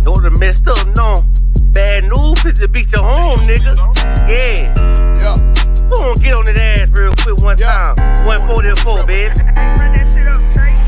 Those are messed up, no. Bad news is to beat your home, nigga. Yeah. Who gon' get on that ass real quick one time? 144, baby.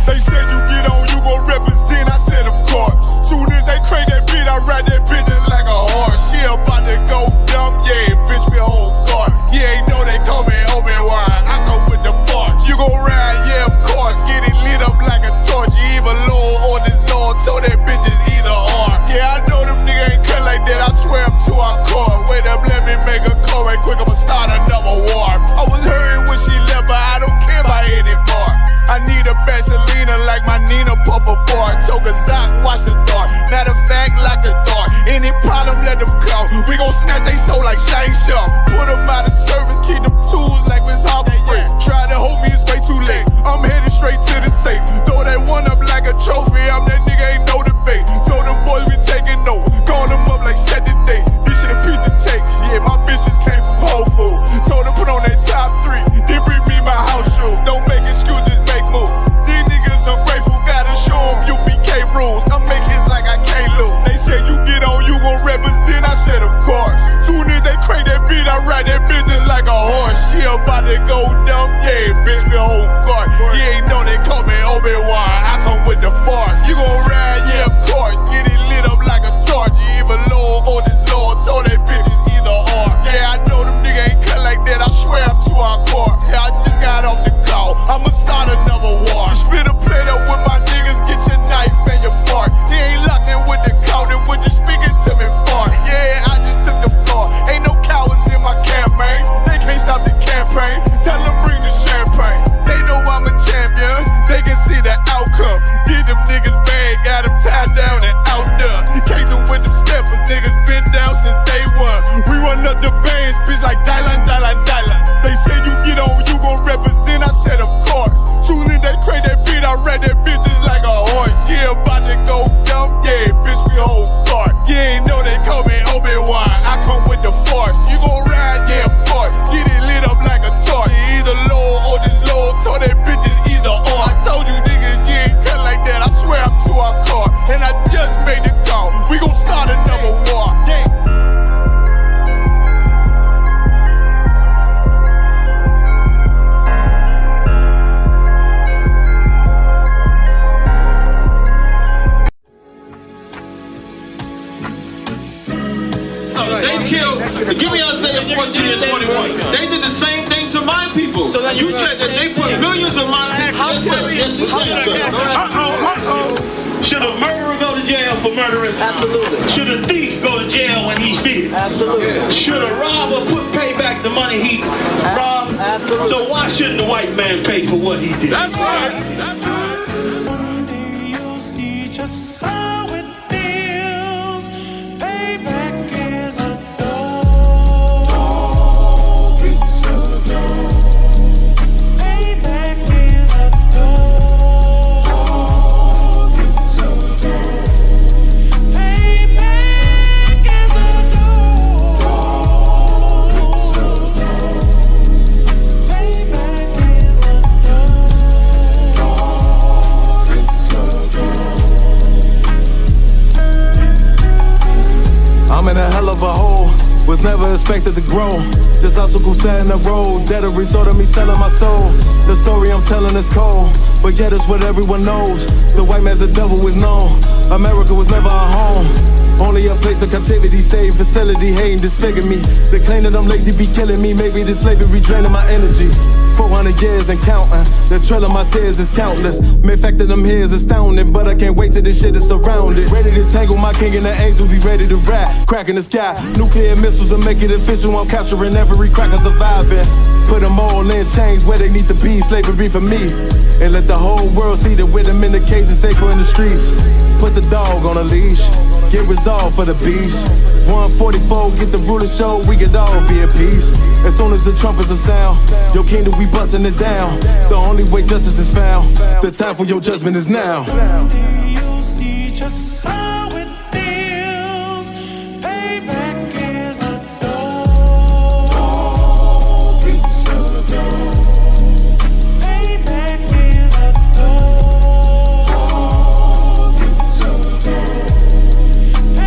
They said you get on, you gon' represent. I said, of course. Soon as they crank that beat, I ride that bitch just like a horse. She about to go dumb, yeah, bitch, me whole guard. You ain't know they call me Obi-Wan. I come with the force. You gon' ride, yeah, of course. Get it lit up like a torch. You either low or this Lord. Told that bitch is either or. Yeah, I know them niggas ain't cut like that. I swear I'm to our core. Wait up, let me make a call right quick. I'ma start another war. I was hurting when she left, but I don't care about anymore. I need a Vaseline like my Nina Puffer Ford. Took a Zoc, watch the dark. Matter of fact, like a dart. Any problem, let them come. We gon' snatch they soul like Shang Tsung. Put them out of service, keep them tools like Miss Harper Free. Try to hold me, it's way too late. I'm headed straight to the safe. Throw that one up like a trophy. I'm that nigga, ain't no debate. Told them boys we taking no. Call them up like set the date. This shit a piece of cake. Yeah, my bitches came from Whole Foods. Told them put on that top 3. Then bring me my house shoes. Don't make excuses, make moves. These niggas ungrateful, gotta show them UBK rules. I'm making like I can't lose. They said you get on, you gon' represent. I said of course. Soon as they crank that beat, I ride that bitch just like a horse. She about to go dumb, yeah, bitch, me whole guard. You ain't know they call me Obi-Wan. I come with the force. You gon' ride, yeah, of course. Get it lit up like a torch. You either low or this Lord. Told that bitch is either or. Yeah, I know them niggas ain't cut like that. I swear I'm to our core. Yeah, I just got off the call. I'ma start another war. Spit a plate up with my niggas. Get your knife and your fork. They ain't locked in with the count. And when you speaking to me fart. Yeah, I just took the floor. Ain't no cowards in my campaign. They can't stop the campaign. Tell them bring the champagne. They know I'm a champion. They can see the outcome. Get them niggas bad. Got them tied down and out there. Can't do with them steppers. Niggas been down since day one. We run up the bands. Bitch like Dylan. They say you get on, you gon' represent. I said of course. Soon as they crank that beat, I ride that bitch just like a horse. Yeah, about to go dumb. Yeah, bitch, we whole guard. You ain't know they call me Obi-Wan. I come with the force. You gon' ride, yeah, of course. Get it lit up like a torch. You either low or this low. Told that bitch is either or. I told you niggas, you ain't cut like that. I swear I'm to our car. And I just made the call. We gon' start another war. Yeah. Give me Isaiah 14 and 21. They did the same thing to my people. So you said that they put millions of my people. Should a murderer go to jail for murdering? Absolutely. Should a thief go to jail when he steals? Absolutely. Should a robber pay back the money he robbed? Absolutely. So why shouldn't the white man pay for what he did? That's right. That's right. One day you'll see just how it feels. Payback is a was never expected to grow. Just obstacle set in the road, that a result of me selling my soul. The story I'm telling is cold, but yet it's what everyone knows. The white man's the devil is known. America was never our home, only a place of captivity, save facility, hating, disfigure me. They claim that I'm lazy, be killing me. Maybe this slavery draining my energy. 400 years and counting, the trail of my tears is countless. Main fact that I'm here is astounding, but I can't wait till this shit is surrounded. Ready to tangle my king and the angels, be ready to rap. Crack in the sky, nuclear missiles will make it official. I'm capturing every cracker surviving. Put them all in chains where they need to be, slavery for me. And let the whole world see that with them in the cage and safer in the streets. Put the dog on a leash, get resolved for the beast. 144, get the ruler show, we could all be at peace. As soon as the trumpets are sound, your kingdom we busting it down. The only way justice is found, the time for your judgment is now. You'll see just how it feels. Payback is a dog. It's a dog. Payback is a dog. It's a dog.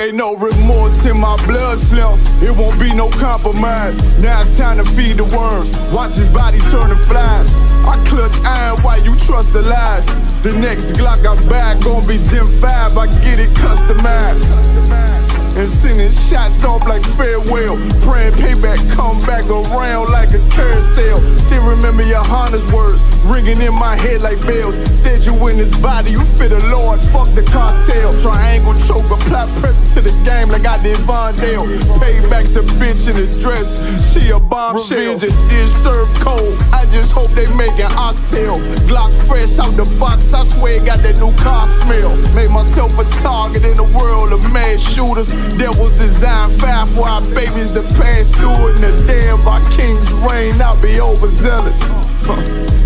ain't no remorse in my blood slim. It won't be no compromise. Now it's time to feed the worms. Watch his body turn to flies. I clutch iron while you trust the lies. The next Glock I buy gon' be Gen 5. I get it customized. And sending shots off like farewell. Praying payback come back around like a carousel. Still remember your Honda's words ringing in my head like bells. Said you in this body, you fit a Lord, fuck the cartel. Triangle choke, apply pressure to the game like I did Vondale. Payback to bitch in a dress, she a bombshell. Revenge is served cold, I just hope they making oxtail. Glock fresh out the box, I swear it got that new car smell. Made myself a target in the world of mad shooters. Devils design fire for our babies to pass through it. In the day of our king's reign, I'll be overzealous.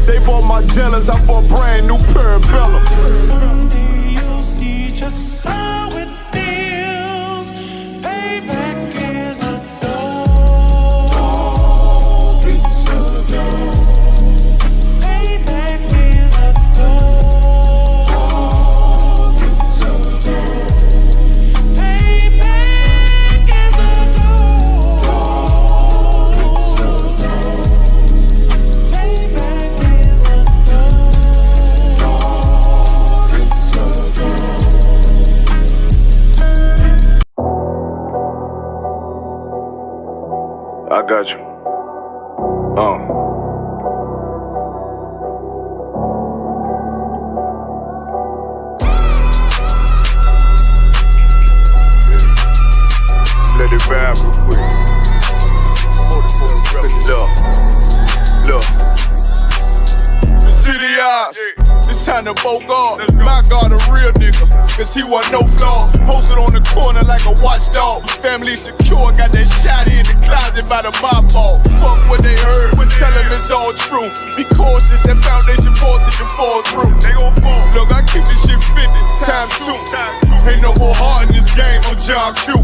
They bought my jealous, I bought brand new parabellums. Someday you'll see just how it feels. Payback is a dog. It's a dog. Payback is a dog. It's a dog. Payback is a dog. It's a dog. Payback is a dog. It's a dog. I got you. Let it ride real quick. Look. City eyes. It's time to vote God. My God, a real nigga. Cause he wasn't no flaw. Posted on the corner like a watchdog. Family secure, got that shot in the closet by the mob ball. Fuck what they heard, tell them it's all true. Be cautious, that foundation voltage and fall through. They gon' fall. Look, I keep this shit 50 times 2. Ain't no more heart in this game, I'm John Q.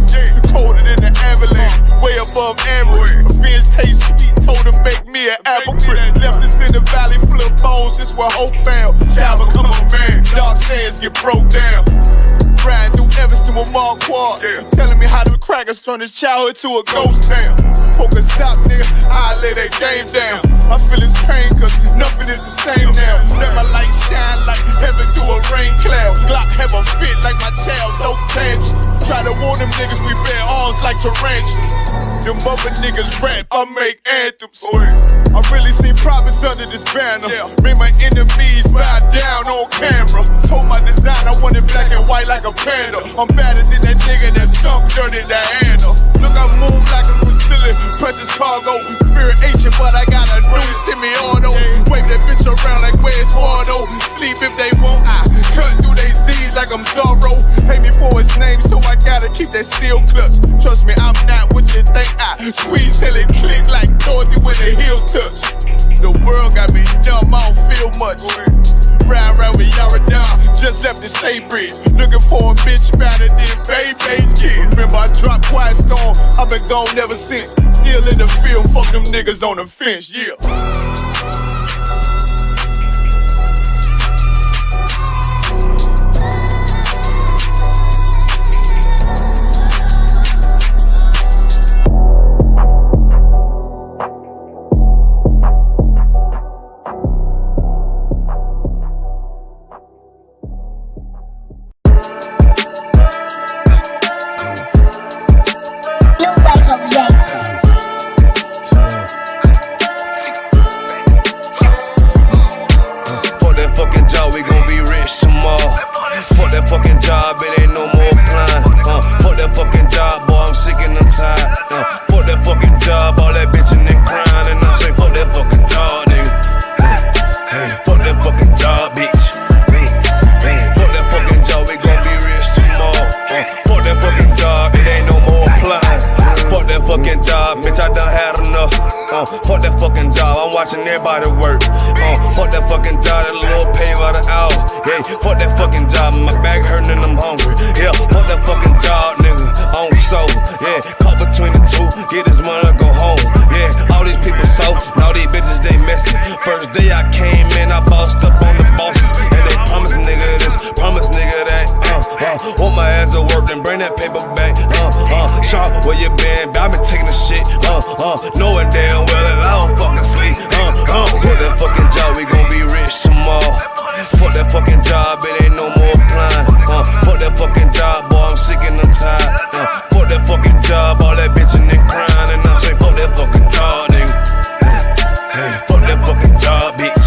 Colder than the avalanche, way above average. Revenge taste sweet, told him make me an apple crisp. Left us in the valley full of bones, this where hope found. Child become a man, dark sands get broke down. Riding through Evans to a mall quad. Telling me how them crackers turn his childhood to a ghost town. Poke a stop, nigga, I lay that game down. I feel his pain, cause nothing is the same now. Let my light shine like heaven through a rain cloud. Glock have a fit like my child, so tangent. Try to warn them niggas, we bear arms like tarantulas. Them other niggas rap, I make anthems. I really seen prophets under this banner. Made my enemies bow down on camera. Told my design I wanted black and white like a panda. I'm better than that nigga that sunk dirty Diana. Look, I move like a Brazilian, precious cargo. Spirit ancient, but I got a new semi-auto. Wave that bitch around like where's Waldo. Sleep if they won't, I cut through they Z's like I'm Zorro. Hate me for his name, so I gotta keep that steel clutch. Trust me, I'm not what you think. I squeeze till it click like Dorothy when the heels touch. The world got me dumb, I don't feel much. Ride around with Yaradon, just left the state bridge. Looking for a bitch better than Baby's kid. Remember I dropped Quiet Storm, I've been gone ever since. Still in the field, fuck them niggas on the fence, yeah. Fuck that fucking job, I'm watching everybody work. Fuck that fucking job, that little pay by the hour. Yeah, fuck that fucking job, my back hurting and I'm hungry. Yeah, fuck that fucking job, nigga, on soul. Yeah, caught between the two, get this money, go home. Yeah, all these people so, now these bitches they messy. First day I came in, I bossed up on the bosses. And they promise nigga this, promise nigga that. Want my ass to work and bring that paper back. Sharp, where you been? I been taking the shit. Knowing damn well that I don't fucking sleep. Fuck that fucking job, we gon' be rich tomorrow. Fuck that fucking job, it ain't no more applying. Fuck that fucking job, boy, I'm sick and I'm tired. Fuck that fucking job, all that bitchin' and crying, and I'm saying fuck that fucking job, nigga. Fuck that fucking job, bitch.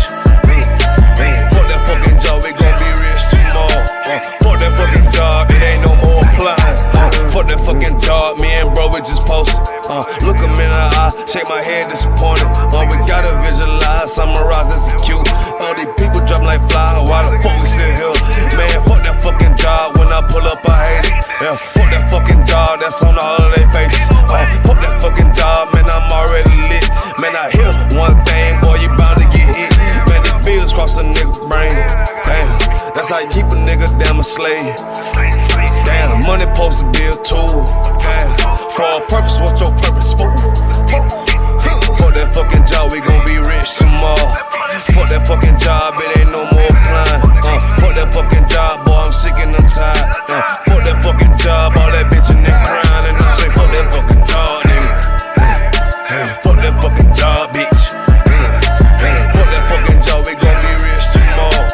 Fuck that fucking job, we gon' be rich tomorrow. Fuck that fucking job, it ain't no more applying. Fuck that fucking job, me and bro, we just posted. Look him in the eye, shake my head disappointed. We gotta visualize, summarize, execute. All these people drop like fly, why the fuck we still here? Man, fuck that fucking job, when I pull up I hate it. Yeah, fuck that fucking job, that's on all of their faces. Fuck that fucking job, man, I'm already lit. Man, I hear one thing, boy, you bound to get hit. Man, the bills cross a nigga's brain. Damn, that's how you keep a nigga damn a slave. Damn, money supposed to be a tool. Damn, for a purpose, what's your purpose for? Fuck that fucking job, we gon' be rich tomorrow. Fuck that fucking job, it ain't no more applying. Fuck that fucking job, boy, I'm sick and I'm tired. Fuck that fucking job, all that bitchin' and crying, and I'm saying fuck that fucking job, nigga. Fuck that fucking job, bitch. Fuck that fucking job, we gon' be rich tomorrow.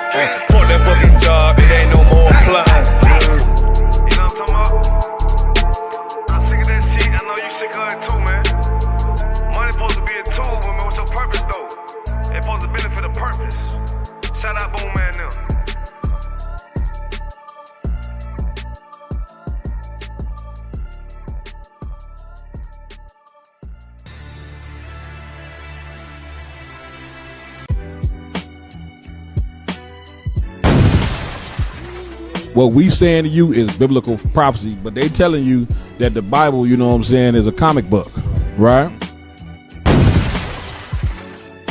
Fuck that fucking job, it ain't no more applying. You know what I'm talking about? I'm sick of that shit. I know you sick of it too, man. Money supposed to be a tool, but what's your purpose though? It's supposed to benefit a purpose. Shout out Boom Man now. What we saying to you is biblical prophecy, but they telling you that the Bible, you know what I'm saying, is a comic book, right?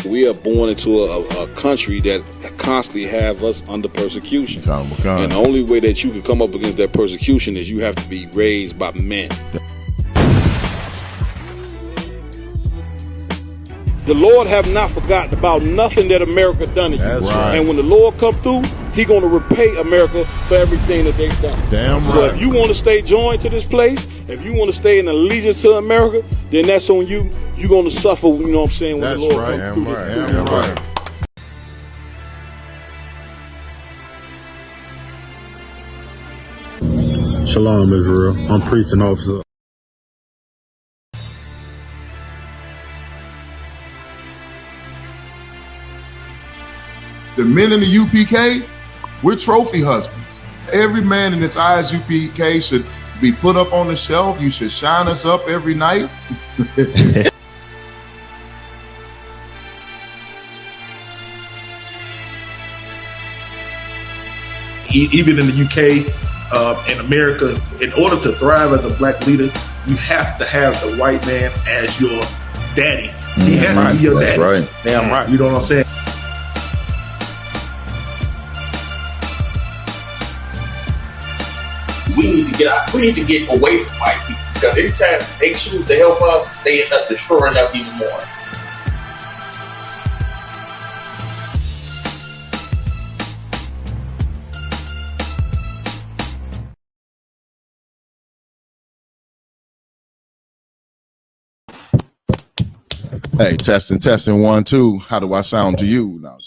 We are born into a country that constantly have us under persecution. And the only way that you can come up against that persecution is you have to be raised by men. The Lord have not forgotten about nothing that America done to you. That's right. And when the Lord come through, he going to repay America for everything that they've done. Damn right. So if you want to stay joined to this place, if you want to stay in allegiance to America, then that's on you. You're going to suffer, you know what I'm saying, when that's the Lord comes through. Damn right. Shalom, Israel. I'm priest and officer. The men in the UPK, we're trophy husbands. Every man in this ISUPK should be put up on the shelf. You should shine us up every night. Even in the UK, in America, in order to thrive as a black leader, you have to have the white man as your daddy. He has to be your daddy. Right. Damn right. You know what I'm saying? We need to get away from white people, because every time they choose to help us, they end up destroying us even more. Hey, testing 1 2. How do I sound to you? No,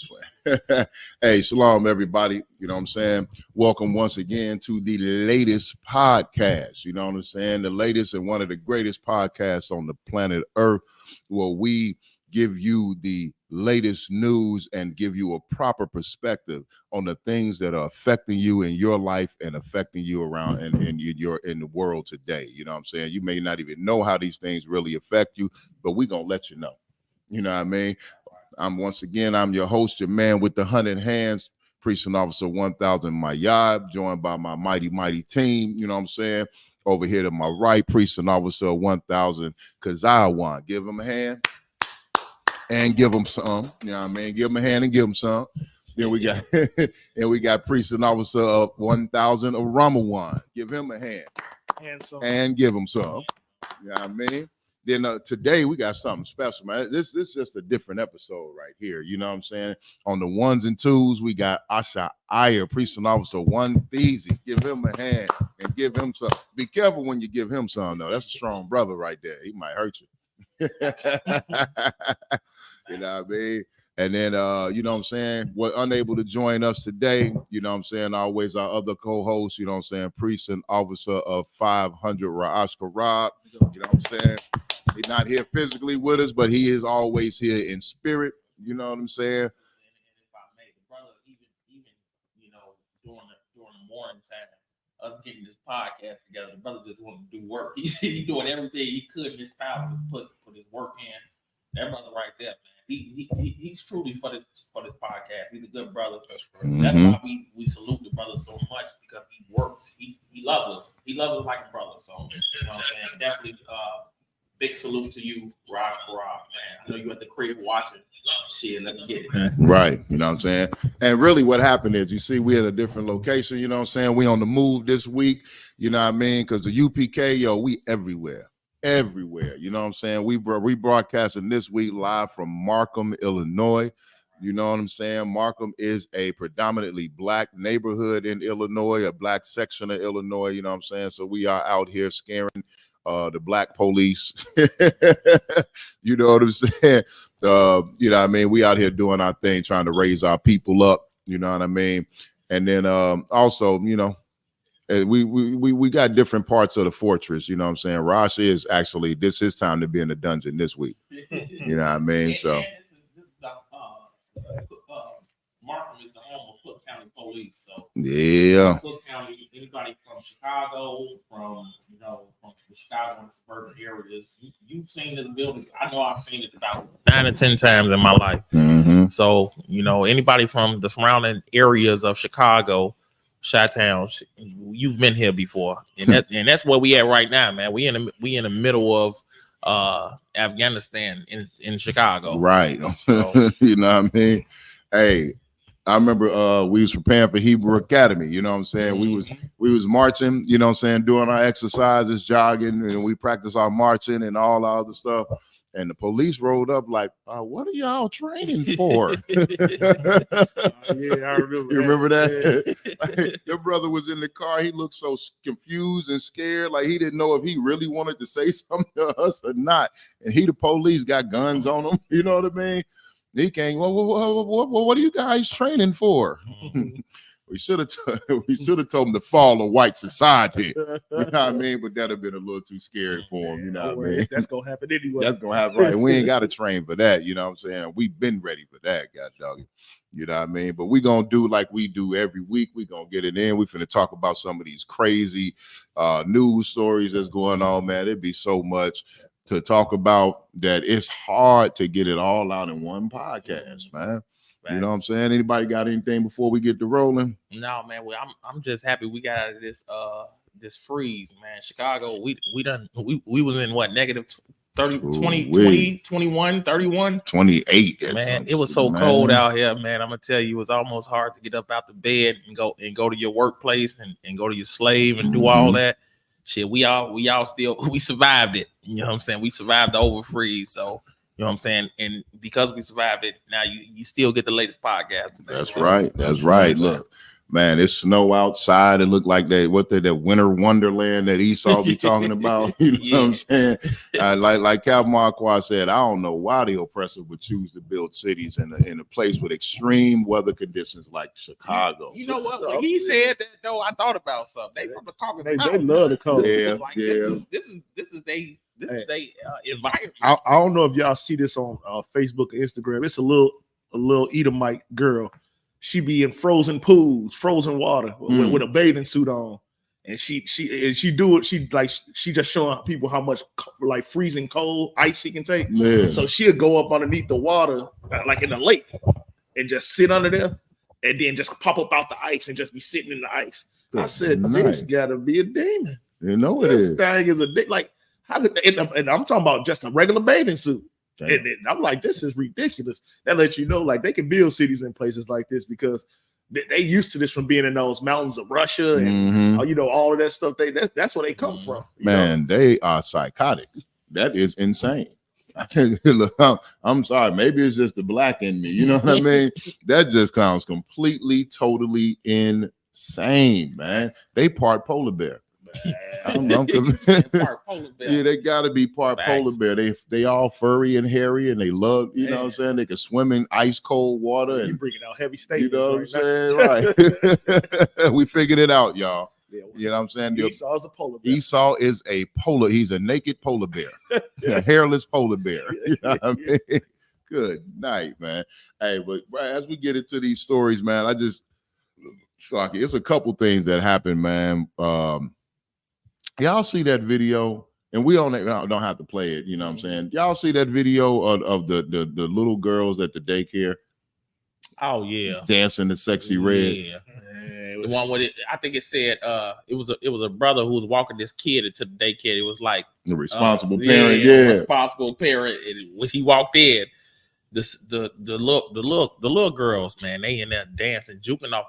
hey, shalom, everybody. You know what I'm saying? Welcome once again to the latest podcast. You know what I'm saying? The latest and one of the greatest podcasts on the planet Earth, where we give you the latest news and give you a proper perspective on the things that are affecting you in your life and affecting you around in the world today. You know what I'm saying? You may not even know how these things really affect you, but we're going to let you know. You know what I mean? I'm your host, your man with the 100 hands, Priest and Officer 1000 Mayab, joined by my mighty team. You know what I'm saying? Over here to my right, Priest and Officer 1000 Kazawan. Give him a hand and give him some. You know what I mean? Give him a hand and give him some. Then we got Priest and Officer of 1000 Ramawan. Give him a hand and give him some. You know what I mean? then today we got something special, man. This is just a different episode right here. You know what I'm saying? On the ones and twos, we got Asha Iyer, Priest and Officer One Theezy. Give him a hand and give him some. Be careful when you give him some, though. That's a strong brother right there. He might hurt you. You know what I mean? And then, you know what I'm saying, were unable to join us today, you know what I'm saying, always our other co-host, you know what I'm saying, Priest and Officer of 500, Oscar Rob, you know what I'm saying? He's not here physically with us, but he is always here in spirit, you know what I'm saying? And if I may, the brother, even you know, during the morning time, us getting this podcast together, the brother just wanted to do work. He's doing everything he could in his power to put his work in. That brother right there, man. He's truly for this podcast. He's a good brother. That's right. Mm-hmm. That's why we salute the brother so much, because he works. He loves us. He loves us like a brother. So you know what I'm saying? Definitely big salute to you, Raj Parab, man. I know you at the crib watching. Shit, let me get it. Right. You know what I'm saying? And really what happened is, you see, we at a different location, you know what I'm saying? We on the move this week, you know what I mean? Because the UPK, yo, we everywhere. You know what I'm saying? We broadcasting this week live from Markham, Illinois. You know what I'm saying? Markham is a predominantly black neighborhood in Illinois, a black section of Illinois, you know what I'm saying? So we are out here scaring the black police. You know what I'm saying? You know what I mean? We out here doing our thing, trying to raise our people up, you know what I mean? And then also, you know, we got different parts of the fortress, you know what I'm saying? Rosh is actually, this is time to be in the dungeon this week. You know what I mean? So this is Markham is the home of Cook County Police. So yeah, Cook County, anybody from Chicago, from the Chicago and suburban areas, you've seen this building. I know I've seen it about 9 or 10 times in my life. Mm-hmm. So anybody from the surrounding areas of Chicago, Chi-Town, you've been here before, and that's where we at right now, man. We in the middle of Afghanistan in Chicago, right? So, you know what I mean? Hey, I remember we was preparing for Hebrew Academy. You know what I'm saying? Mm-hmm. We was marching. You know what I'm saying? Doing our exercises, jogging, and we practice our marching and all our other stuff. And the police rolled up like, what are y'all training for? Yeah, I remember. You remember that? Like, the brother was in the car. He looked so confused and scared. Like he didn't know if he really wanted to say something to us or not. And the police got guns on him. You know what I mean? He came, what are you guys training for? We should have told him to fall on white society. You know what I mean? But that'd have been a little too scary for him. You know what I mean? That's gonna happen anyway. That's gonna happen, right? We ain't got to train for that. You know what I'm saying? We've been ready for that, God dog. You know what I mean? But we gonna do like we do every week. We gonna get it in. We finna talk about some of these crazy news stories that's going on, man. It'd be so much to talk about that it's hard to get it all out in one podcast, man. You know what I'm saying? Anybody got anything before we get to rolling? No, man. Well, I'm just happy we got out of this freeze, man. Chicago, we was in what, negative 30, 20, 21, 31, 28. Man, it was so cold out here, man. I'm gonna tell you, it was almost hard to get up out the bed and go to your workplace and go to your slave and do all that. Shit, we survived it. You know what I'm saying? We survived the over freeze. So, you know what I'm saying? And because we survived it, now you still get the latest podcast today. That's right. That's right. Look, man, it's snow outside. It looked like that winter wonderland that Esau be talking about. You know what I'm saying? Like Cal Marquardt said, I don't know why the oppressor would choose to build cities in a place with extreme weather conditions like Chicago. You know what? When he said that, though, I thought about something. They from the Caucasus Mountains. They love the cold. Yeah, This is they environment. I don't know if y'all see this on Facebook or Instagram. It's a little Edomite girl. She be in frozen pools, frozen water with a bathing suit on, and she do it. She just showing people how much like freezing cold ice she can take. Yeah. So she'll go up underneath the water, like in the lake, and just sit under there, and then just pop up out the ice and just be sitting in the ice. I said, this gotta be a demon. You know it is. This thing is a like. How could and I'm talking about just a regular bathing suit. And I'm like, this is ridiculous. That lets you know, like, they can build cities in places like this because they used to this from being in those mountains of Russia and all of that stuff. That's where they come from. Man, they are psychotic. that is insane. Look, I'm sorry, maybe it's just the black in me. You know what I mean? That just sounds completely, totally insane, man. They part polar bear. I'm convinced. Yeah, they gotta be part polar bear. They all furry and hairy, and they love, you know what I'm saying? They can swim in ice cold water. And you bringing out heavy statements. You know what I'm saying? Right. We figured it out, y'all. Yeah, you know what I'm saying? Esau's a polar bear. Esau is he's a naked polar bear, a hairless polar bear. You know what I mean? Good night, man. Hey, but as we get into these stories, man, Shocky, it's a couple things that happen, man. Y'all see that video, and we don't have to play it. You know what I'm saying? Y'all see that video of the little girls at the daycare? Oh yeah, dancing the sexy red. Yeah. The one with it, I think it said it was a brother who was walking this kid into the daycare. It was like the responsible parent, responsible parent. And when he walked in, the little girls, man, they in there dancing, juking off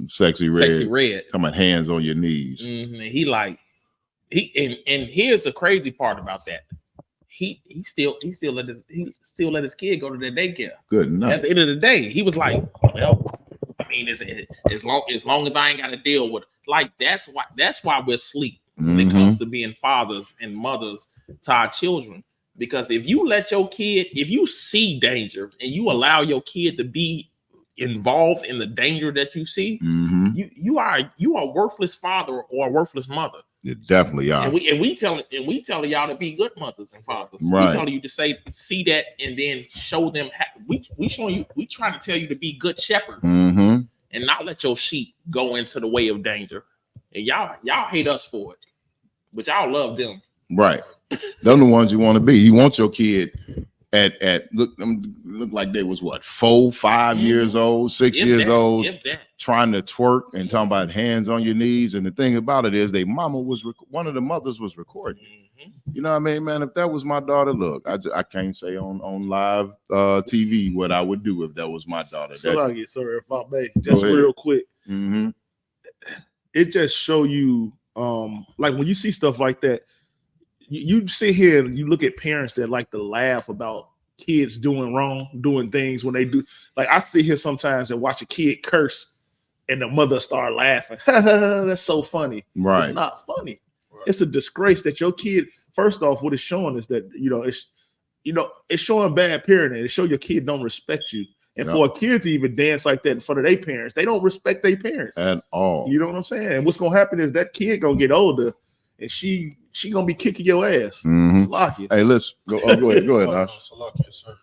sexy red. Come on, hands on your knees. Mm-hmm. And here's the crazy part about that. He still let his kid go to the daycare. Good night. At the end of the day, he was like, well, I mean, as long as I ain't got to deal with it. Like that's why we're asleep when it comes to being fathers and mothers to our children. Because if you let your kid, if you see danger and you allow your kid to be involved in the danger that you see, you are a worthless father or a worthless mother. You definitely are. And we telling y'all to be good mothers and fathers. Right. We telling you to see that and then show them. We showing you. We trying to tell you to be good shepherds and not let your sheep go into the way of danger. And y'all hate us for it, but y'all love them. Right. They're the ones you want to be. You want your kid at look like they was 4, 5 years old, 6 years old, trying to twerk and talking about hands on your knees. And the thing about it is, one of the mothers was recording. You know what I mean, man? If that was my daughter, look, I can't say on live TV what I would do if that was my daughter. Sorry, if I may, just real quick, it just show you, like when you see stuff like that. You sit here and you look at parents that like to laugh about kids doing things when they do. Like I sit here sometimes and watch a kid curse and the mother start laughing. That's so funny. Right. It's not funny. Right. It's a disgrace that your kid, first off, what it's showing is that, it's showing bad parenting. It show your kid don't respect you. And for a kid to even dance like that in front of their parents, they don't respect their parents. At all. You know what I'm saying? And what's going to happen is that kid going to get older and she gonna be kicking your ass. Hey, let's go. Go ahead, Ash.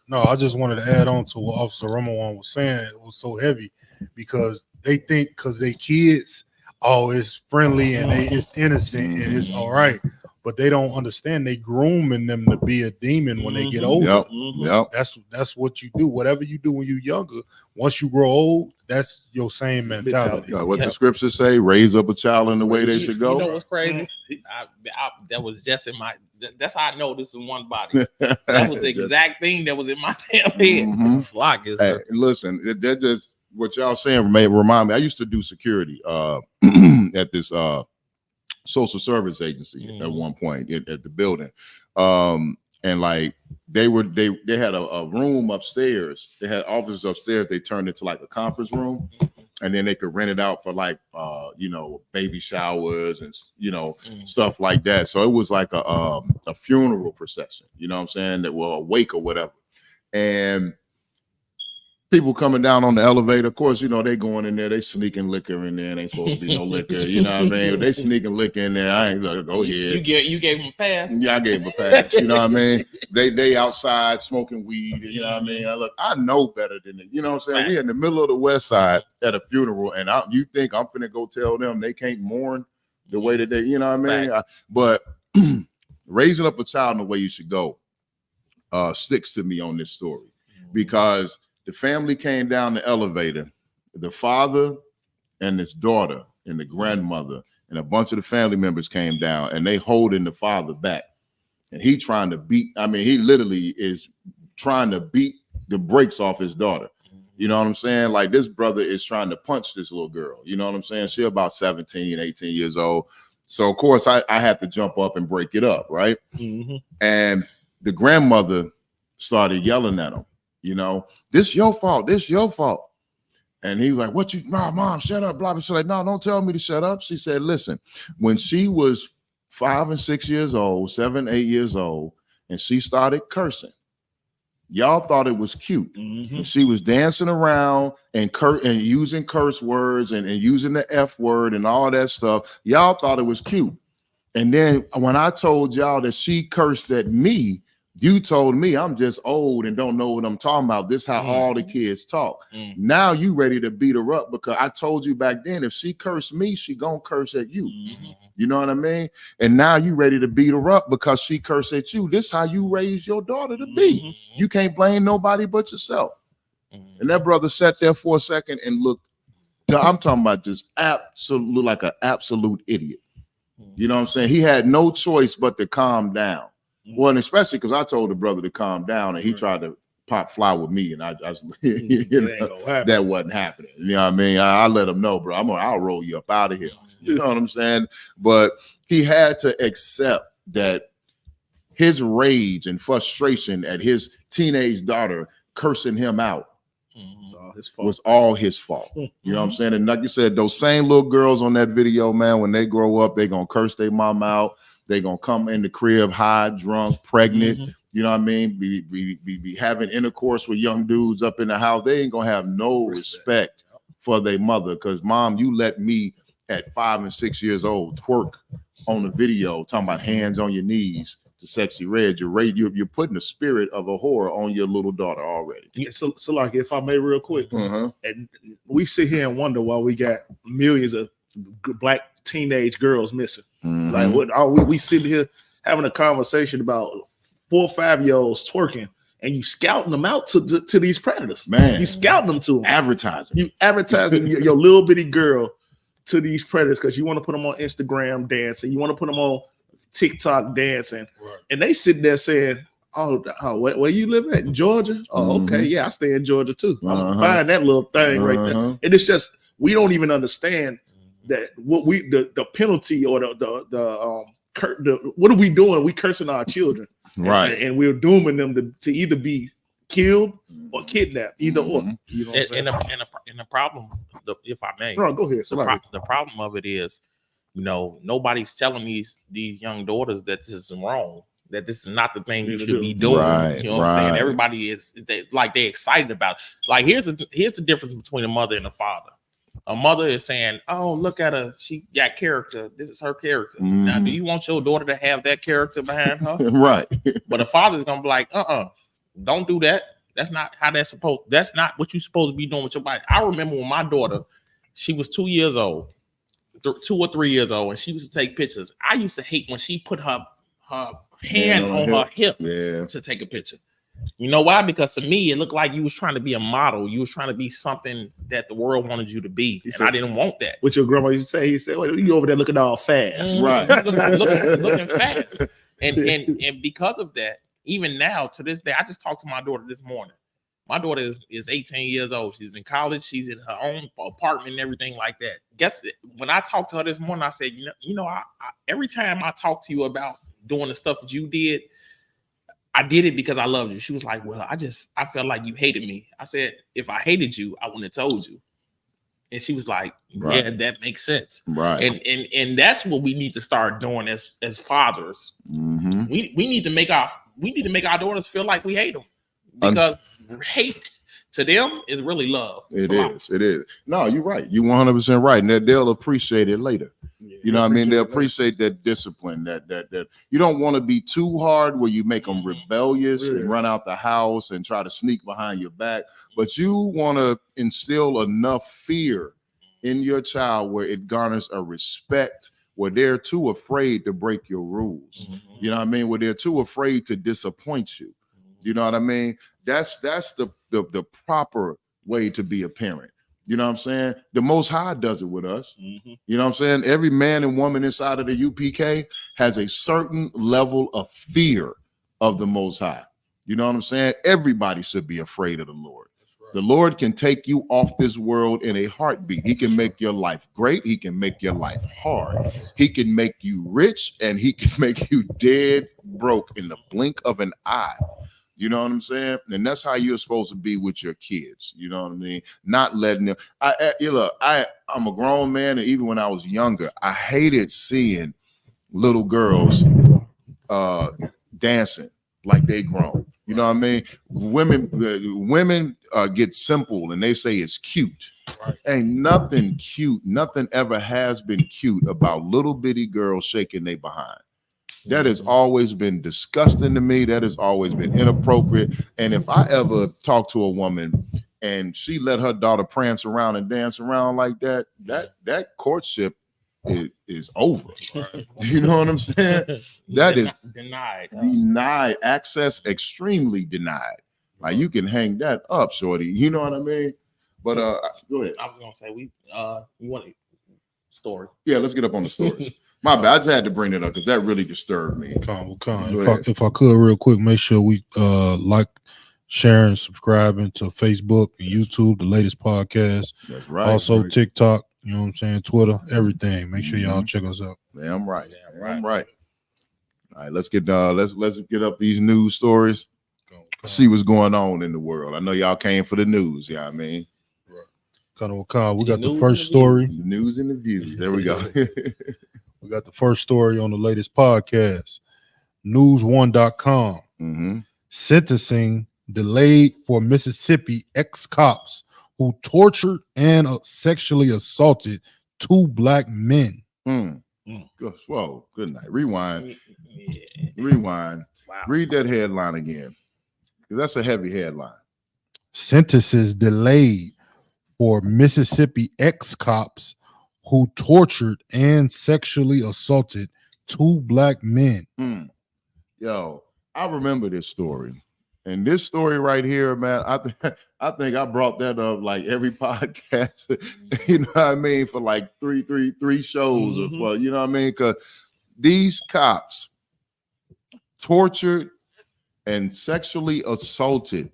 No, I just wanted to add on to what Officer Romawan was saying. It was so heavy because they think because they kids, it's friendly and it's innocent and it's all right, but they don't understand they grooming them to be a demon when they get older. Yep. That's what you do. Whatever you do when you're younger, once you grow old, that's your same mentality. What the scriptures say: raise up a child in the way they should go. You know what's crazy? That was just in my. That's how I know this is one body. That was the exact thing that was in my damn head. Hey, listen, that just what y'all saying may remind me. I used to do security at this social service agency at one point at the building, and like they had a room upstairs. They had offices upstairs. They turned it to like a conference room, and then they could rent it out for like baby showers and stuff like that. So it was like a funeral procession. You know what I'm saying? That a wake or whatever, and people coming down on the elevator, of course, they going in there, they sneaking liquor in there, and ain't supposed to be no liquor, you know what I mean? They sneaking liquor in there, I ain't gonna go ahead. You gave them a pass? Yeah, I gave them a pass, you know what I mean? They outside smoking weed, you know what I mean? I know better than it, you know what I'm saying? Right. We in the middle of the West Side at a funeral, and you think I'm finna go tell them they can't mourn the way that they, you know what I mean? But raising up a child in the way you should go sticks to me on this story, because the family came down the elevator, the father and his daughter and the grandmother and a bunch of the family members came down, and they holding the father back. And he literally is trying to beat the brakes off his daughter. You know what I'm saying? Like, this brother is trying to punch this little girl. You know what I'm saying? She about 17, 18 years old. So of course I had to jump up and break it up, right? Mm-hmm. And the grandmother started yelling at him, you know, this your fault, this your fault. And he was like, what you, mom, shut up, blah, blah. She's like, no, don't tell me to shut up. She said, listen, when she was 5 and 6 years old, 7, 8 years old, and she started cursing, y'all thought it was cute. Mm-hmm. And she was dancing around and using curse words and using the F word and all that stuff. Y'all thought it was cute. And then when I told y'all that she cursed at me, you told me I'm just old and don't know what I'm talking about. This is how all the kids talk. Now you ready to beat her up because I told you back then, if she cursed me, she gonna curse at you. You know what I mean? And now you ready to beat her up because she cursed at you. This is how you raise your daughter to be. You can't blame nobody but yourself. And that brother sat there for a second and looked, I'm talking about just absolute, like an absolute idiot. You know what I'm saying? He had no choice but to calm down. Well, and especially because I told the brother to calm down and he tried to pop fly with me, and I that wasn't happening. You know what I mean? I let him know, bro, I'll roll you up out of here. You know what I'm saying? But he had to accept that his rage and frustration at his teenage daughter cursing him out was all his fault. You know what I'm saying? And like you said, those same little girls on that video, man, when they grow up, they gonna curse their mom out. They gonna come in the crib high, drunk, pregnant. You know what I mean? Be having intercourse with young dudes up in the house. They ain't gonna have no respect for their mother. Because mom, you let me at 5 and 6 years old twerk on the video, talking about hands on your knees to Sexy Red. You're putting the spirit of a whore on your little daughter already. Yeah, so like if I may real quick, and we sit here and wonder why we got millions of black teenage girls missing. Like what we sit here having a conversation about 4 or 5 year olds twerking, and you scouting them out to these predators. Man, you scouting them to them. Advertising. You advertising your little bitty girl to these predators because you want to put them on Instagram dancing, you want to put them on TikTok dancing, and they sitting there saying, "Oh, where you live at? In Georgia? Oh, okay, yeah, I stay in Georgia too. I'm buying that little thing right there." And it's just we don't even understand that what the penalty or the what are we doing? We cursing our children, right? And we're dooming them to either be killed or kidnapped, either or. You know what I'm saying? And the problem, if I may, go ahead. The problem of it is, you know, nobody's telling these young daughters that this is wrong, that this is not the thing you should be doing. Right, you know what I'm saying? Everybody is like they're excited about it. Like here's the difference between a mother and a father. A mother is saying, "Oh, look at her. She got character. This is her character." Now, do you want your daughter to have that character behind her? Right. But a father's gonna be like, don't do that. That's not how that's not what you're supposed to be doing with your body. I remember when my daughter, she was 2 years old, 2 or 3 years old, and she used to take pictures. I used to hate when she put her hand on her hip to take a picture. You know why? Because to me, it looked like you was trying to be a model. You was trying to be something that the world wanted you to be, and I didn't want that. What your grandma used to say? He said, "Well, you over there looking all fast, right? looking fast." And because of that, even now to this day, I just talked to my daughter this morning. My daughter is 18 years old. She's in college. She's in her own apartment and everything like that. When I talked to her this morning, I said, you know, I every time I talk to you about doing the stuff that you did, I did it because I loved you. She was like, well, I felt like you hated me. I said, if I hated you, I wouldn't have told you. And she was like, yeah, that makes sense. Right. And that's what we need to start doing as fathers. We need to make our daughters feel like we hate them, because hate to them is really love. It is. No, you're right. You're 100% right. And that they'll appreciate it later. You know what I mean? They'll appreciate that discipline, that you don't want to be too hard where you make them rebellious and run out the house and try to sneak behind your back. But you want to instill enough fear in your child where it garners a respect, where they're too afraid to break your rules. You know what I mean? Where they're too afraid to disappoint you. You know what I mean? That's the proper way to be a parent. You know what I'm saying? The Most High does it with us. You know what I'm saying? Every man and woman inside of the UPK has a certain level of fear of the Most High. You know what I'm saying? Everybody should be afraid of the Lord. The Lord can take you off this world in a heartbeat. He can make your life great. He can make your life hard. He can make you rich, and he can make you dead broke in the blink of an eye. You know what I'm saying? And that's how you're supposed to be with your kids. You know what I mean? Not letting them. I'm a grown man, and even when I was younger, I hated seeing little girls dancing like they grown. You know what I mean? Women get simple and they say it's cute. Right. Ain't nothing cute. Nothing ever has been cute about little bitty girls shaking their behind. That has always been disgusting to me. That has always been inappropriate. And if I ever talk to a woman and she let her daughter prance around and dance around like that, that courtship is over. Right. You know what I'm saying? That is denied access, extremely denied. Like you can hang that up, shorty. You know what I mean? But go ahead. I was gonna say we want a story. Yeah, let's get up on the stories. My bad. I just had to bring it up because that really disturbed me. If I could, real quick, make sure we like, sharing, subscribing to Facebook and YouTube, the latest podcast. That's right. Also TikTok. You know what I'm saying? Twitter, everything. Make sure y'all check us out. Damn right. Damn right. All right, let's get up these news stories. See what's going on in the world. I know y'all came for the news. Yeah, you know what I mean. Right. We got the first story. The news and the views. There we go. We got the first story on the latest podcast. News1.com. Mm-hmm. Sentencing delayed for Mississippi ex-cops who tortured and sexually assaulted 2 black men. Whoa, good night. Rewind. Rewind. Wow. Read that headline again. That's a heavy headline. Sentences delayed for Mississippi ex-cops who tortured and sexually assaulted 2 black men. Yo, I remember this story. And this story right here, man, I think I brought that up like every podcast, you know what I mean, for like three shows, or for, you know what I mean? Because these cops tortured and sexually assaulted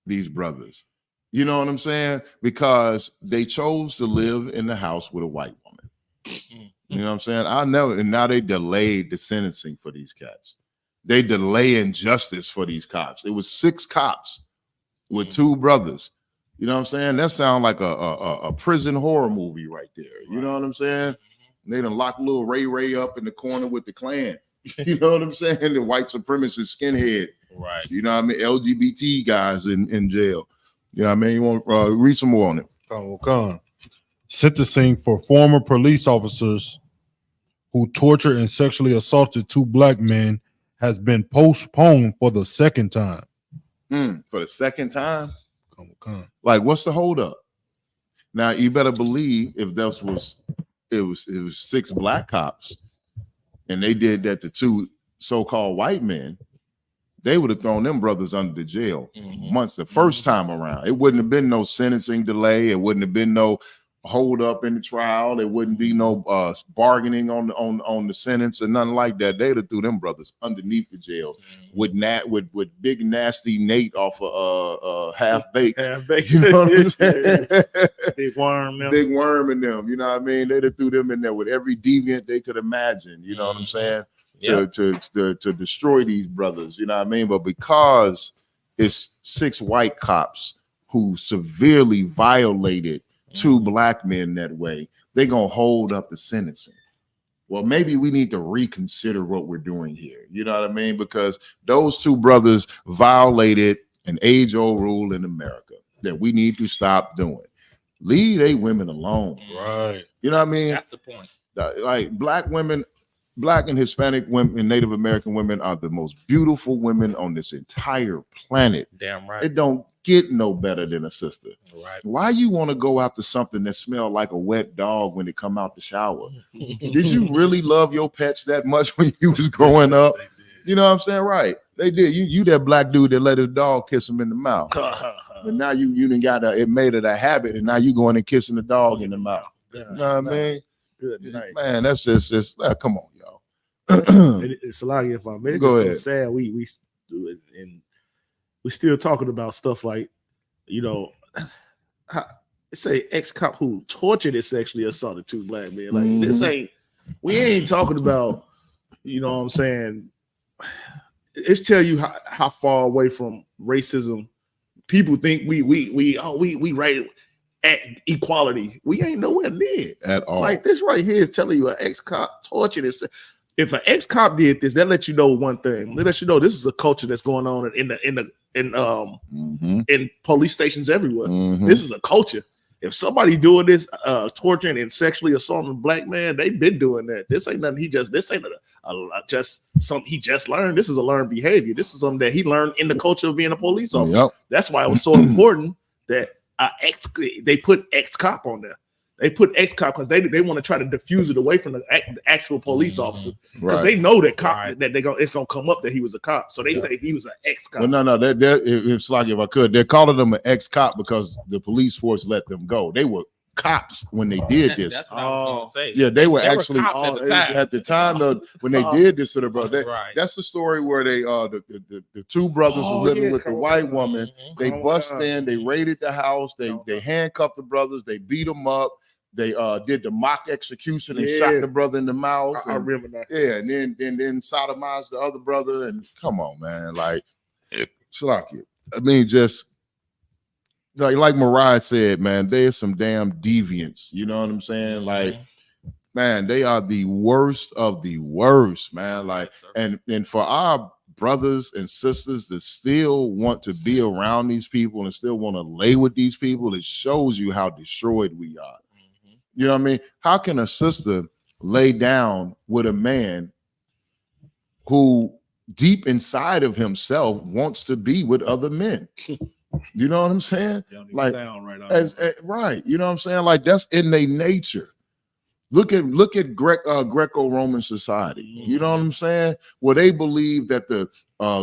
these brothers. You know what I'm saying? Because they chose to live in the house with a white woman. You know what I'm saying? And now they delayed the sentencing for these cats. They delaying justice for these cops. It was 6 cops with 2 brothers. You know what I'm saying? That sounds like a prison horror movie right there. You know what I'm saying? They done locked little Ray up in the corner with the Klan. You know what I'm saying? The white supremacist skinhead. Right. You know what I mean? LGBT guys in jail. You know what I mean? You want to read some more on it. Sentencing for former police officers who tortured and sexually assaulted 2 black men has been postponed for the second time. For the second time? Like, what's the holdup? Now, you better believe if it was 6 black cops and they did that to 2 so-called white men, they would have thrown them brothers under the jail months the first time around. It wouldn't have been no sentencing delay. It wouldn't have been no hold up in the trial. There wouldn't be no bargaining on the sentence and nothing like that. They'd have threw them brothers underneath the jail with big nasty Nate off of half baked. You know what I'm saying? Big worm in them. You know what I mean? They'd have threw them in there with every deviant they could imagine. You know what I'm saying? To destroy these brothers. You know what I mean? But because it's 6 white cops who severely violated 2 black men that way, they're going to hold up the sentencing. Well, maybe we need to reconsider what we're doing here. You know what I mean? Because those 2 brothers violated an age-old rule in America that we need to stop doing. Leave they women alone. Right. You know what I mean? That's the point. Like black women, Black and Hispanic women and Native American women are the most beautiful women on this entire planet. Damn right. It don't get no better than a sister. Right. Why you want to go after something that smelled like a wet dog when it come out the shower? Did you really love your pets that much when you was growing up? You know what I'm saying? Right. They did. You that black dude that let his dog kiss him in the mouth. And now you done got it made it a habit, and now you going and kissing the dog in the mouth. You know what I mean? Good night. Man, that's just come on, y'all. It's a lot. If I may, it's Go just so sad we still talking about stuff like, you know, it's a ex-cop who tortured and sexually assaulted 2 black men. Like this ain't, we ain't talking about, you know what I'm saying? It's tell you how far away from racism people think we right at equality. We ain't nowhere near at all. Like this right here is telling you an ex-cop tortured and if an ex-cop did this, that lets you know one thing. They let you know this is a culture that's going on in police stations everywhere. This is a culture. If somebody doing this, torturing and sexually assaulting a black man, they've been doing that. This ain't nothing. This ain't just something he just learned. This is a learned behavior. This is something that he learned in the culture of being a police officer. That's why it was so important that they put ex-cop on there. They put ex-cop because they want to try to diffuse it away from the actual police officer because they know that cop that it's gonna come up that he was a cop. So they say he was an ex-cop. Well, no, it's like if I could, they're calling them an ex-cop because the police force let them go. They were cops when they did this. That's what I was gonna say. Yeah, they were actually cops at the time. When they did this to the brother. That's the story where they the 2 brothers were living with the white woman. They bust in, they raided the house, they handcuffed the brothers, they beat them up. They did the mock execution and shot the brother in the mouth. I remember that. Yeah, and then sodomized the other brother. And come on, man, like it's like it. I mean, just like Mariah said, man, there's some damn deviants. You know what I'm saying? Like, man, they are the worst of the worst, man. Like, and for our brothers and sisters that still want to be around these people and still want to lay with these people, it shows you how destroyed we are. You know what I mean? How can a sister lay down with a man who deep inside of himself wants to be with other men? You know what I'm saying? Like, right. You know what I'm saying? Like that's in their nature. Look at Greco-Roman society. You know what I'm saying? Where they believe that the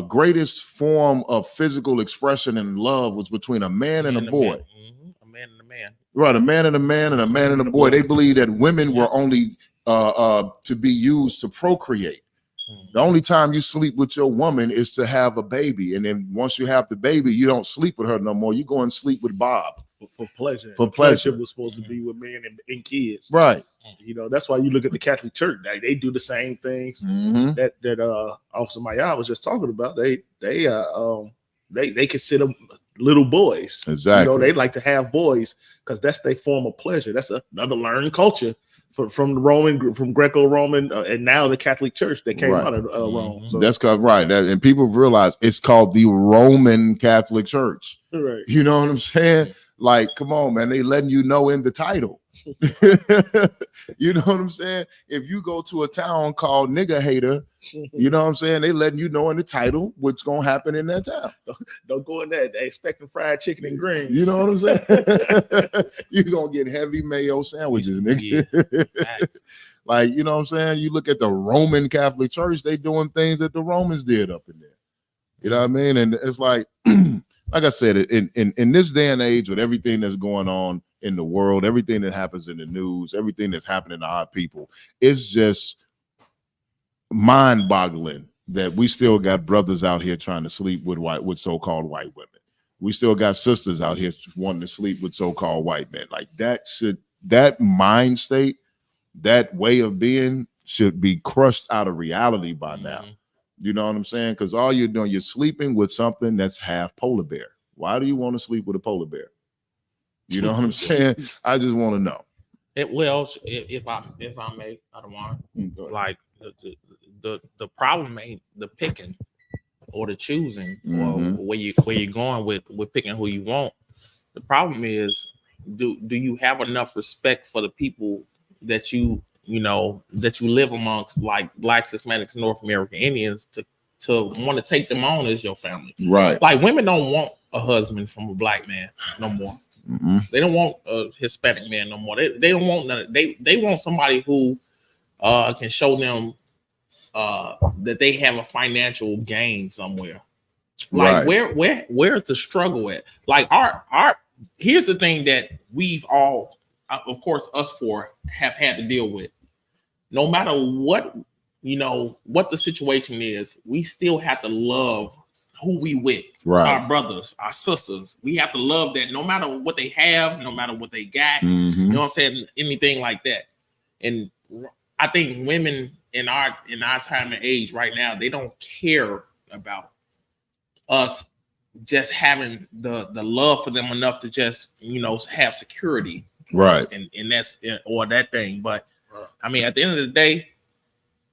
greatest form of physical expression and love was between a man and a boy. A man and a man. Right, a man and a man and a man and a boy. They believe that women were only to be used to procreate. The only time you sleep with your woman is to have a baby. And then once you have the baby, you don't sleep with her no more. You go and sleep with Bob. For pleasure. For pleasure. Was supposed to be with men and kids. Right. You know, that's why you look at the Catholic Church. They do the same things that Officer Maya was just talking about. They consider little boys. Exactly. You know, they like to have boys because that's their form of pleasure. That's another learned culture from Greco-Roman, and now the Catholic Church that came out of Rome. So that's right. And people realize it's called the Roman Catholic Church. Right. You know what I'm saying? Like, come on, man. They letting you know in the title. You know what I'm saying? If you go to a town called Nigga Hater, you know what I'm saying? They letting you know in the title what's gonna happen in that town. Don't go in there. They expecting fried chicken and greens. You know what I'm saying? You're gonna get heavy mayo sandwiches, nigga. Yeah. Like, you know what I'm saying? You look at the Roman Catholic Church, they doing things that the Romans did up in there. You know what I mean? And it's like, like I said, in this day and age with everything that's going on in the world, everything that happens in the news, everything that's happening to our people, it's just mind-boggling that we still got brothers out here trying to sleep with so-called white women. We still got sisters out here wanting to sleep with so-called white men. Like that mind state, that way of being should be crushed out of reality by now. You know what I'm saying? Because all you're doing, you're sleeping with something that's half polar bear. Why do you want to sleep with a polar bear? You know what I'm saying? I just want to know. If I may, I don't want like the problem ain't the picking or the choosing or where you're going with picking who you want. The problem is, do you have enough respect for the people that you live amongst, like Blacks, Hispanics, North American Indians, to want to take them on as your family? Right. Like women don't want a husband from a black man no more. They don't want a Hispanic man no more. They don't want none. They want somebody who can show them that they have a financial gain somewhere. Like where's the struggle at? Like our here's the thing that we've all, of course, us four have had to deal with. No matter what the situation is, we still have to love who we with, our brothers, our sisters. We have to love that no matter what they have, no matter what they got. Mm-hmm. You know what I'm saying? Anything like that. And I think women in our time and age right now, they don't care about us just having the love for them enough to just, you know, have security. Right. And that's or that thing. But I mean, at the end of the day,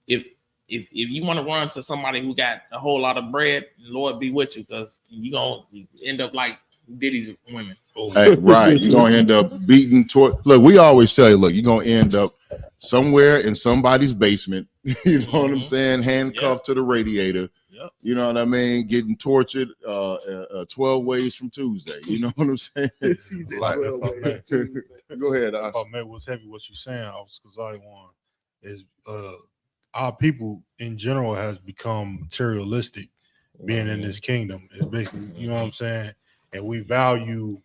if you want to run to somebody who got a whole lot of bread, Lord be with you, because you're gonna end up like Diddy's women. Hey, right. You're gonna end up beating look, we always tell you, look, you're gonna end up somewhere in somebody's basement, you know what I'm saying, handcuffed to the radiator. You know what I mean? Getting tortured 12 ways from Tuesday. You know what I'm saying? Like, go ahead. Man, what's heavy what you're saying, Officer Kazari one, is our people in general has become materialistic being in this kingdom. It's basically, you know what I'm saying? And we value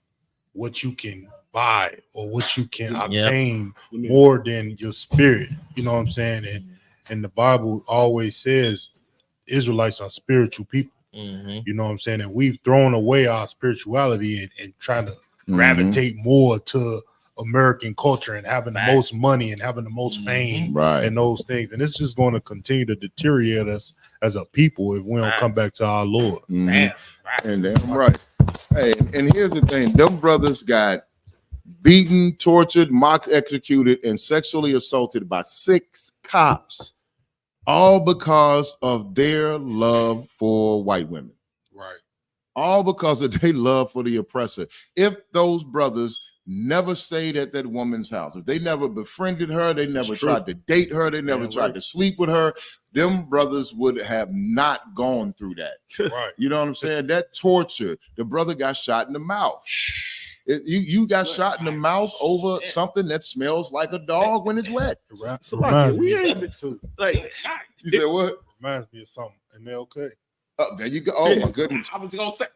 what you can buy or what you can obtain more than your spirit. You know what I'm saying? And the Bible always says Israelites are spiritual people. You know what I'm saying? And we've thrown away our spirituality and trying to gravitate more to American culture and having the most money and having the most fame and those things. And it's just going to continue to deteriorate us as a people if we don't come back to our Lord. And damn right. Hey, and here's the thing. Them brothers got beaten, tortured, mock executed, and sexually assaulted by 6 cops. All because of their love for white women. Right. All because of their love for the oppressor. If those brothers never stayed at that woman's house, if they never befriended her, they never tried to date her, they never tried to sleep with her, them brothers would have not gone through that. Right. You know what I'm saying? That torture. The brother got shot in the mouth. You got shot in the mouth over something that smells like a dog when it's wet. We ain't like you said what? Reminds me of something. And they're okay. Oh, there you go. Oh my goodness. I was gonna say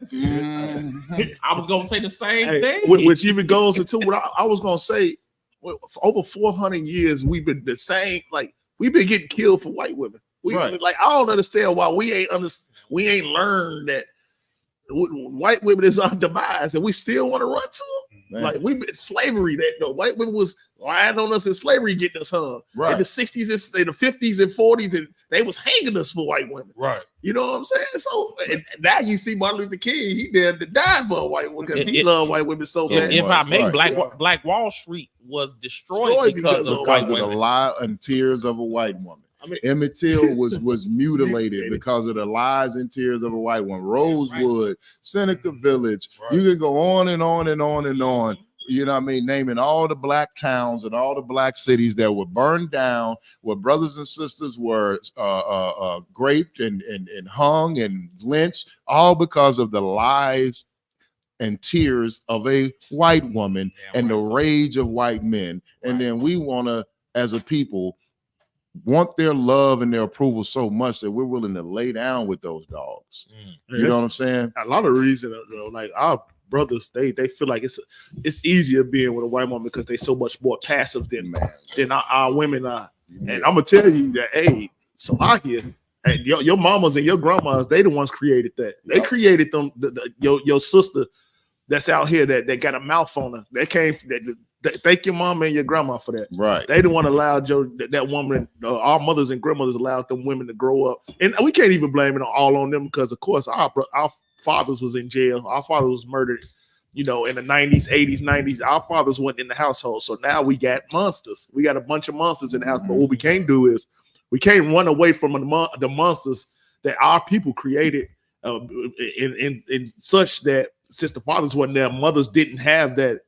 the same thing. Which even goes into what I was gonna say. For over 400 years, we've been the same. Like we've been getting killed for white women. Like I don't understand why we ain't learned that white women is our demise, and we still want to run to them. Like we've been slavery. That white women was lying on us in slavery, getting us hung in the 60s, in the 50s and 40s, and they was hanging us for white women. Right. You know what I'm saying? So and now you see Martin Luther King. He dared to die for a white woman because he loved white women so bad. If I may, Black Wall Street was destroyed because of white women. The lie and tears of a white woman. I mean, Emmett Till was mutilated because of the lies and tears of a white woman. Rosewood, Seneca Village. You can go on and on and on and on. You know what I mean? Naming all the black towns and all the black cities that were burned down, where brothers and sisters were raped and hung and lynched, all because of the lies and tears of a white woman and the rage of white men. And then we want to, as a people, want their love and their approval so much that we're willing to lay down with those dogs. You know what I'm saying? A lot of reasons, like our brothers, they feel like it's easier being with a white woman because they're so much more passive than our women are. And I'm gonna tell you that, hey, Salakia, and your mamas and your grandmas, they the ones created that. They created them. Your sister that's out here that got a mouth on her. They came from that. Thank your mama and your grandma for that. Right. They the one allowed that woman, our mothers and grandmothers allowed them women to grow up. And we can't even blame it all on them because, of course, our fathers was in jail. Our father was murdered, in the 90s, 80s, 90s. Our fathers went in the household. So now we got monsters. We got a bunch of monsters in the house. But what we can't do is we can't run away from the monsters that our people created in such that since the fathers wasn't there, mothers didn't have that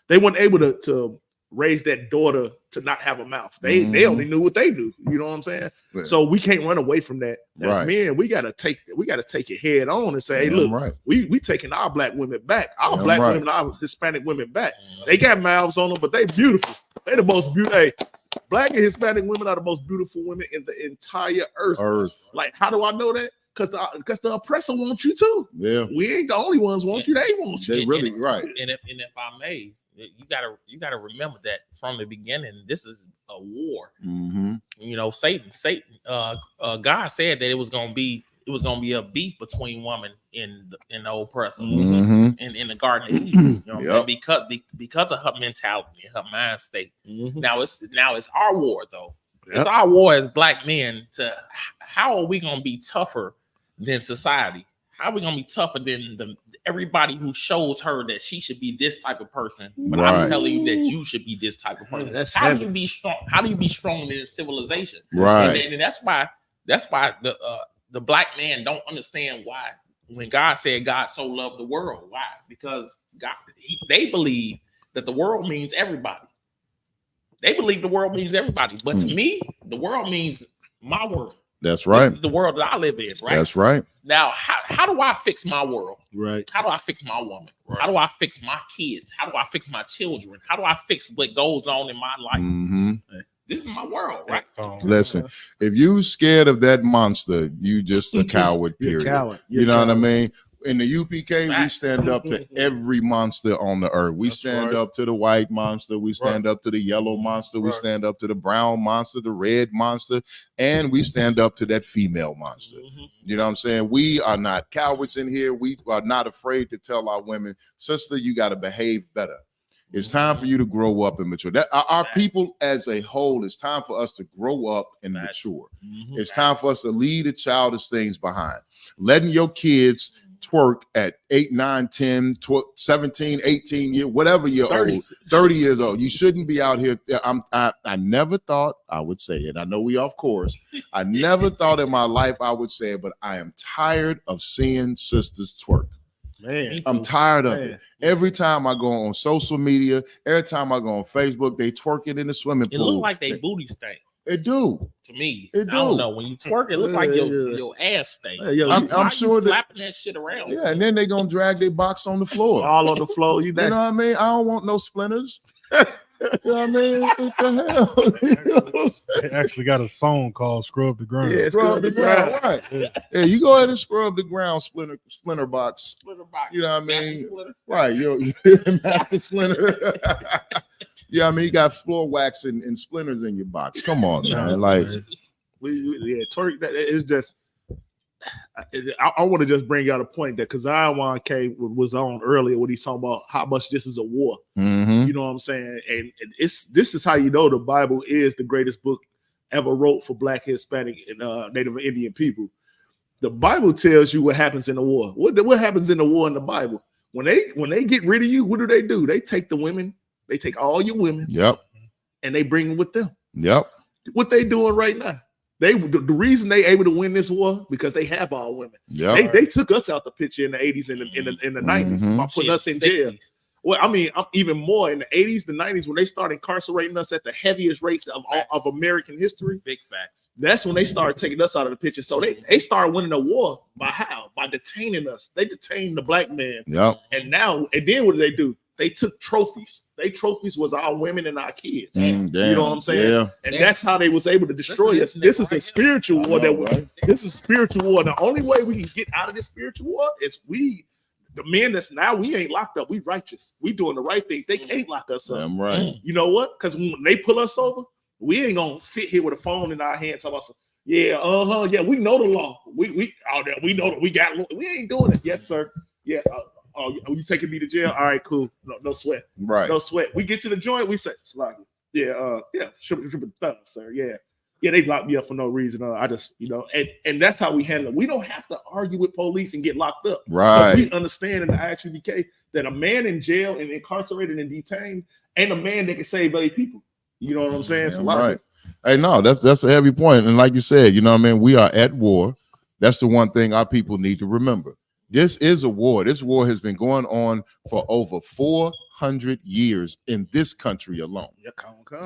they weren't able to raise that daughter to not have a mouth. They only knew what they knew. You know what I'm saying? Yeah. So we can't run away from that. As men, we gotta take it head on and say, hey, look, we taking our black women back, our black women, our Hispanic women back. They got mouths on them, but they beautiful. They the most beautiful. Hey, black and Hispanic women are the most beautiful women in the entire earth. Like, how do I know that? Because the oppressor wants you too. Yeah, we ain't the only ones want you. They want you. They really right. And if I may, you gotta remember that from the beginning, this is a war. Satan. God said that it was gonna be it was gonna be a beef between women in the oppressor Mhm. in the Garden of Eden. You know what I'm Yep. saying? Because of her mentality and her mind state. Mhm. Now it's our war though. Yep. It's our war as black men to how are we gonna be tougher than society? How are we gonna be tougher than everybody who shows her that she should be this type of person? But Right. I'm telling you that you should be this type of person. That's How heavy. do you be strong? How do you be strong in civilization? Right. And that's why the black man don't understand why when God said God so loved the world. Why? Because they believe that the world means everybody. They believe the world means everybody. But to me, the world means my world. That's right. This is the world that I live in, right? That's right. Now, how do I fix my world? Right. How do I fix my woman? How do I fix my kids? How do I fix my children? How do I fix what goes on in my life? Mm-hmm. This is my world, right? Listen, if you scared of that monster, you just a coward, You're a period. coward. You know what I mean? In the UPK, we stand up to every monster on the earth. We stand up to the white monster. We stand up to the yellow monster. We stand up to the brown monster, the red monster, and we stand up to that female monster. You know what I'm saying? We are not cowards in here. We are not afraid to tell our women, sister, you got to behave better. It's time for you to grow up and mature. That our people as a whole, it's time for us to grow up and mature. It's time for us to leave the childish things behind. Letting your kids twerk at 8, 9, 10, 12, 17, 18 years, whatever you're 30. Old, 30 years old. You shouldn't be out here. I never thought I would say it. I know we off course. I never thought in my life I would say it, but I am tired of seeing sisters twerk. Man, I'm tired of it. Every time I go on social media, every time I go on Facebook, they twerking in the swimming pool. It look like they booty stink. It do. To me, It I don't do. know. When you twerk, it look like your ass stink. I'm sure that flapping that shit around. Yeah, and then they gonna drag their box on the floor, all on the floor. You know what I mean? I don't want no splinters. You know what I mean? What the hell? They actually got a song called "Scrub the Ground." Yeah, scrub the ground, right? Yeah, you go ahead and scrub the ground, splinter box. You know what I mean? Right, yo, master splinter. Yeah, I mean, you got floor wax and splinters in your box. Come on, man. Like, twerk. That is just. I want to just bring out a point that Keziah K was on earlier when he's talking about how much this is a war. You know what I'm saying? And this is how you know the Bible is the greatest book ever wrote for Black, Hispanic, and Native Indian people. The Bible tells you what happens in the war. What happens in the war in the Bible? When they get rid of you, what do? They take the women. They take all your women. Yep. And they bring them with them. Yep. What they doing right now? The reason they able to win this war because they have all women. Yeah, they took us out the picture in the 80s and in the 90s by putting us in jail. Well, I mean, even more in the 80s, the 90s when they started incarcerating us at the heaviest rates of American history. Big facts. That's when they started taking us out of the picture. So they started winning the war by how? By detaining us. They detained the black man. Yep. And then what do? They took trophies. They trophies was our women and our kids. You know what I'm saying? Yeah. And that's how they was able to destroy us. This is a spiritual war this is a spiritual war. The only way we can get out of this spiritual war is the men that's now we ain't locked up. We righteous. We doing the right thing. They can't lock us up. Damn right. You know what? Because when they pull us over, we ain't gonna sit here with a phone in our hand talking about yeah, we know the law. We out there, we know that we got we ain't doing it. Yes, sir. Yeah. Oh, you taking me to jail? All right, cool. No sweat. Right. No sweat. We get to the joint, we say, Sluggy. Yeah, triple thumb, sir. Yeah, they locked me up for no reason. I just, and that's how we handle it. We don't have to argue with police and get locked up. Right. But we understand in the IHBK that a man in jail and incarcerated and detained ain't a man that can save other people. You know what I'm saying? So right. Hey, no, that's a heavy point. And like you said, you know what I mean? We are at war. That's the one thing our people need to remember. This is a war. This war has been going on for over 400 years in this country alone.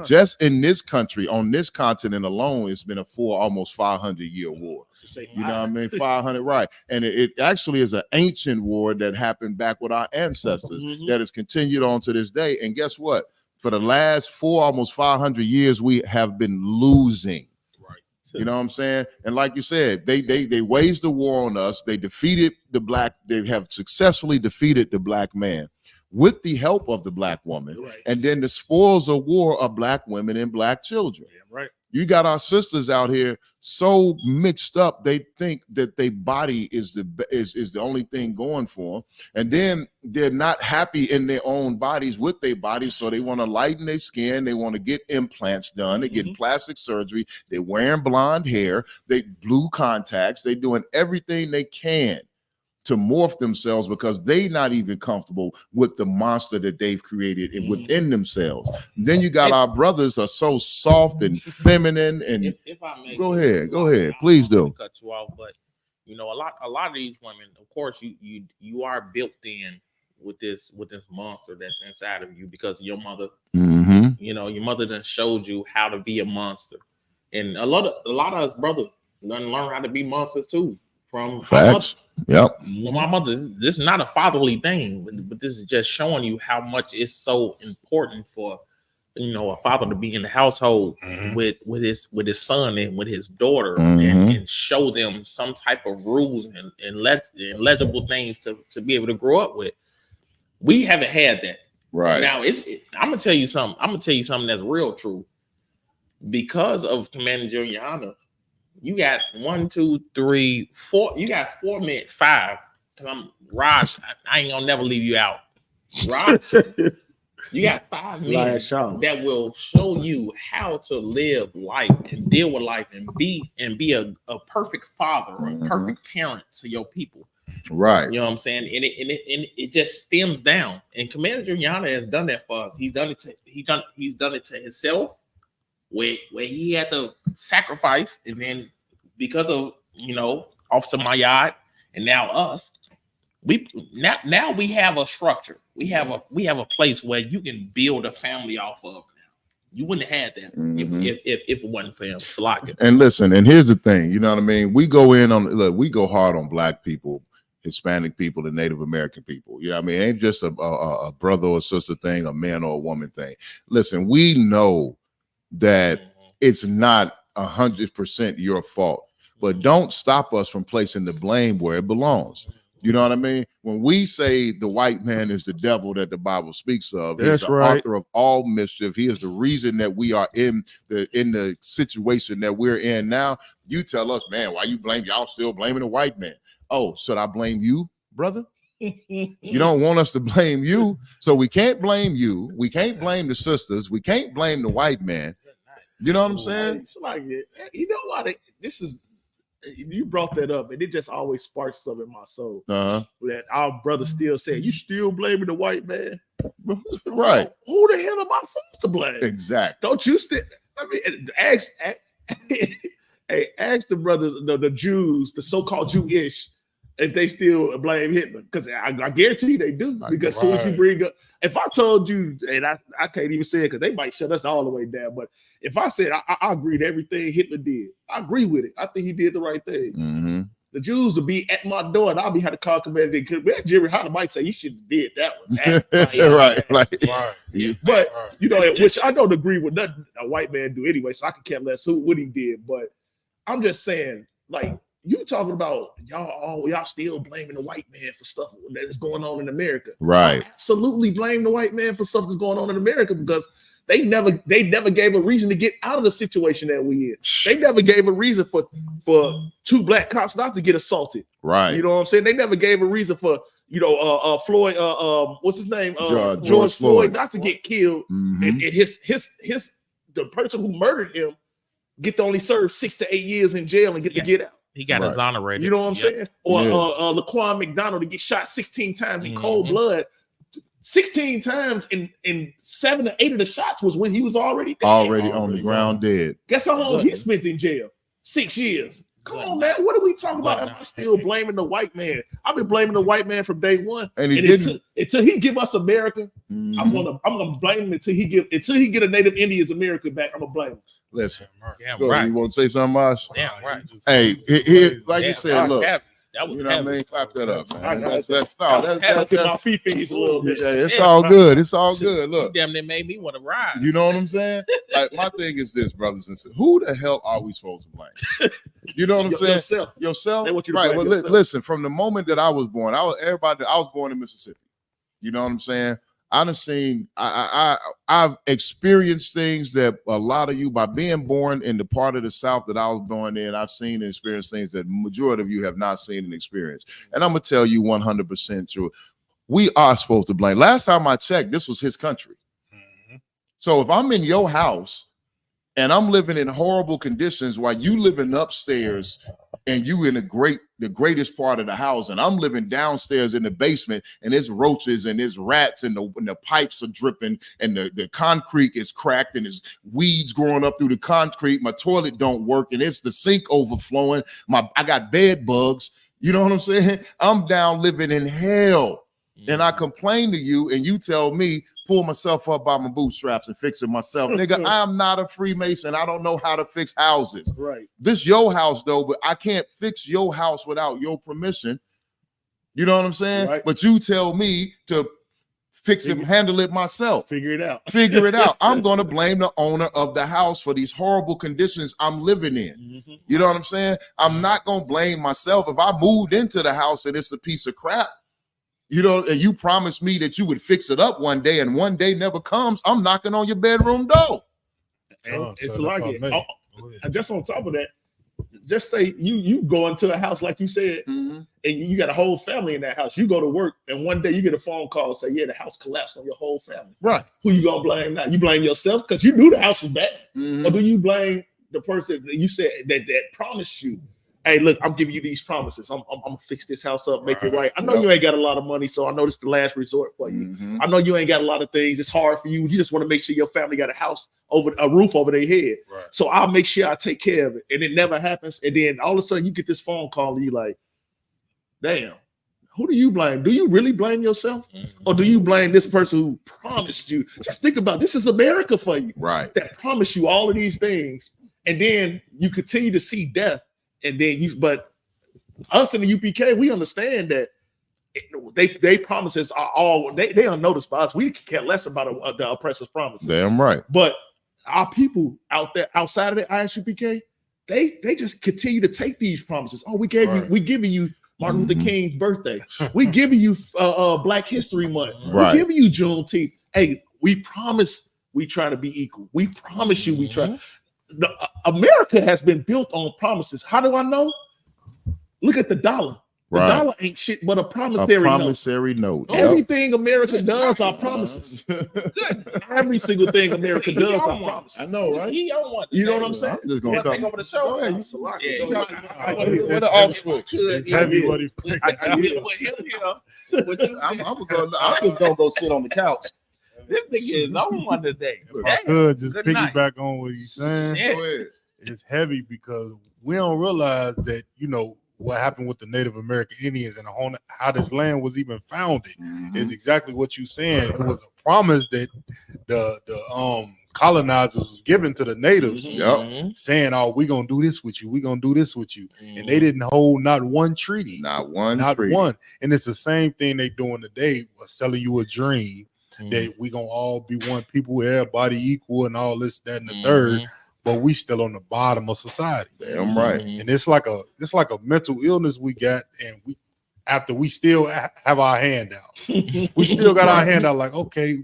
Just in this country, on this continent alone, it's been almost 500-year war. You know what I mean? 500, right. And it actually is an ancient war that happened back with our ancestors that has continued on to this day. And guess what? For the last almost 500 years, we have been losing. You know what I'm saying? And like you said, they waged the war on us. They defeated they have successfully defeated the black man with the help of the black woman. Right. And then the spoils of war are black women and black children. Yeah, right. You got our sisters out here so mixed up, they think that their body is the only thing going for them. And then they're not happy in their own bodies with their bodies, so they want to lighten their skin. They want to get implants done. They get plastic surgery. They're wearing blonde hair. They blue contacts. They're doing everything they can to morph themselves because they're not even comfortable with the monster that they've created within themselves. Then you got our brothers are so soft and feminine. And if I may, go ahead, please do. Cut you off, but you know, a lot of these women, of course, you are built in with this monster that's inside of you because your mother, you know, your mother done showed you how to be a monster, and a lot of us brothers done learn how to be monsters too. From facts. Yep. My mother, this is not a fatherly thing, but this is just showing you how much it's so important for, you know, a father to be in the household with his son and with his daughter and show them some type of rules and legible things to be able to grow up with. We haven't had that. Right. Now I'm gonna tell you something. I'm gonna tell you something that's real true. Because of Commander Juliana, you got 1, 2, 3, 4. You got 4 men, 5. I'm Raj. I ain't gonna never leave you out. Raj, you got 5 men that will show you how to live life and deal with life and be a perfect father or a perfect parent to your people. Right. You know what I'm saying? And it just stems down. And Commander Juliana has done that for us. He's done it to himself. Where he had to sacrifice, and then because of, you know, Officer Mayad and now us, we have a structure. We have a place where you can build a family off of. Now you wouldn't have had that if it wasn't for him. Salaka. And listen, and here's the thing, you know what I mean? We go hard on Black people, Hispanic people, and Native American people. You know what I mean? It ain't just a brother or sister thing, a man or a woman thing. Listen, we know that it's not 100% your fault, but don't stop us from placing the blame where it belongs. You know what I mean? When we say the white man is the devil that the Bible speaks of, he's the author of all mischief. He is the reason that we are in the situation that we're in now. You tell us, man, why y'all still blaming the white man? Oh, should I blame you, brother? You don't want us to blame you, so we can't blame you. We can't blame the sisters. We can't blame the white man. You know what I'm saying? It's like, you know what? You brought that up, and it just always sparks something in my soul. That our brother still said, "You still blaming the white man?" Right? Who the hell am I supposed to blame? Exactly. Don't you still? I mean, ask the brothers, the Jews, the so-called Jewish, if they still blame Hitler, because I guarantee they do. Because soon as you bring up, if I told you, and I can't even say it because they might shut us all the way down. But if I said I agree to everything Hitler did, I agree with it. I think he did the right thing. The Jews will be at my door, and I'll be had to call Commander. Jerry Hunter might say you should have did that one. Right. Yeah. But you know, which I don't agree with nothing a white man do anyway. So I can care less what he did. But I'm just saying, like. You talking about y'all still blaming the white man for stuff that is going on in America. Right. I absolutely blame the white man for stuff that's going on in America because they never gave a reason to get out of the situation that we in. They never gave a reason for 2 black cops not to get assaulted. Right. You know what I'm saying? They never gave a reason for, you know, Floyd, what's his name? George Floyd not to get killed. And the person who murdered him get to only serve 6 to 8 years in jail and get to get out. He got exonerated. You know what I'm saying? Or Laquan McDonald to get shot 16 times in cold blood. 16 times in 7 or 8 of the shots was when he was already dead. Already on the ground dead. Guess how long he spent in jail? 6 years. Come on, man. What are we talking about? Am I still blaming the white man? I've been blaming the white man from day one. And until he give us America, I'm gonna blame him until he get a Native Indians America back. I'm gonna blame him. Listen, right. You want to say something, Mosh? Yeah, right. Hey, here, like you said, look. That was you know what I mean? Clap that up, man. That's my feet a little bit. Yeah, it's all good. It's all good. Look, damn, that made me want to rise. You know what I'm saying? Like my thing is this, brothers and sisters. Who the hell are we supposed to blame? You know what I'm saying? Yourself. Right. Well, listen. From the moment that I was born, I was born in Mississippi. You know what I'm saying? I done seen, I've experienced things that a lot of you, by being born in the part of the South that I was born in, I've seen and experienced things that majority of you have not seen and experienced. And I'm gonna tell you 100% true. We are supposed to blame. Last time I checked, this was his country. So if I'm in your house and I'm living in horrible conditions while you living upstairs and you in the greatest part of the house, and I'm living downstairs in the basement, and there's roaches and there's rats and the pipes are dripping and the concrete is cracked and there's weeds growing up through the concrete, my toilet don't work and it's the sink overflowing, I got bed bugs, you know what I'm saying? I'm down living in hell. And I complain to you, and you tell me, pull myself up by my bootstraps and fix it myself. Nigga, I'm not a Freemason. I don't know how to fix houses. Right. This your house, though, but I can't fix your house without your permission. You know what I'm saying? Right. But you tell me to fix it, handle it myself. Figure it out. Figure it out. I'm going to blame the owner of the house for these horrible conditions I'm living in. You know what I'm saying? I'm not going to blame myself. If I moved into the house and it's a piece of crap, you know, and you promised me that you would fix it up one day, and one day never comes, I'm knocking on your bedroom door. And it's like it. And just on top of that, just say you go into a house like you said, and you got a whole family in that house. You go to work, and one day you get a phone call say, "Yeah, the house collapsed on your whole family." Right? Who you gonna blame now? You blame yourself because you knew the house was bad, or do you blame the person that you said that promised you? Hey, look, I'm giving you these promises. I'm gonna fix this house up, make it right. I know you ain't got a lot of money, so I know this is the last resort for you. I know you ain't got a lot of things. It's hard for you. You just want to make sure your family got a roof over their head. Right. So I'll make sure I take care of it. And it never happens. And then all of a sudden you get this phone call and you like, damn, who do you blame? Do you really blame yourself? Or do you blame this person who promised you? Just think about it. This is America for you. Right. That promised you all of these things. And then you continue to see death. And then but us in the UPK, we understand that they promises are all they unnoticed by us. We care less about the oppressor's promises. Damn right. But our people out there outside of the ISUPK, they just continue to take these promises. Oh, we giving you Martin Luther King's birthday. We giving you Black History Month. Right. We giving you Juneteenth. Hey, we promise we try to be equal. We promise you we try. America has been built on promises. How do I know? Look at the dollar. The dollar ain't shit but a promissory note. Everything America does are promises. Every single thing America does are promises. I know, right? You know what I'm saying? I'm just gonna take over the show. Go ahead. Where the off switch? It's heavy, buddy. I'm just gonna go sit on the couch. This nigga is on one today. If I could just piggyback on what he's saying, it's heavy because we don't realize that, you know, what happened with the Native American Indians and how this land was even founded is exactly what you're saying. It was a promise that the colonizers was given to the natives, saying, "Oh, we're gonna do this with you. We're gonna do this with you," and they didn't hold not one treaty, not one. And it's the same thing they doing today, selling you a dream. That we gonna all be one people, everybody equal, and all this, that, and the third, but we still on the bottom of society. Damn right. And it's like a mental illness we got, and we still have our hand out. We still got our hand out. Like, okay,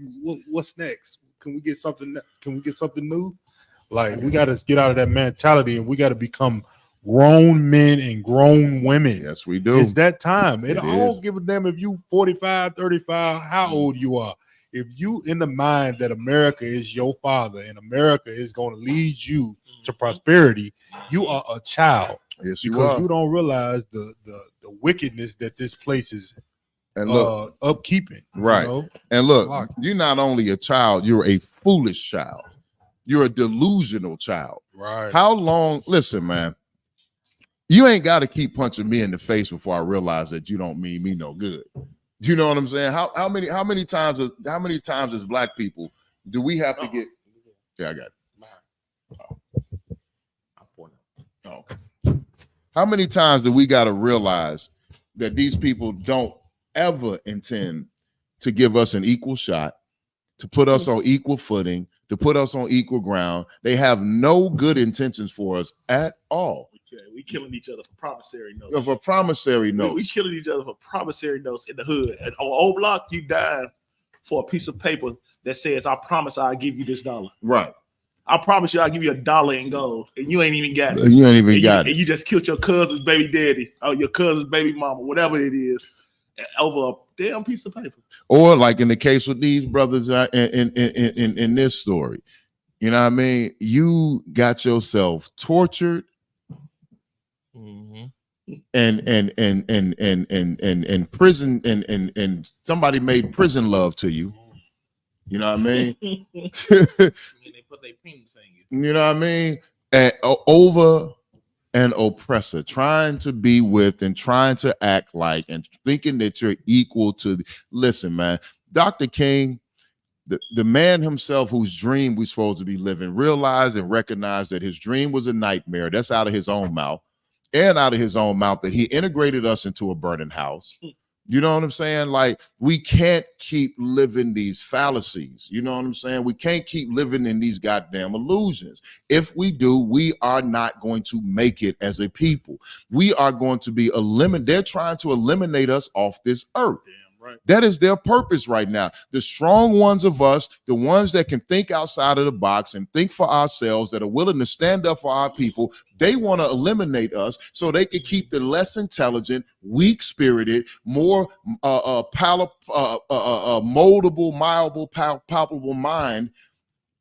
what's next? Can we get something? Can we get something new? Like, we got to get out of that mentality, and we got to become grown men and grown women. Yes, we do. It's that time. I don't give a damn if you 45, 35, how old you are. If you in the mind that America is your father and America is going to lead you to prosperity, you are a child. Yes, because you don't realize the wickedness that this place is upkeeping. Right. You know? And look, you're not only a child, you're a foolish child. You're a delusional child. Right. How long? Listen, man. You ain't got to keep punching me in the face before I realize that you don't mean me no good. You know what I'm saying? How many times as Black people do we have to get? Yeah, I got it. Oh, okay. How many times do we got to realize that these people don't ever intend to give us an equal shot, to put us on equal footing, to put us on equal ground? They have no good intentions for us at all. We killing each other for promissory notes. For promissory notes. We killing each other for promissory notes in the hood. And on Old Block, you die for a piece of paper that says, I promise I'll give you this $1. Right. I promise you I'll give you $1 in gold, and you ain't even got it. You ain't even got it. And you just killed your cousin's baby daddy or your cousin's baby mama, whatever it is, over a damn piece of paper. Or like in the case with these brothers in this story, you know what I mean? You got yourself tortured and prison and somebody made prison love to you. You know what I mean? They put their penis in you. You know what I mean? And over an oppressor, trying to be with and trying to act like and thinking that you're equal to. Listen, man, Dr. King, the man himself whose dream we're supposed to be living, realized and recognized that his dream was a nightmare. That's out of his own mouth, and out of his own mouth that he integrated us into a burning house. You know what I'm saying? Like, we can't keep living these fallacies. You know what I'm saying? We can't keep living in these goddamn illusions. If we do, we are not going to make it as a people. We are going to be eliminated. They're trying to eliminate us off this earth. Right. That is their purpose right now. The strong ones of us, the ones that can think outside of the box and think for ourselves, that are willing to stand up for our people, they want to eliminate us so they can keep the less intelligent, weak-spirited, more moldable, palpable mind.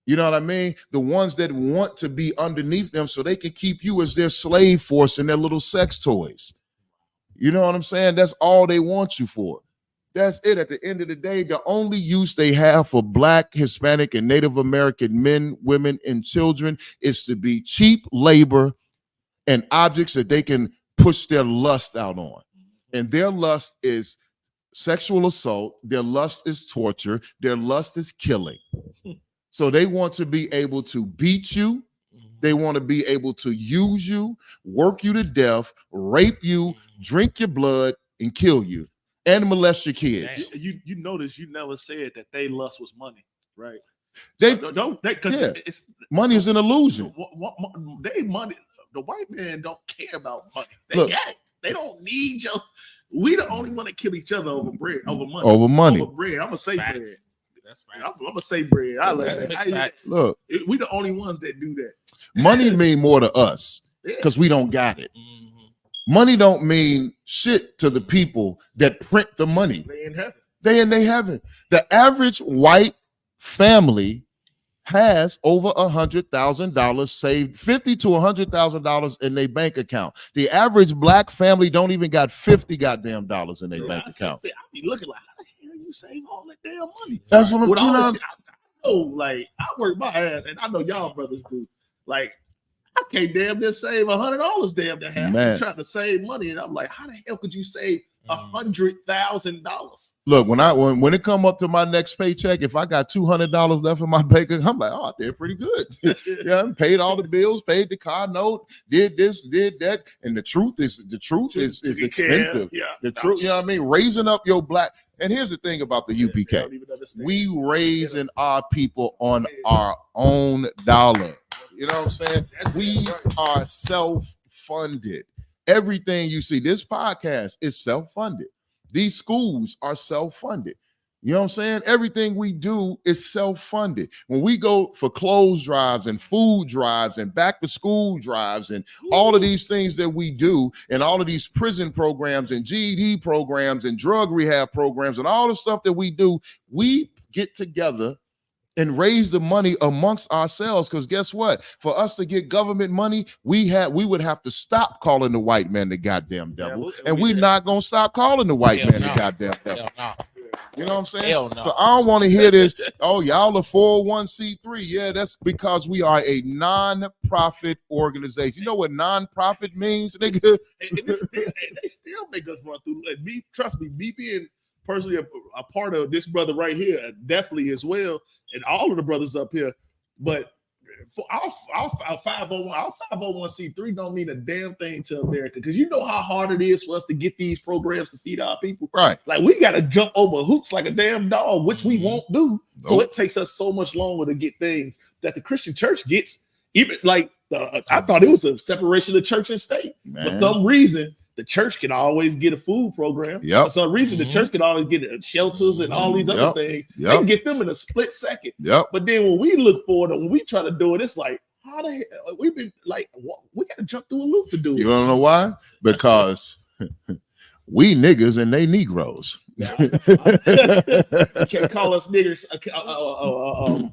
You know what I mean? The ones that want to be underneath them so they can keep you as their slave force and their little sex toys. You know what I'm saying? That's all they want you for. That's it. At the end of the day, the only use they have for Black, Hispanic, and Native American men, women, and children is to be cheap labor and objects that they can push their lust out on. And their lust is sexual assault. Their lust is torture. Their lust is killing. So they want to be able to beat you. They want to be able to use you, work you to death, rape you, drink your blood, and kill you. And molest your kids. You notice you never said that they lust was money, right? They don't because it's money is an illusion. They money. The white man don't care about money. They Look, got it. They don't need your. We the only one that kill each other over bread, over money. Over money. Over bread. I'm gonna say Facts. bread. That's I'm facts. gonna say bread. I like that. Look, We the only ones that do that. money mean more to us because we don't got it. Money don't mean shit to the people that print the money. They in heaven. They in heaven. The average white family has over $100,000 saved, $50,000 to $100,000 in their bank account. The average Black family don't even got $50 goddamn dollars in their bank account. I be looking like, how the hell you save all that damn money? That's what I'm. With You all know, this shit, I know, like I work my ass, and I know y'all brothers do. Like I can't damn near save $100 damn to have. I'm trying to save money, and I'm like, how the hell could you save $100,000? Look, when it come up to my next paycheck, if I got $200 left in my bank, I'm like, oh, I did pretty good. Yeah, I paid all the bills, paid the car note, did this, did that, and the truth is expensive. Yeah, the truth, you know what I mean? Raising up your Black, and here's the thing about the UPK: we raising our people on our own dollar. You know what I'm saying? We are self-funded. Everything you see, this podcast is self-funded. These schools are self-funded. You know what I'm saying? Everything we do is self-funded. When we go for clothes drives and food drives and back to school drives and all of these things that we do and all of these prison programs and GED programs and drug rehab programs and all the stuff that we do, we get together and raise the money amongst ourselves. Because guess what? For us to get government money, we would have to stop calling the white man the goddamn devil. And we're not going to stop calling the white man the goddamn devil. You know what I'm saying? Hell no. So I don't want to hear this. Oh, y'all are 401c3. Yeah, that's because we are a non-profit organization. You know what non-profit means, nigga? And they still make us run through. Like me, trust me, me being personally a part of this brother right here, definitely as well, and all of the brothers up here. But for our 501c3 don't mean a damn thing to America, because you know how hard it is for us to get these programs to feed our people. Right. Like we got to jump over hoops like a damn dog, which we won't do. Nope. So it takes us so much longer to get things that the Christian church gets. Even like I thought it was a separation of church and state. For some reason, the church can always get a food program. Yep. For some reason, the church can always get shelters and all these other things. They can get them in a split second. Yep. But then when we look for it, when we try to do it, it's like, how the hell? We've been like, we got to jump through a loop to do it. You want to know why? Because we niggas and they Negroes. You can't call us niggers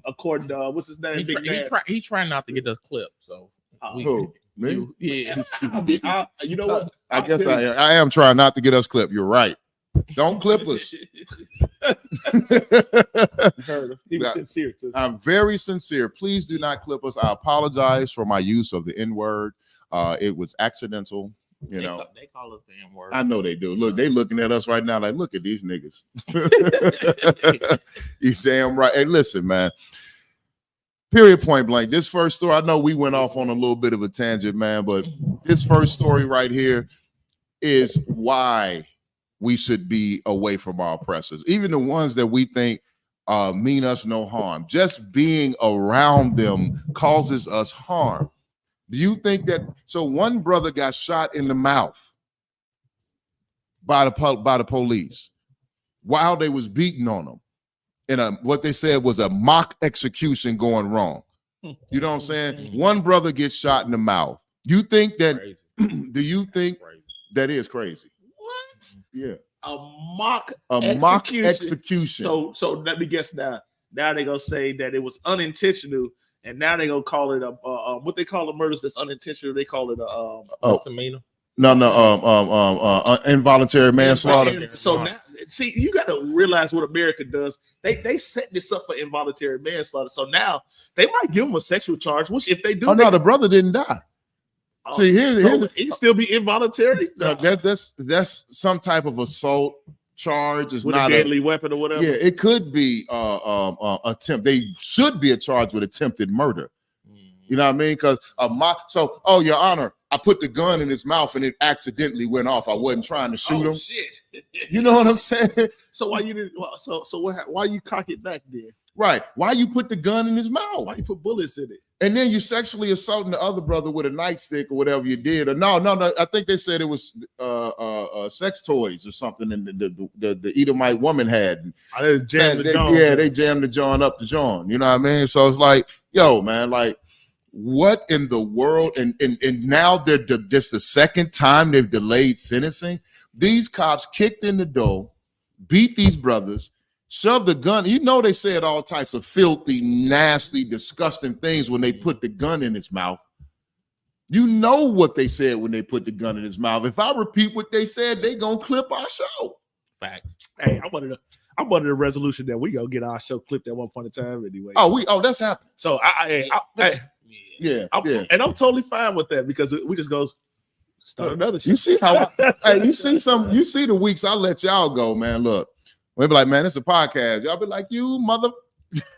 according to what's his name? He trying not to get us clipped. So who? Me? Yeah. You know what? I guess I am trying not to get us clipped. You're right. Don't clip us. He was sincere too. I'm very sincere. Please do not clip us. I apologize for my use of the N-word. It was accidental. You know, they call us the N-word. I know they do. Look, they looking at us right now like, look at these niggas. You damn right. Hey, listen, man. Period, point blank. This first story, I know we went off on a little bit of a tangent, man, but this first story right here is why we should be away from our oppressors, even the ones that we think mean us no harm. Just being around them causes us harm. Do you think that? So one brother got shot in the mouth by the police while they was beating on him in what they said was a mock execution going wrong. You know what I'm saying? One brother gets shot in the mouth. You think that? Do you think that is crazy? What? Yeah. A mock execution. So let me guess now. Now they're gonna say that it was unintentional, and now they're gonna call it a what they call a murders that's unintentional. They call it a misdemeanor. No, involuntary manslaughter. So now, see, you got to realize what America does. They set this up for involuntary manslaughter. So now they might give him a sexual charge, which if they do, no, the brother didn't die. See, here's he still be involuntary. That's some type of assault charge. It's with not a deadly weapon or whatever. Yeah, it could be attempt. They should be charged with attempted murder. You know what I mean? Because Your Honor, I put the gun in his mouth and it accidentally went off. I wasn't trying to shoot him. Shit. You know what I'm saying? So why you didn't? Why you cock it back then? Right. Why you put the gun in his mouth? Why you put bullets in it? And then you sexually assaulting the other brother with a nightstick or whatever you did. Or no. I think they said it was sex toys or something. And the Edomite woman had. They jammed they jammed the John up the John. You know what I mean? So it's like, yo, man, like, what in the world? And now just the second time they've delayed sentencing. These cops kicked in the door, beat these brothers, shoved the gun. You know, they said all types of filthy, nasty, disgusting things when they put the gun in his mouth. You know what they said when they put the gun in his mouth. If I repeat what they said, they gonna clip our show. Facts. Hey, I'm under the resolution that we gonna get our show clipped at one point in time anyway. That's happening. So Yeah. And I'm totally fine with that because we just go start another show. You see how you see the weeks I let y'all go, man. Look, we be like, man, it's a podcast. Y'all be like, you mother.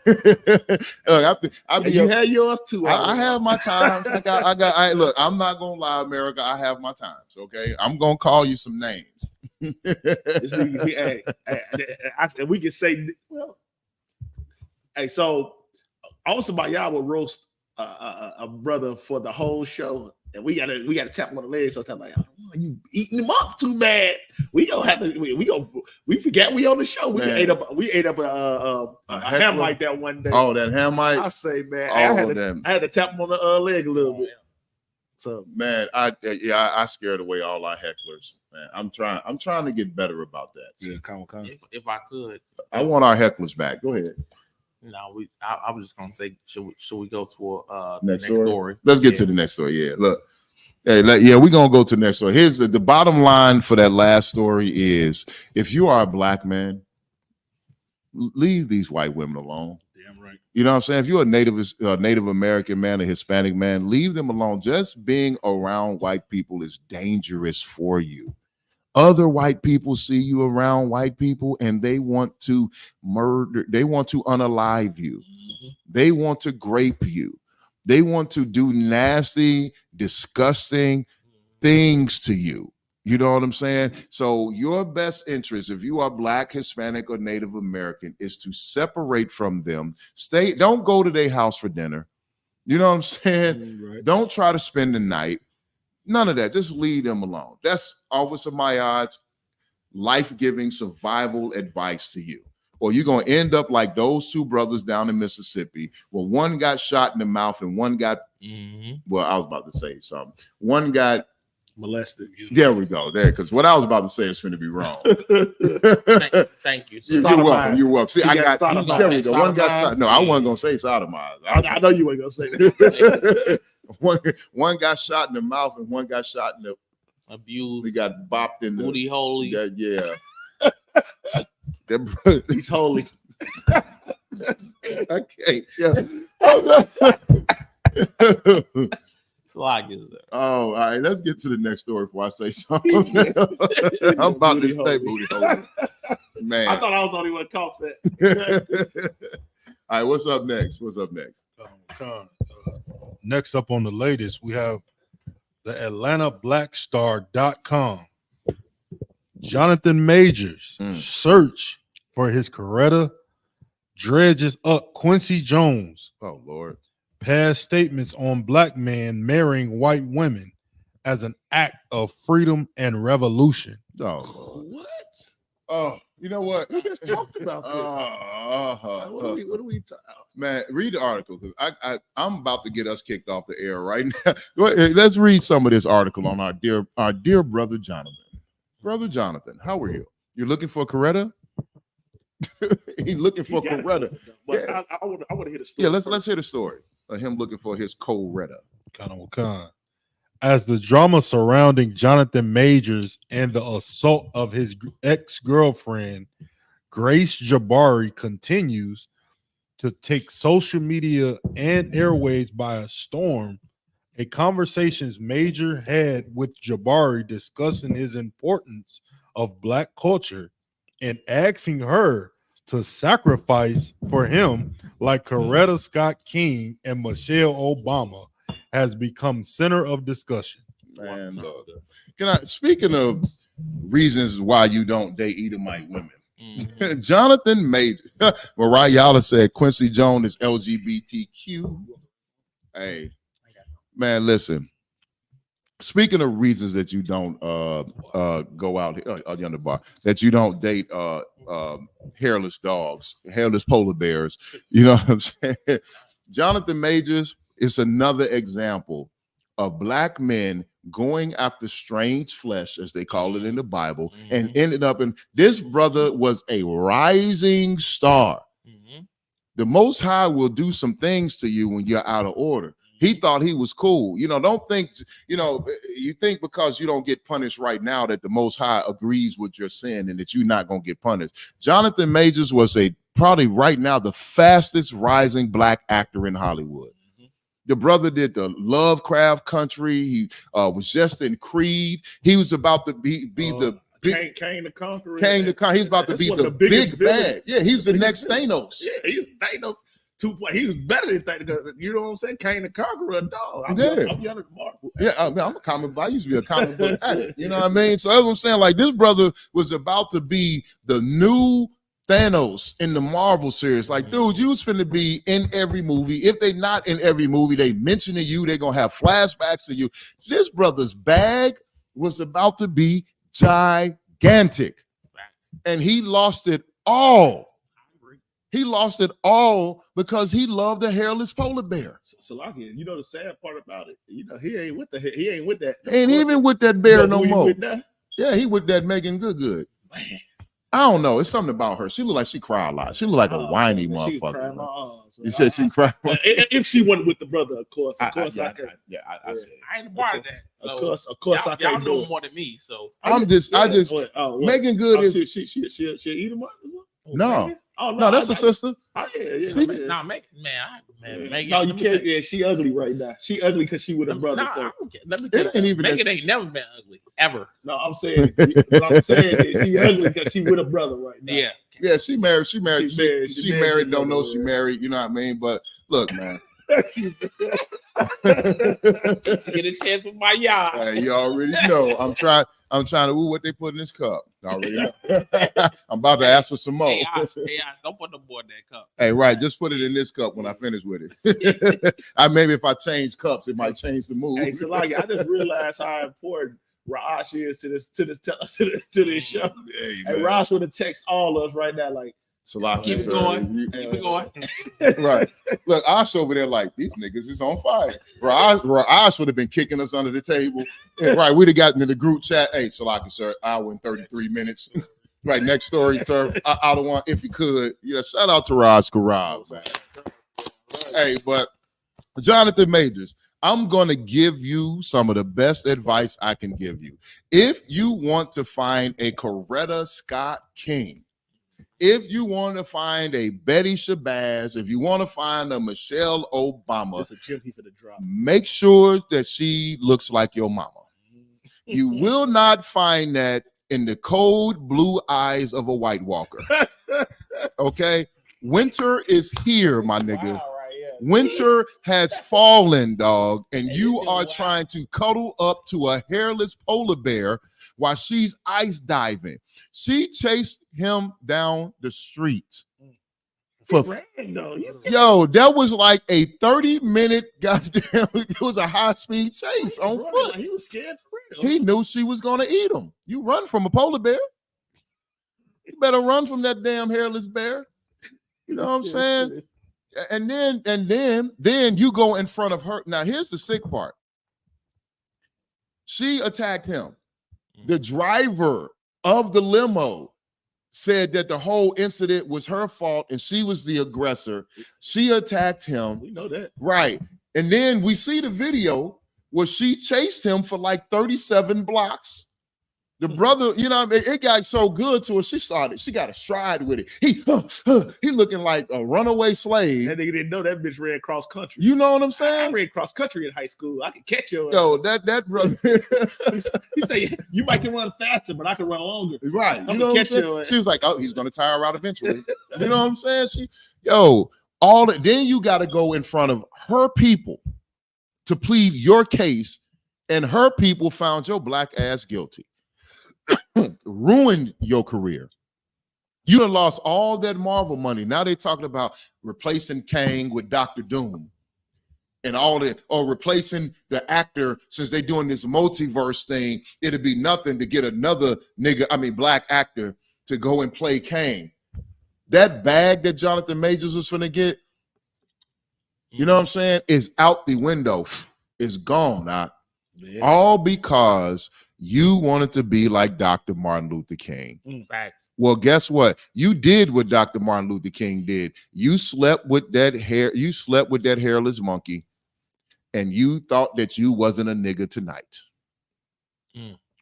Look, you had yours too. I have my times. Look, I'm not gonna lie, America. I have my times. Okay, I'm gonna call you some names. We can say, well, hey, so also by y'all will roast a brother for the whole show, and we gotta tap him on the leg. So I'm like, oh, you eating him up too bad. We don't have to. We forget we on the show. We ate up a ham like that one day. Oh, that Hamite. I say, man, I had to tap him on the leg a little bit. So, man, I scared away all our hecklers. Man, I'm trying to get better about that. Yeah, come. If I could, I want our hecklers back. Go ahead. No, I was just gonna say, should we go to next the next story? Let's get to the next story. Yeah, look, we're gonna go to the next story. Here's the bottom line for that last story is: if you are a black man, leave these white women alone. Damn right. You know what I'm saying? If you're a Native American man, a Hispanic man, leave them alone. Just being around white people is dangerous for you. Other white people see you around white people and they want to murder. They want to unalive you. Mm-hmm. They want to grape you. They want to do nasty, disgusting things to you. You know what I'm saying? So your best interest, if you are black, Hispanic, or Native American, is to separate from them. Don't go to their house for dinner. You know what I'm saying? Right. Don't try to spend the night. None of that. Just leave them alone. That's Officer Mayad's life-giving survival advice to you. Or you're going to end up like those two brothers down in Mississippi, where one got shot in the mouth and one got, well, I was about to say something. One got molested. There we go. There, because what I was about to say is going to be wrong. Thank you. You're welcome. You're welcome. See, I got, there we go. One got shot. No, I wasn't going to say sodomized. I know you ain't going to say that. One got shot in the mouth and one got shot in the abuse. We got bopped in the booty holy. Yeah. He's holy. Okay. Yeah. It's a lot of good. Oh, all right. Let's get to the next story before I say something. I'm about to say booty holy. Man. I thought I was the only one caught that. All right. What's up next? Next up on the latest, we have the AtlantaBlackStar.com. Jonathan Majors search for his Coretta dredges up Quincy Jones. Oh, Lord. Past statements on black men marrying white women as an act of freedom and revolution. Oh, what? Oh, you know what? We just talked about this. What are we talking about? Man, read the article because I'm about to get us kicked off the air right now. Let's read some of this article on our dear brother Jonathan. Brother Jonathan, how are you? You're looking for Coretta? He's looking for Coretta. Yeah. I want to hear the story. Yeah, let's hear the story of him looking for his Coretta. As the drama surrounding Jonathan Majors and the assault of his ex-girlfriend, Grace Jabari, continues to take social media and airwaves by a storm, a conversations Major had with Jabari discussing his importance of black culture and asking her to sacrifice for him like Coretta Scott King and Michelle Obama has become center of discussion. Man, speaking of reasons why you don't date Edomite women, Jonathan Majors, Mariah Yala said Quincy Jones is LGBTQ. Hey, man, listen. Speaking of reasons that you don't go out on the bar, that you don't date hairless dogs, hairless polar bears, you know what I'm saying? Jonathan Majors is another example of black men going after strange flesh, as they call it in the Bible, and ended up in this brother was a rising star. The Most High will do some things to you when you're out of order. He thought he was cool. You know, don't think, you think because you don't get punished right now that the Most High agrees with your sin and that you're not going to get punished. Jonathan Majors was probably right now the fastest rising black actor in Hollywood. The brother did the Lovecraft Country. He was just in Creed. He was about to be the Kane the Conqueror. He's about to be the big bad. Yeah, he's the next Thanos. Yeah, he's Thanos. He was better than Thanos. You know what I'm saying? Kane the Conqueror, dog. I'm younger than Marvel. Yeah, I'm a comic book. I used to be a comic book addict. You know what I mean? So that's what I'm saying. Like, this brother was about to be the new Thanos in the Marvel series. Like, dude, you was finna be in every movie. If they not in every movie, they mentioning you. They're gonna have flashbacks to you. This brother's bag was about to be gigantic, and he lost it all. He lost it all because he loved the hairless polar bear. Salaki, you know the sad part about it. You know he ain't with that. Ain't even with that bear no more. Yeah, he with that Megan Good. I don't know. It's something about her. She look like she cry a lot. She look like a whiny motherfucker. You said she cried. If she wasn't with the brother, of course I can. I said it. I ain't a part of that. So of course, I can't know more than me. So Megan Good is she eat him up. No. Oh no, that's a sister. Oh yeah. Nah, Megan. No, you can't. Yeah, she ugly right now. She ugly because she with her brother. Let me tell you, Megan ain't never been ugly ever. No, I'm saying she ugly because she with her brother right now. Yeah, she married. She married. Don't know she married. You know what I mean? But look, man. Get a chance with my yard. Hey, you already know. I'm trying to what they put in this cup. Already know. I'm about to ask for some more. Hey, don't put no more in that cup. Hey, right. Just put it in this cup when I finish with it. Maybe if I change cups, it might change the mood. Hey, so like I just realized how important Raj is to this show. Hey, hey Raj would have texted all of us right now, like, Salaki, keep it going. Keep it going. Right. Look, Ash over there like, these niggas is on fire. Ash would have been kicking us under the table. And, right, we'd have gotten in the group chat. Hey, Salaki, sir, hour and 33 minutes. Right, next story, sir. I don't want, if you could. Yeah, shout out to Raj Karab, man. Hey, but Jonathan Majors, I'm going to give you some of the best advice I can give you. If you want to find a Coretta Scott King, if you want to find a Betty Shabazz, if you want to find a Michelle Obama, make sure that she looks like your mama. You will not find that in the cold blue eyes of a White Walker. Okay? Winter is here, my nigga. Wow, right, yeah. Winter has fallen, dog, and you are trying to cuddle up to a hairless polar bear while she's ice diving. She chased him down the street. Yo, that was like a 30-minute goddamn, it was a high-speed chase on foot. He was scared for real. He knew she was going to eat him. You run from a polar bear. You better run from that damn hairless bear. You know what I'm saying? And then you go in front of her. Now, here's the sick part. She attacked him. The driver of the limo said that the whole incident was her fault and she was the aggressor. She attacked him. We know that. Right. And then we see the video where she chased him for like 37 blocks. The brother, you know, it got so good to her. She got a stride with it. He looking like a runaway slave. That nigga didn't know that bitch ran cross country. You know what I'm saying? I ran cross country in high school. I could catch your Yo, that brother. He said, you might can run faster, but I can run longer. Right. I'm gonna catch you. She was like, oh, he's gonna tire her out eventually. You know what I'm saying? Then you got to go in front of her people to plead your case, and her people found your black ass guilty. Ruined your career. You done lost all that Marvel money. Now they talking about replacing Kang with Dr. Doom and all that, or replacing the actor. Since they doing this multiverse thing, it'd be nothing to get another black actor to go and play Kang. That bag that Jonathan Majors was finna get, you know what I'm saying, is out the window. It's gone. Yeah. All because you wanted to be like Dr. Martin Luther King. Facts. Well, guess what? You did what Dr. Martin Luther King did. You slept with that hairless monkey, and you thought that you wasn't a nigga tonight.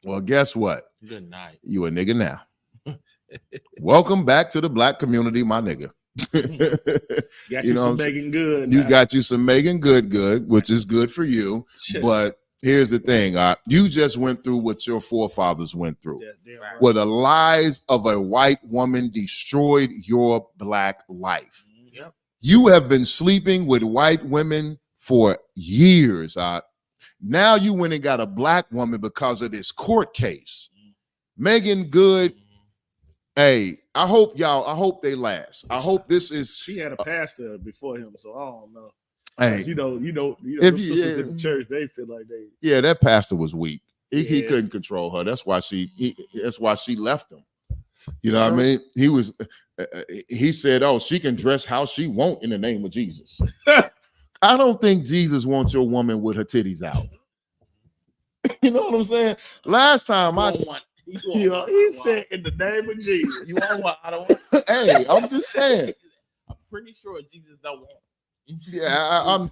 Well, guess what? Good night. You a nigga now. Welcome back to the black community, my nigga. Got you some Megan Good. You got you some Megan Good, which is good for you. Shit. But here's the thing, you just went through what your forefathers went through. Yeah, where the lies of a white woman destroyed your black life. Yep. You have been sleeping with white women for years. Now you went and got a black woman because of this court case. Megan Good, hey, I hope they last. I hope this is. She had a pastor before him, so I don't know. Hey, you know, sisters in the church, they feel like they. Yeah, that pastor was weak. He couldn't control her. That's why she left him. You know what I mean? He said, "Oh, she can dress how she want in the name of Jesus." I don't think Jesus wants your woman with her titties out. You know what I'm saying? Last time he said, "In the name of Jesus." You want what? I don't want. Hey, I'm just saying. I'm pretty sure Jesus don't want. Yeah,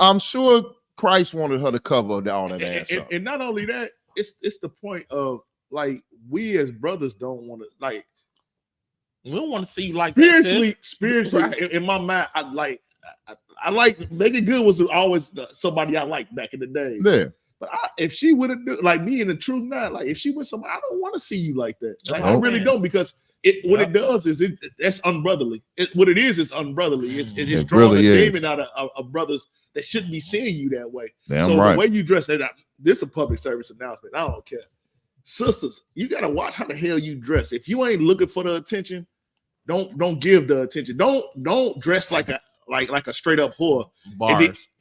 I'm sure Christ wanted her to cover all that ass up. And not only that, it's the point of like we as brothers don't want to like. We don't want to see you like spiritually. Right. In my mind, I like Megan Good was always somebody I liked back in the day. Yeah. But if she would have like me in the truth now, like if she was somebody, I don't want to see you like that. Like, I really don't, because What it does is that's unbrotherly. What it is unbrotherly. It's drawing really a is. demon out of brothers that shouldn't be seeing you that way. Damn so right. the way you dress, this is a public service announcement. I don't care. Sisters, you gotta watch how the hell you dress. If you ain't looking for the attention, don't give the attention. Don't dress like a straight up whore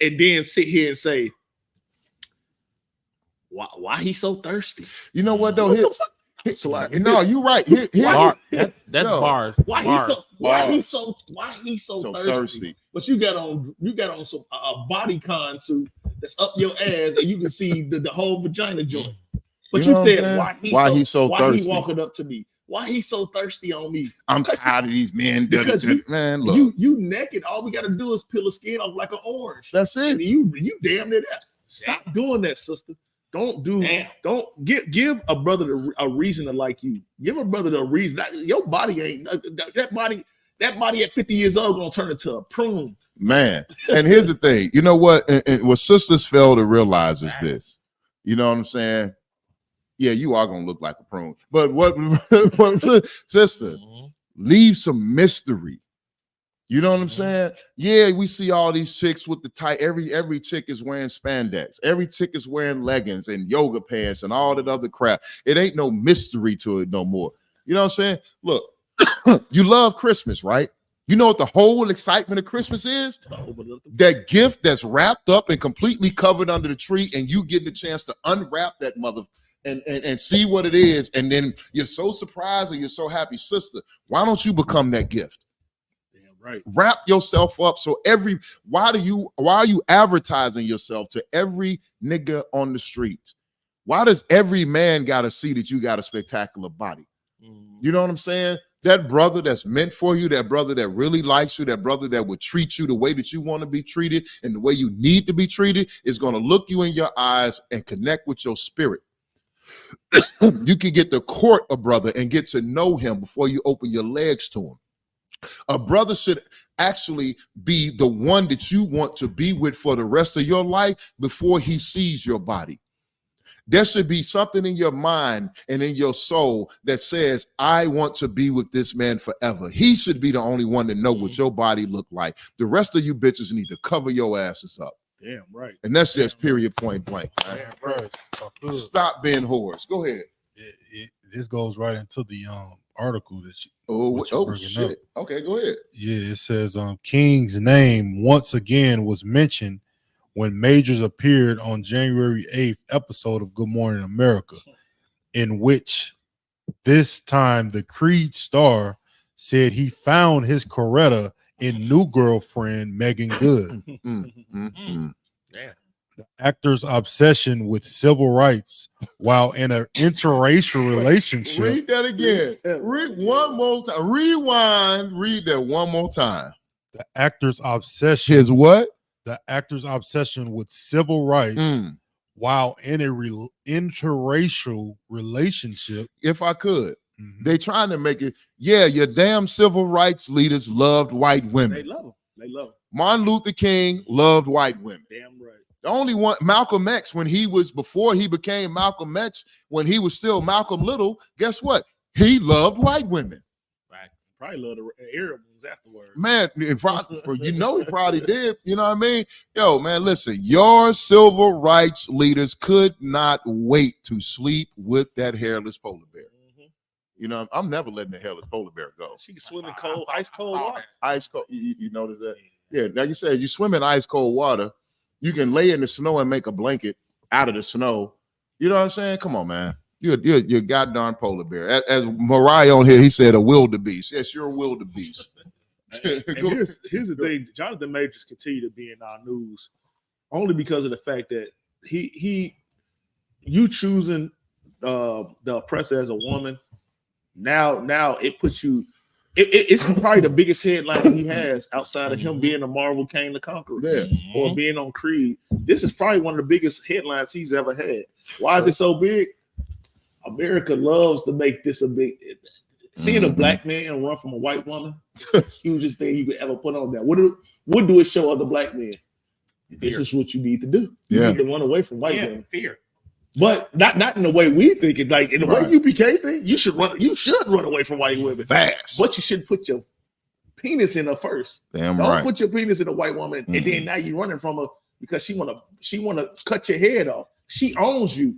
and then sit here and say, why he so thirsty? You know what though? What the fuck? No, you're right. That's bars. Why he so thirsty? But you got on some a bodycon suit that's up your ass, and you can see the whole vagina joint. But you said why he so thirsty? Why he walking up to me? Why he so thirsty on me? I'm tired of these men. Because man, look, you naked. All we got to do is peel the skin off like an orange. That's it. And you damn near that. Stop doing that, sister. Don't give a brother a reason to like you. Give a brother a reason. Your body ain't that body at 50 years old gonna turn into a prune. Man, and here's the thing. You know what? And what sisters fail to realize is this. You know what I'm saying? Yeah, you are gonna look like a prune. But what sister, leave some mystery. You know what I'm saying? Yeah, we see all these chicks with the tight. Every chick is wearing spandex. Every chick is wearing leggings and yoga pants and all that other crap. It ain't no mystery to it no more. You know what I'm saying? Look, you love Christmas, right? You know what the whole excitement of Christmas is? That gift that's wrapped up and completely covered under the tree, and you get the chance to unwrap that mother and see what it is, and then you're so surprised and you're so happy. Sister, why don't you become that gift? Right. Wrap yourself up. So why are you advertising yourself to every nigga on the street? Why does every man gotta see that you got a spectacular body? You know what I'm saying? That brother that's meant for you, that brother that really likes you, that brother that would treat you the way that you want to be treated and the way you need to be treated is going to look you in your eyes and connect with your spirit. You can get to court a brother and get to know him before you open your legs to him. A brother should actually be the one that you want to be with for the rest of your life before he sees your body. There should be something in your mind and in your soul that says, I want to be with this man forever. He should be the only one to know what your body look like. The rest of you bitches need to cover your asses up. Damn right. And that's just period, point blank. Damn right. Stop being whores. Go ahead. This goes right into the article that you. Shit. Up. Okay, go ahead. Yeah, it says King's name once again was mentioned when Majors appeared on January 8th episode of Good Morning America, in which this time the Creed star said he found his Coretta in new girlfriend Megan Good. Damn. The actor's obsession with civil rights while in an interracial relationship. Read that again. Read one more time. Rewind. Read that one more time. The actor's obsession. His what? The actor's obsession with civil rights while in a interracial relationship. If I could. They trying to make it. Yeah, your damn civil rights leaders loved white women. They love them. They love them. Martin Luther King loved white women. Damn right. The only one, Malcolm X, before he became Malcolm X, when he was still Malcolm Little, guess what? He loved white women. Probably loved the Arab ones afterwards. Man, he probably did. You know what I mean? Yo, man, listen, your civil rights leaders could not wait to sleep with that hairless polar bear. You know, I'm never letting the hairless polar bear go. She can swim in ice cold water. Ice cold. You notice that? Yeah. Now you said you swim in ice cold water. You can lay in the snow and make a blanket out of the snow. You know what I'm saying? Come on, man. You're a goddamn polar bear. As Mariah on here, he said a wildebeest. Yes, you're a wildebeest. And here's the thing. Jonathan Majors continue to be in our news only because of the fact that you choosing the oppressor as a woman. Now it puts you. It's probably the biggest headline he has outside of him being a Marvel Kane the Conqueror or being on Creed. This is probably one of the biggest headlines he's ever had. Why is it so big? America loves to make this a big. Seeing a black man run from a white woman, hugest thing you could ever put on there. What do it show other black men? This is what you need to do. You need to run away from white women. Fear. But not in the way we think it. Like in the way UPK think, you should run away from white women fast. But you should put your penis in her first. Don't put your penis in a white woman, and then now you're running from her because she wanna cut your head off. She owns you.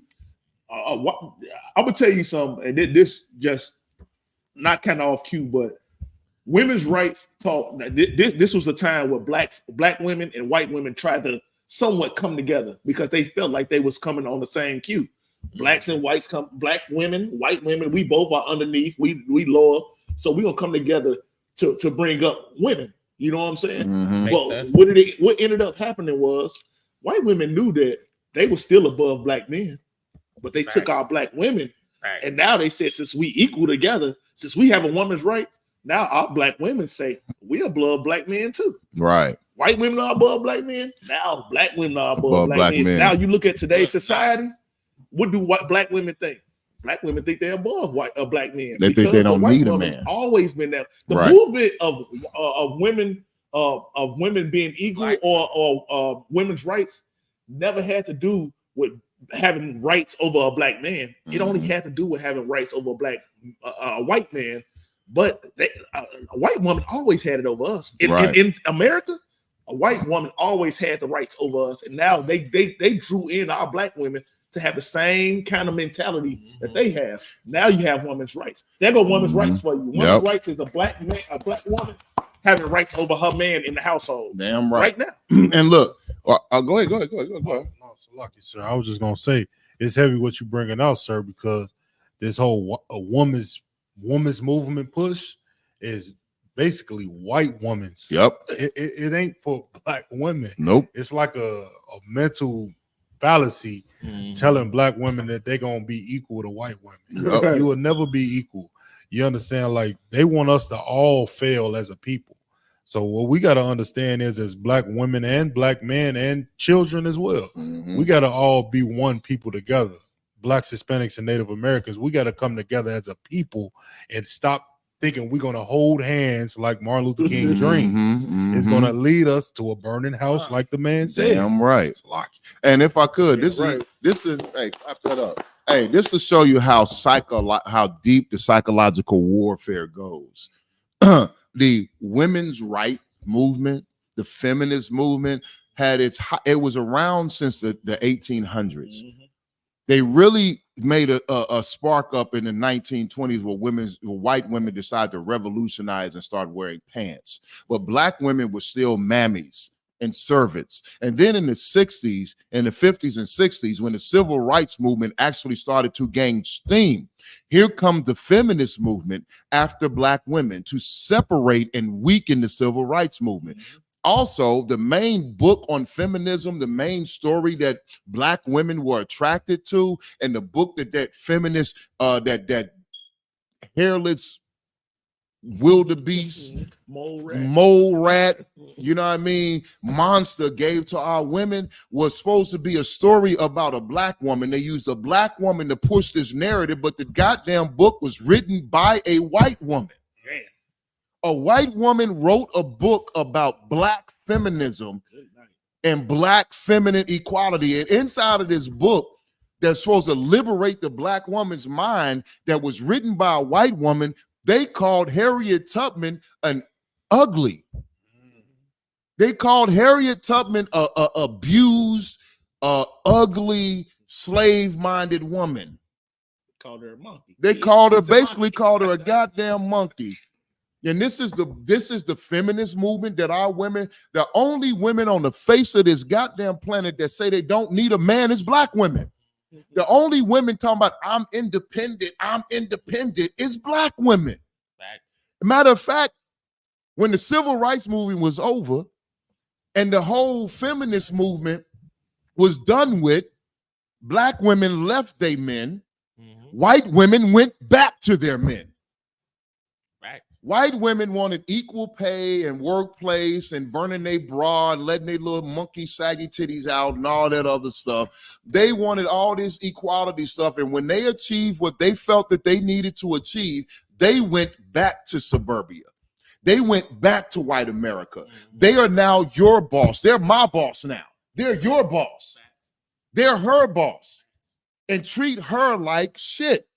I'm gonna tell you something, and this just not kind of off cue, but women's rights talk. This was a time where black women and white women tried to somewhat come together because they felt like they was coming on the same cue. Blacks and whites come, black women, white women, we both are underneath, we lower, so we're gonna come together to bring up women. You know what I'm saying? But what ended up happening was white women knew that they were still above black men, but they took our black women, and now they said, since we equal together, since we have a woman's rights, now our black women say we above black men too. Right. White women are above black men. Now black women are above black men. Now you look at today's society. What do black women think? Black women think they're above black men. They think they don't need a man. Always been that. The movement of women being equal or women's rights never had to do with having rights over a black man. It only had to do with having rights over a white man. But a white woman always had it over us. In America, a white woman always had the rights over us, and now they drew in our black women to have the same kind of mentality that they have. Now you have women's rights. There go women's rights for you. Women's rights is a black woman having rights over her man in the household. Damn right. Right now. And look, go ahead. No, so lucky, sir. I was just gonna say it's heavy what you bringing out, sir, because this whole woman's movement push is basically white women's. Yep. It ain't for black women. Nope. It's like a mental fallacy telling black women that they're gonna be equal to white women. Yep. You will never be equal. You understand? Like they want us to all fail as a people. So what we got to understand is, as black women and black men and children as well, we got to all be one people together. Blacks, Hispanics, and Native Americans, we got to come together as a people and stop thinking we're going to hold hands like Martin Luther King dreamed. It's going to lead us to a burning house, like the man said. Damn right. And if I could, this is hey, clap that up. Hey, this to show you how deep the psychological warfare goes. The women's right movement, the feminist movement it was around since the 1800s. They really made a spark up in the 1920s where white women decided to revolutionize and start wearing pants. But black women were still mammies and servants. And then in the 60s, in the 50s and 60s, when the civil rights movement actually started to gain steam, here comes the feminist movement after black women to separate and weaken the civil rights movement. Also, the main book on feminism, the main story that black women were attracted to, and the book that feminist, that hairless wildebeest, mole rat, you know what I mean, monster gave to our women was supposed to be a story about a black woman. They used a black woman to push this narrative, but the goddamn book was written by a white woman. A white woman wrote a book about black feminism and black feminine equality. And inside of this book that's supposed to liberate the black woman's mind, that was written by a white woman, they called Harriet Tubman an ugly. They called Harriet Tubman a abused, ugly, slave-minded woman. Called her a monkey. They basically called her a goddamn monkey. And this is the feminist movement that our women, the only women on the face of this goddamn planet that say they don't need a man is black women. The only women talking about I'm independent is black women. Matter of fact, when the civil rights movement was over and the whole feminist movement was done with, black women left their men, white women went back to their men. White women wanted equal pay and workplace and burning their bra and letting their little monkey saggy titties out and all that other stuff. They wanted all this equality stuff. And when they achieved what they felt that they needed to achieve, they went back to suburbia. They went back to white America. They are now your boss. They're my boss now. They're your boss. They're her boss. and treat her like shit.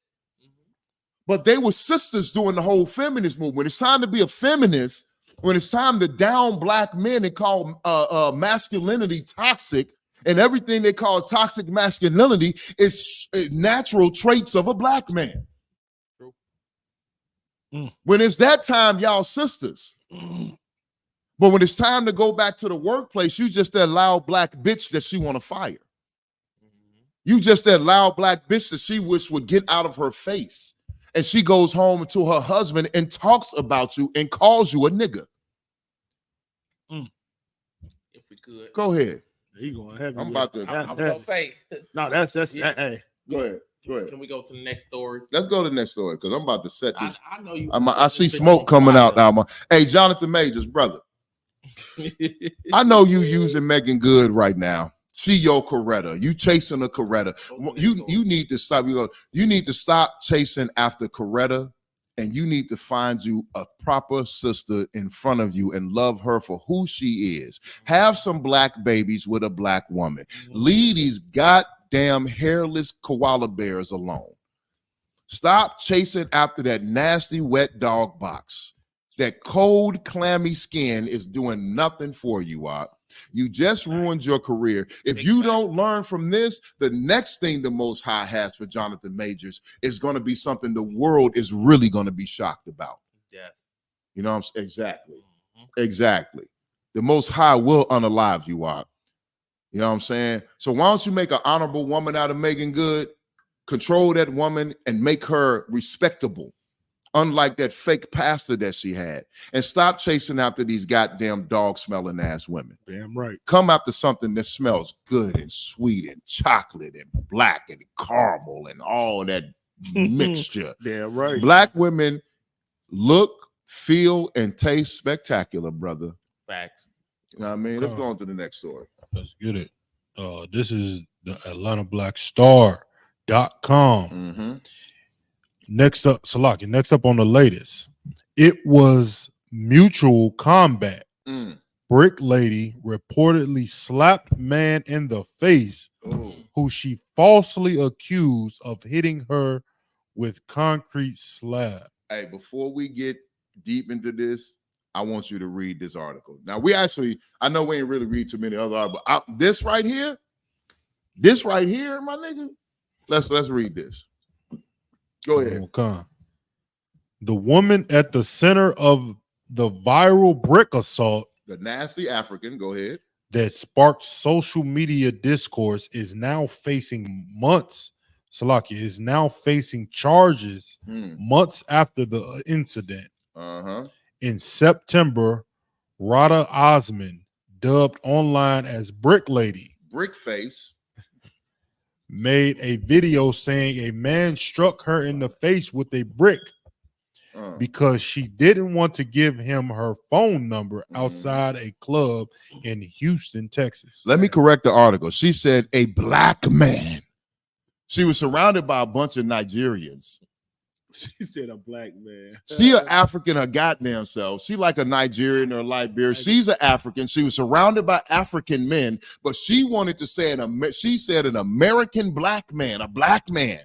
But they were sisters during the whole feminist movement. When it's time to be a feminist, when it's time to down black men and call masculinity toxic, and everything they call toxic masculinity is natural traits of a black man. When it's that time, y'all sisters. But when it's time to go back to the workplace, you just that loud black bitch that she want to fire. You just that loud black bitch that she wish would get out of her face. And she goes home to her husband and talks about you and calls you a nigga. If we could. Go ahead. He going heavy. I'm about to. I'm gonna say. No, that's Yeah. hey. Go ahead. Go ahead. Can we go to the next story? Let's go to the next story because I'm about to set this. I know you. I see smoke coming out now. Hey, Jonathan Majors, brother. I know you using Megan Good right now. She your Coretta. You chasing a Coretta. You need to stop. You need to stop chasing after Coretta, and you need to find you a proper sister in front of you and love her for who she is. Have some black babies with a black woman. Leave these goddamn hairless koala bears alone. Stop chasing after that nasty wet dog box. That cold, clammy skin is doing nothing for you, You just ruined your career. If you don't learn from this, the next thing the Most High has for Jonathan Majors is going to be something the world is really going to be shocked about. Yes. You know what I'm saying? Exactly. Exactly. The Most High will unalive you, You know what I'm saying? So why don't you make an honorable woman out of Megan Good, control that woman, and make her respectable? Unlike that fake pastor that she had, and stop chasing after these goddamn dog smelling ass women. Damn right. Come after something that smells good and sweet and chocolate and black and caramel and all that mixture. Damn right. Black women look, feel, and taste spectacular, brother. Facts. You know what I mean? Let's go on to the next story. Let's get it. This is the AtlantaBlackStar.com. Next up, Salaki, next up on the latest, it was mutual combat. Brick lady reportedly slapped man in the face who she falsely accused of hitting her with concrete slab. Hey, before we get deep into this, I want you to read this article. Now, I know we ain't really read too many other articles, but this right here, my nigga, let's read this. Go ahead. Okay. The woman at the center of the viral brick assault, the nasty African, go ahead, that sparked social media discourse is now facing charges months after the incident. In September, Rada Osman, dubbed online as Brick Lady, Brick Face, made a video saying a man struck her in the face with a brick because she didn't want to give him her phone number outside a club in Houston, Texas. Let me correct the article. She said a black man. She was surrounded by a bunch of Nigerians. She said a black man. She an African her goddamn self. She like a Nigerian or Liberian. She's an African. She was surrounded by African men, but she wanted to say she said an American black man, a black man,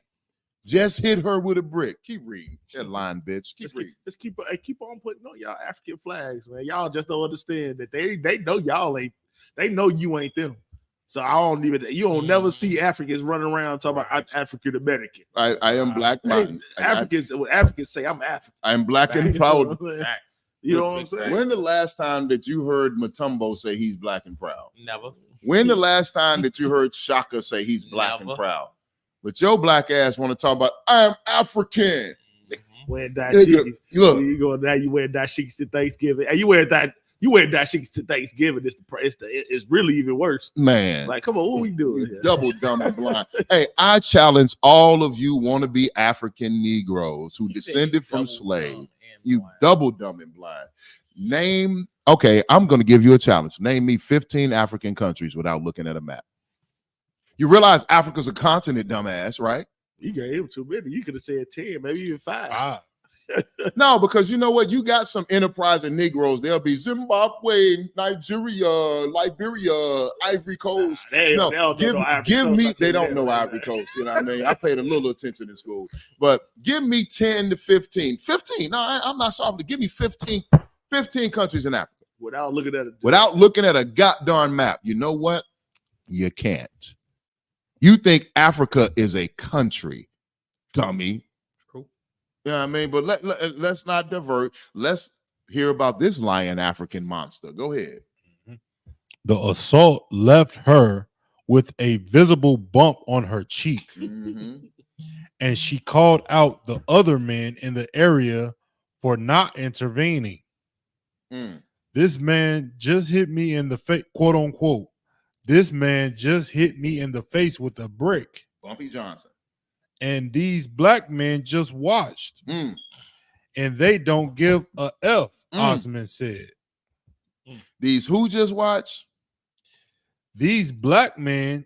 just hit her with a brick. Keep reading. That line, bitch. Keep reading. Just keep on putting on y'all African flags, man. Y'all just don't understand that they know y'all ain't. They know you ain't them. So you don't never see Africans running around talking about African American. I am black man. Africans say I'm African. I am black and proud. You know what I'm saying? When the last time that you heard Mutombo say he's black and proud? Never. When the last time that you heard Shaka say he's black and proud? But your black ass want to talk about I am African. Wearing dashikis. Look, you go now. You wear dashikis to Thanksgiving, and you wear dashikis to Thanksgiving. It's really even worse, man. Like, come on, what we doing? Double dumb and blind. Hey, I challenge all of you wannabe African Negroes who descended from slaves. You double dumb and blind. Okay, I'm going to give you a challenge. Name me 15 African countries without looking at a map. You realize Africa's a continent, dumbass, right? You gave him too many. You could have said 10, maybe even 5. No, because you know what? You got some enterprising Negroes. They'll be Zimbabwe, Nigeria, Liberia, Ivory Coast. They don't know give Ivory me. Coast, They don't know Ivory Coast. You know what I mean? I paid a little attention in school, but give me 10 to 15. 15. No, I'm not soft. Give me 15 countries in Africa without looking at a goddamn map. You know what? You can't. You think Africa is a country, dummy. You know what I mean? But let's not divert. Let's hear about this lion African monster. Go ahead. The assault left her with a visible bump on her cheek. And she called out the other men in the area for not intervening. This man just hit me in the face, quote unquote. This man just hit me in the face with a brick. Bumpy Johnson. And these black men just watched. And they don't give a F, Osmond said. These who just watched? This black man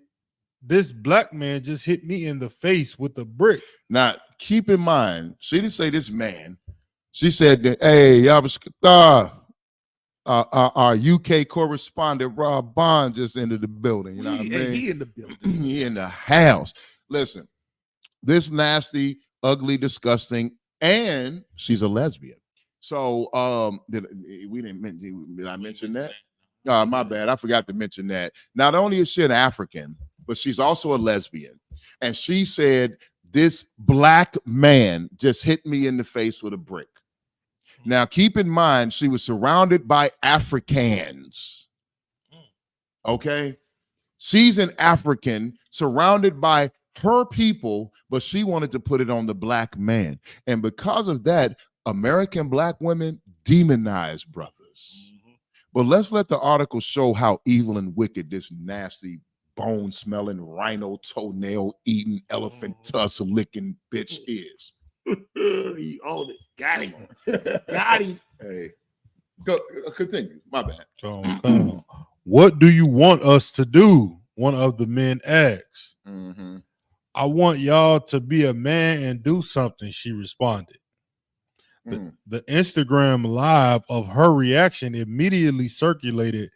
just hit me in the face with a brick. Now, keep in mind, she didn't say this man. She said that, hey, y'all, our UK correspondent, Rob Bond, just entered the building. You know what I mean? He in the building. He in the house. Listen, this nasty, ugly, disgusting, and she's a lesbian. So, did I mention that? My bad. I forgot to mention that. Not only is she an African, but she's also a lesbian. And she said, this black man just hit me in the face with a brick. Now, keep in mind, she was surrounded by Africans. Okay? She's an African surrounded by her people, but she wanted to put it on the black man. And because of that, American black women demonize brothers. But let's let the article show how evil and wicked this nasty, bone-smelling, rhino toenail eating, elephant tusk licking bitch is. He owned it. Got him. Got him. Hey, go continue. My bad. What do you want us to do? One of the men asked. I want y'all to be a man and do something, she responded. The Instagram live of her reaction immediately circulated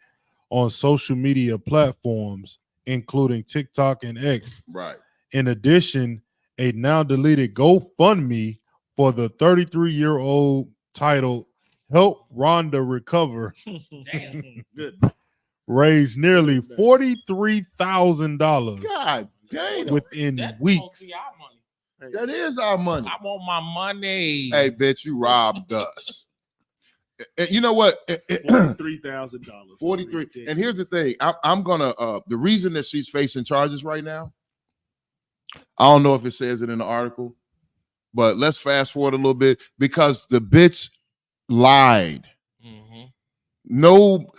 on social media platforms, including TikTok and X. Right. In addition, a now deleted GoFundMe for the 33-year-old titled Help Rhonda Recover Damn. Good. raised nearly $43,000 God damn. within weeks. That is our money. I want my money. Hey, bitch, you robbed us. You know what? $43,000. 43. And here's the thing. I'm gonna the reason that she's facing charges right now, I don't know if it says it in the article, but let's fast forward a little bit because the bitch lied. No,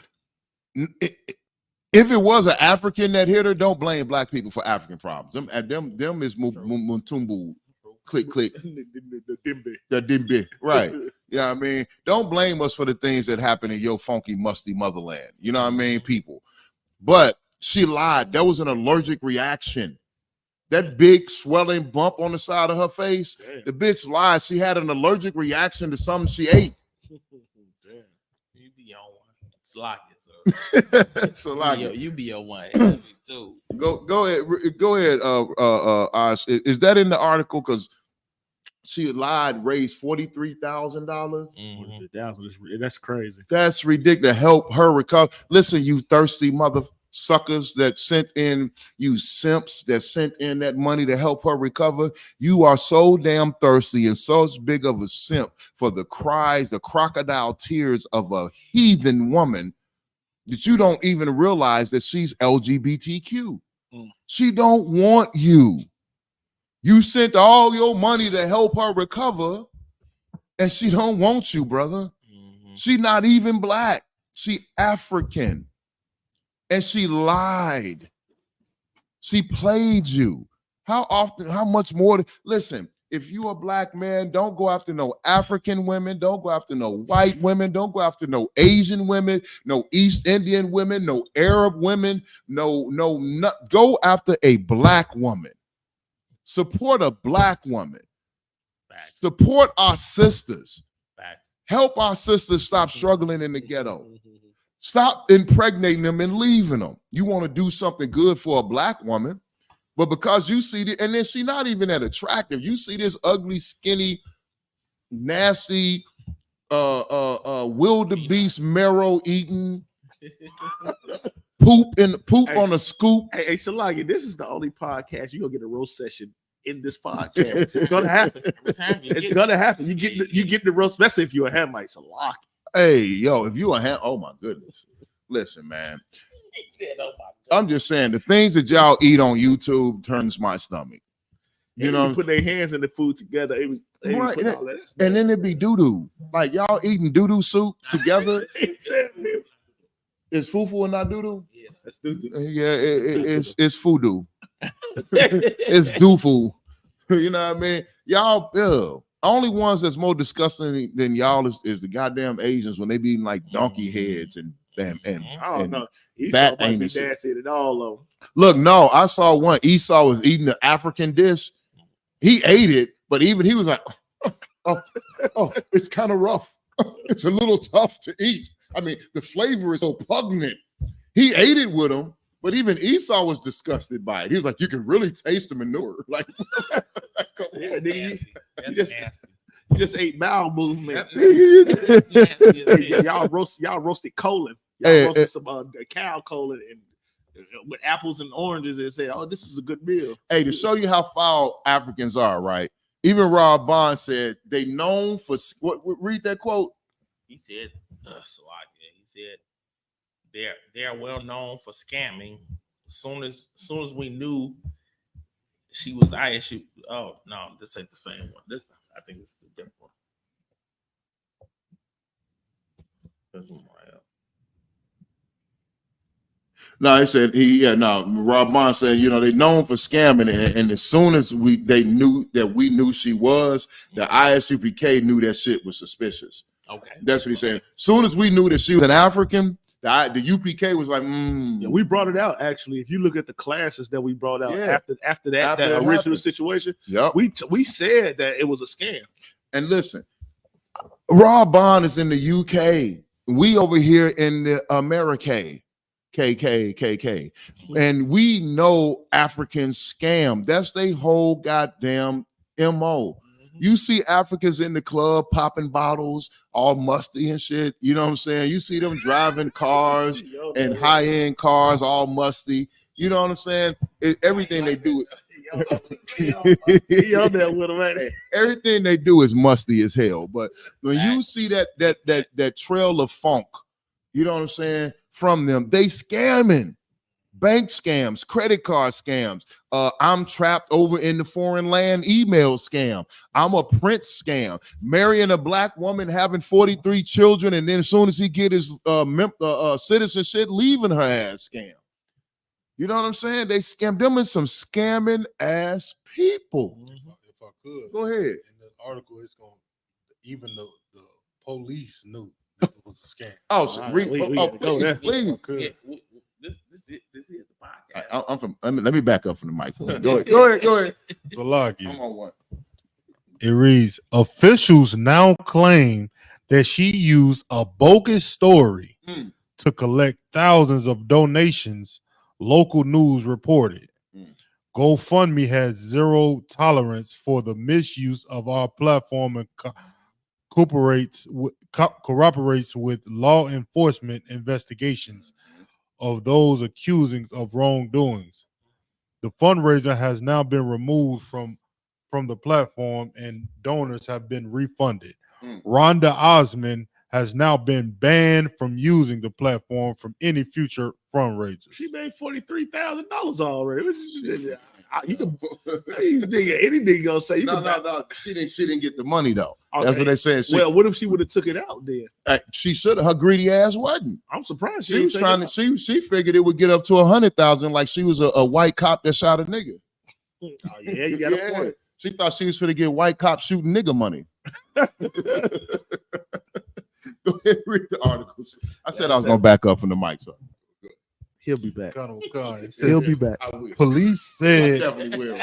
if it was an African that hit her, don't blame black people for African problems. Them is Mutumbu. Click. The dimbe. Right. You know what I mean? Don't blame us for the things that happen in your funky, musty motherland. You know what I mean, people? But she lied. There was an allergic reaction. That big swelling bump on the side of her face, the bitch lied. She had an allergic reaction to something she ate. You be on one. Slock it, So like you be on one. Me too. Go ahead. Osh. Is that in the article? Because she lied, raised $43,000. That's crazy. That's ridiculous. Help her recover. Listen, you thirsty mother suckers that sent in, you simps that sent in that money to help her recover. You are so damn thirsty and so big of a simp for the cries, the crocodile tears of a heathen woman that you don't even realize that she's LGBTQ. She don't want you. You sent all your money to help her recover, and she don't want you, brother. She not even black. She African. And she lied. She played you. How often, how much more? Listen, if you a black man, don't go after no African women. Don't go after no white women. Don't go after no Asian women, no East Indian women, no Arab women. No, go after a black woman. Support a black woman. Facts. Support our sisters. Facts. Help our sisters stop struggling in the ghetto. Stop impregnating them and leaving them. You want to do something good for a black woman, but because you see and then she's not even that attractive. You see this ugly, skinny, nasty, wildebeest marrow eating, poop on a scoop. Hey, Salagi, this is the only podcast you're gonna get a roast session in this podcast. It's gonna happen. Every time It's gonna happen. You get the roast, especially if you're a Hamite. Salagi. Hey, yo, if you a oh my goodness. Listen, man. He said, "Oh my God." I'm just saying the things that y'all eat on YouTube turns my stomach. You know, put their hands in the food together. Right. And then it'd be doo-doo. Like y'all eating doo-doo soup together. Is fufu and not doo-doo? Yes, that's doo-doo. Yeah, it's fudu. It's doo-foo. You know what I mean? Y'all, only ones that's more disgusting than y'all is the goddamn Asians when they be eating like donkey heads and I don't know. bat Esau might be anuses. dancing it all of them. Look, no, I saw one. Esau was eating the African dish. He ate it, but even he was like, oh, it's kind of rough. It's a little tough to eat. I mean, the flavor is so pungent. He ate it with him, but even Esau was disgusted by it. He was like, you can really taste the manure. Like, yeah, nigga, you just ate bowel movement. Y'all roasted colon. Y'all roasted some cow colon and with apples and oranges and say, "Oh, this is a good meal." Hey, to show you how foul Africans are, right? Even Rob Bond said they known for what? Read that quote. He said, he said they're well known for scamming. Soon as we knew she was ISU. Oh no, this ain't the same one. This I think it's the different one. This one right up. No, he said Rob Bond said, you know, they known for scamming, and as soon as they knew she was, the ISUPK knew that shit was suspicious. Okay, that's what he's saying. Soon as we knew that she was an African, the UPK was like, Yeah, we brought it out actually. If you look at the classes that we brought out after that original situation, we said that it was a scam. And listen, Rob Bond is in the UK. We over here in the America. KK. And we know Africans scam. That's their whole goddamn MO. You see Africans in the club popping bottles, all musty and shit. You know what I'm saying? You see them driving cars and high-end cars, all musty. You know what I'm saying? Everything they do. Everything they do is musty as hell. But when you see that trail of funk, you know what I'm saying, from them, they scamming. Bank scams, credit card scams. I'm trapped over in the foreign land email scam. I'm a prince scam. Marrying a black woman, having 43 children, and then as soon as he get his citizenship, leaving her ass scam. You know what I'm saying? They scam them in some scamming ass people. If I could go ahead. In the article, it's going even the police knew that it was a scam. Oh, so please. This is the podcast. I'm from. Let me back up from the mic. Go ahead. Salagi. I'm on what? It reads: officials now claim that she used a bogus story to collect thousands of donations. Local news reported. GoFundMe has zero tolerance for the misuse of our platform and cooperates with law enforcement investigations of those accusing of wrongdoings. The fundraiser has now been removed from the platform and donors have been refunded. Rhonda Osmond has now been banned from using the platform from any future fundraisers. She made $43,000 already. You can anything gonna say. No. She didn't get the money though. Okay. That's what they saying. Well, what if she would have took it out then? She should have. Her greedy ass wasn't. I'm surprised she was trying to. She figured it would get up to 100,000, like she was a white cop that shot a nigga. Oh yeah, you got a point. She thought she was going to get white cops shooting nigga money. Go ahead, read the articles. I said I was going to back up from the mic, so. He'll be back. He'll be back. Police said. I definitely will.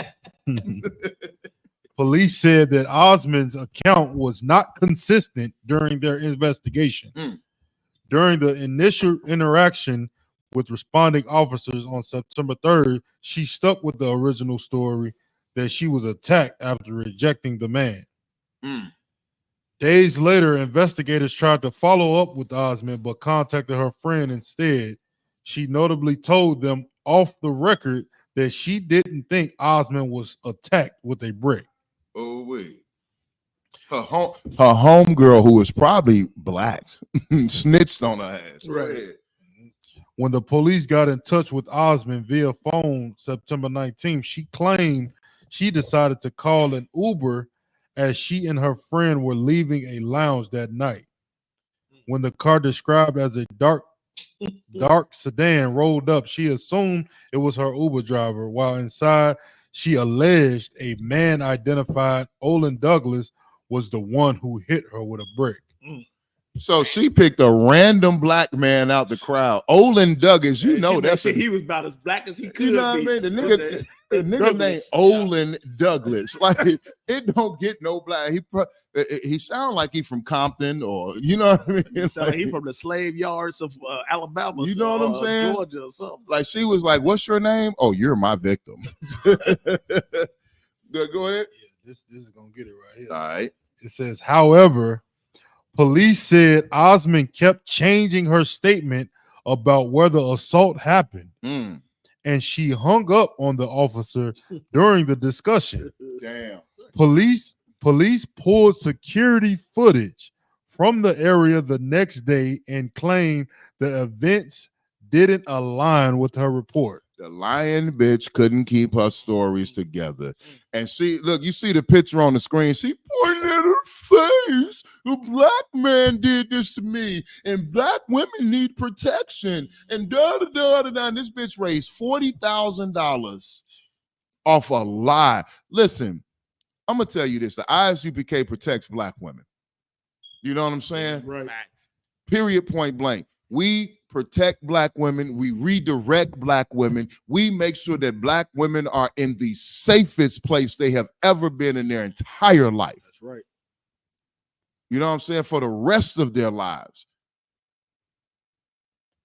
Police said that Osmond's account was not consistent during their investigation. During the initial interaction with responding officers on September 3rd, she stuck with the original story that she was attacked after rejecting the man. Days later, investigators tried to follow up with Osmond, but contacted her friend instead. She notably told them off the record that she didn't think Osmond was attacked with a brick. Oh, wait. Her homegirl, who was probably black, snitched on her ass. Right. When the police got in touch with Osmond via phone September 19th, she claimed she decided to call an Uber as she and her friend were leaving a lounge that night. When the car described as a dark sedan rolled up, she assumed it was her Uber driver, while inside she alleged a man identified Olin Douglas was the one who hit her with a brick. So she picked a random black man out the crowd. Olin Douglas, you know that's he was about as black as he could. You know what I mean? The nigga named Olin Douglas. Like it don't get no black. He sound like he from Compton, or you know what I mean? He sound like he from the slave yards of Alabama. You know what I'm saying? Georgia or something. Like she was like, "What's your name?" "Oh, you're my victim." Go ahead. Yeah, this is gonna get it right here. All right. It says, however, police said Osmond kept changing her statement about where the assault happened, and she hung up on the officer during the discussion. Damn. Police pulled security footage from the area the next day and claimed the events didn't align with her report. The lying bitch couldn't keep her stories together. And look, you see the picture on the screen. She pointed at her face. A black man did this to me, and black women need protection. And And this bitch raised $40,000 off a lie. Listen, I'm gonna tell you this: the ISUPK protects black women. You know what I'm saying? Right. Period. Point blank. We protect black women. We redirect black women. We make sure that black women are in the safest place they have ever been in their entire life. That's right. You know what I'm saying? For the rest of their lives.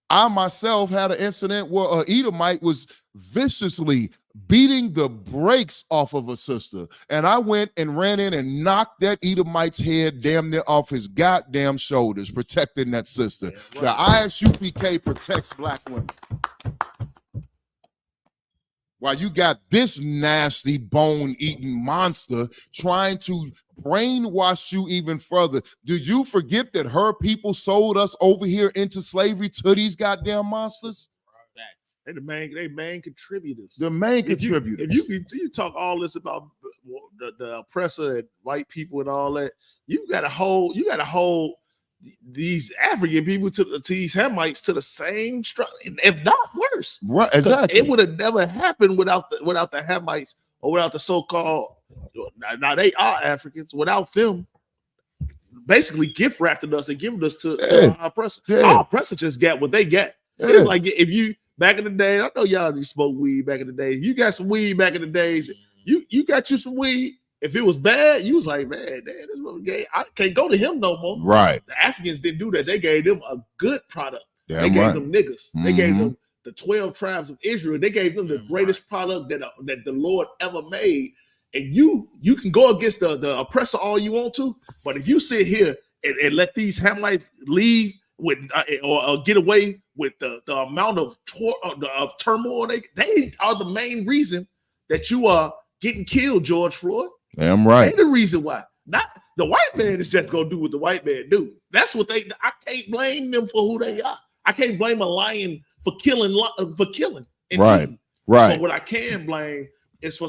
I myself had an incident where an Edomite was viciously beating the brakes off of a sister. And I went and ran in and knocked that Edomite's head damn near off his goddamn shoulders, protecting that sister. Yeah, right. The ISUPK protects black women. While you got this nasty bone-eating monster trying to brainwash you even further. Did you forget that her people sold us over here into slavery to these goddamn monsters? They the main contributors. The main contributors. If you talk all this about the oppressor and white people and all that, you got to hold these African people to these Hamites to the same struggle, if not worse. Right, exactly. It would have never happened without the Hamites or without the so-called. Now they are Africans. Without them, basically gift wrapping us and giving us to our oppressor. Yeah. Our oppressor just got what they got. Yeah. It's like if you back in the day, I know y'all didn't smoke weed back in the day. You got some weed back in the days. You got you some weed. If it was bad, you was like, man, this was gay. I can't go to him no more. Right. The Africans didn't do that. They gave them a good product. Damn they gave right. them niggas. Mm-hmm. They gave them the 12 tribes of Israel. They gave them the greatest product that the Lord ever made. And you can go against the oppressor all you want to, but if you sit here and let these Hamites leave with or get away with the amount of turmoil, they are the main reason that you are getting killed, George Floyd. Damn right. Ain't the reason why. Not the white man is just gonna do what the white man do. That's what I can't blame them for who they are. I can't blame a lion for killing. Right. Right. But what I can blame is for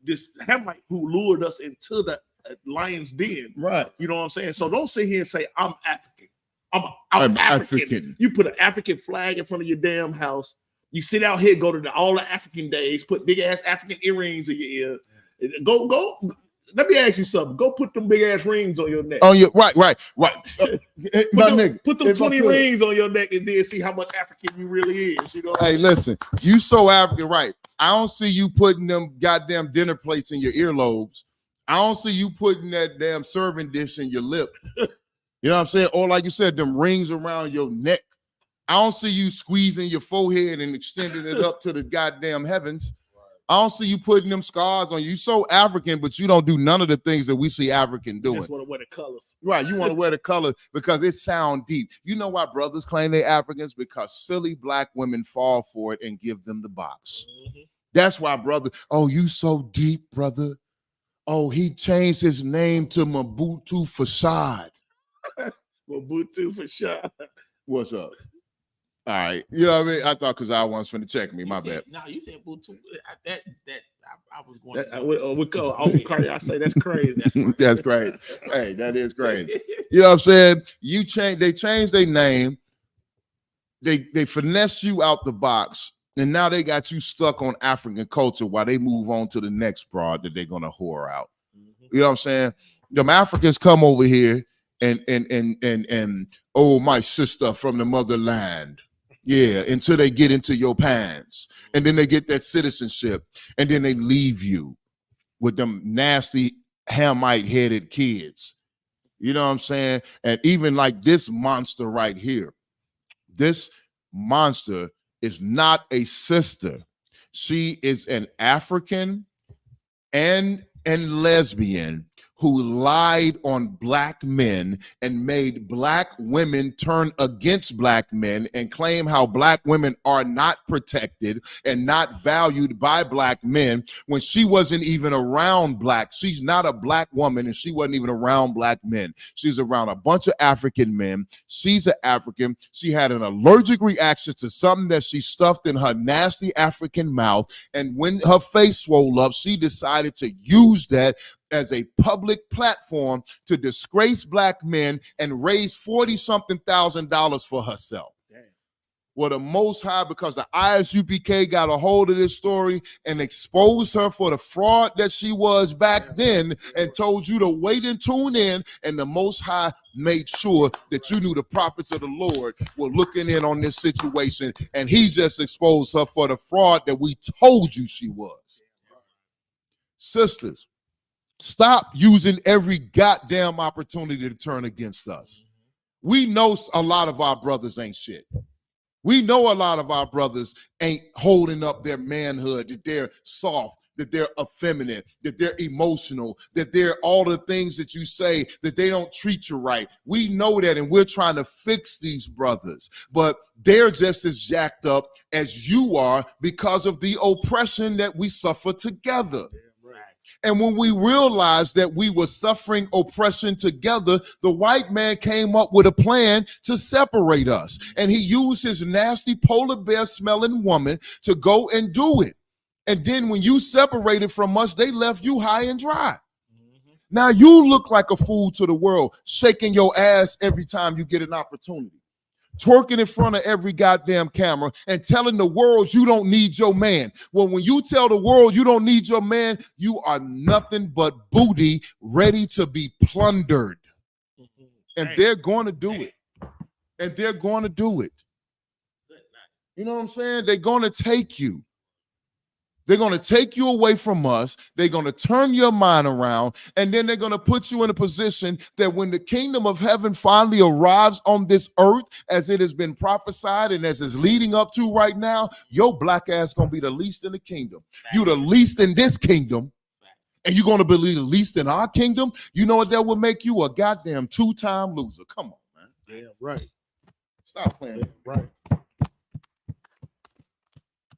this Hamite who lured us into the lion's den. Right. You know what I'm saying? So don't sit here and say I'm African. I'm African. You put an African flag in front of your damn house. You sit out here, go to all the African days, put big ass African earrings in your ear. Go. Let me ask you something. Go put them big ass rings on your neck. Oh, yeah, right. Put them 20 rings on your neck and then see how much African you really is. You know. Hey, listen, you so African, right? I don't see you putting them goddamn dinner plates in your earlobes I don't see you putting that damn serving dish in your lip. You know what I'm saying? Or like you said, them rings around your neck. I don't see you squeezing your forehead and extending it up to the goddamn heavens. I don't see you putting them scars on you. You're so African, but you don't do none of the things that we see African doing. You just want to wear the colors. Right, you want to wear the color because it sound deep. You know why brothers claim they're Africans? Because silly black women fall for it and give them the box. That's why, brother. Oh, you so deep, brother. Oh, he changed his name to Mobutu Fasad. Mobutu Fasad. What's up? All right, you know what I mean. I thought because I was finna check me. My bad. No, you said Mobutu. I was going. We go off Cardi. I say that's crazy. That's crazy. Hey, that is crazy. You know what I'm saying? They changed their name. They finesse you out the box, and now they got you stuck on African culture while they move on to the next broad that they're gonna whore out. You know what I'm saying? Them Africans come over here and oh, my sister from the motherland. Yeah, until they get into your pants, and then they get that citizenship, and then they leave you with them nasty Hamite-headed kids. You know what I'm saying? And even like this monster right here, this monster is not a sister. She is an African and lesbian who lied on black men and made black women turn against black men and claim how black women are not protected and not valued by black men when she wasn't even around black. She's not a black woman and she wasn't even around black men. She's around a bunch of African men. She's an African. She had an allergic reaction to something that she stuffed in her nasty African mouth. And when her face swole up, she decided to use that as a public platform to disgrace black men and raise $40-something thousand for herself. Damn. Well, the Most High, because the ISUPK got a hold of this story and exposed her for the fraud that she was back then and told you to wait and tune in, and the Most High made sure that you knew the prophets of the Lord were looking in on this situation, and he just exposed her for the fraud that we told you she was. Sisters, stop using every goddamn opportunity to turn against us. We know a lot of our brothers ain't shit. We know a lot of our brothers ain't holding up their manhood, that they're soft, that they're effeminate, that they're emotional, that they're all the things that you say, that they don't treat you right. We know that, and we're trying to fix these brothers, but they're just as jacked up as you are because of the oppression that we suffer together. And when we realized that we were suffering oppression together, the white man came up with a plan to separate us. And he used his nasty polar bear smelling woman to go and do it. And then when you separated from us, they left you high and dry. Now you look like a fool to the world, shaking your ass every time you get an opportunity, twerking in front of every goddamn camera and telling the world you don't need your man. Well, when you tell the world you don't need your man, you are nothing but booty ready to be plundered. And they're going to do it. And they're going to do it. You know what I'm saying? They're going to take you. They're going to take you away from us. They're going to turn your mind around, and then they're going to put you in a position that when the kingdom of heaven finally arrives on this earth, as it has been prophesied and as it's leading up to right now, your black ass going to be the least in the kingdom. You the least in this kingdom, and you're going to be the least in our kingdom. You know what? That will make you a goddamn two-time loser. Come on, man. Yeah, right. Stop playing. Yeah, right.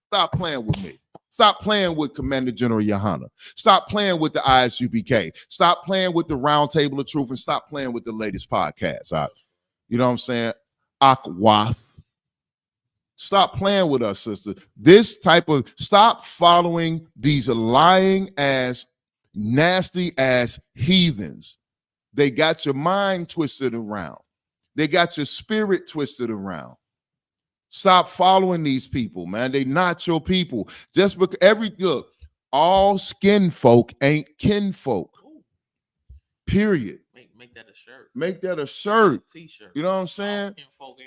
Stop playing with me. Stop playing with Commander General Yohana. Stop playing with the ISUPK. Stop playing with the Round Table of Truth, and stop playing with the latest podcast. You know what I'm saying? Akwath. Stop playing with us, sister. Stop following these lying ass, nasty ass heathens. They got your mind twisted around. They got your spirit twisted around. Stop following these people, man. They not your people. Just because all skin folk ain't kinfolk. Period. Make that a shirt. Make that a shirt. T-shirt. You know what I'm saying? All skin folk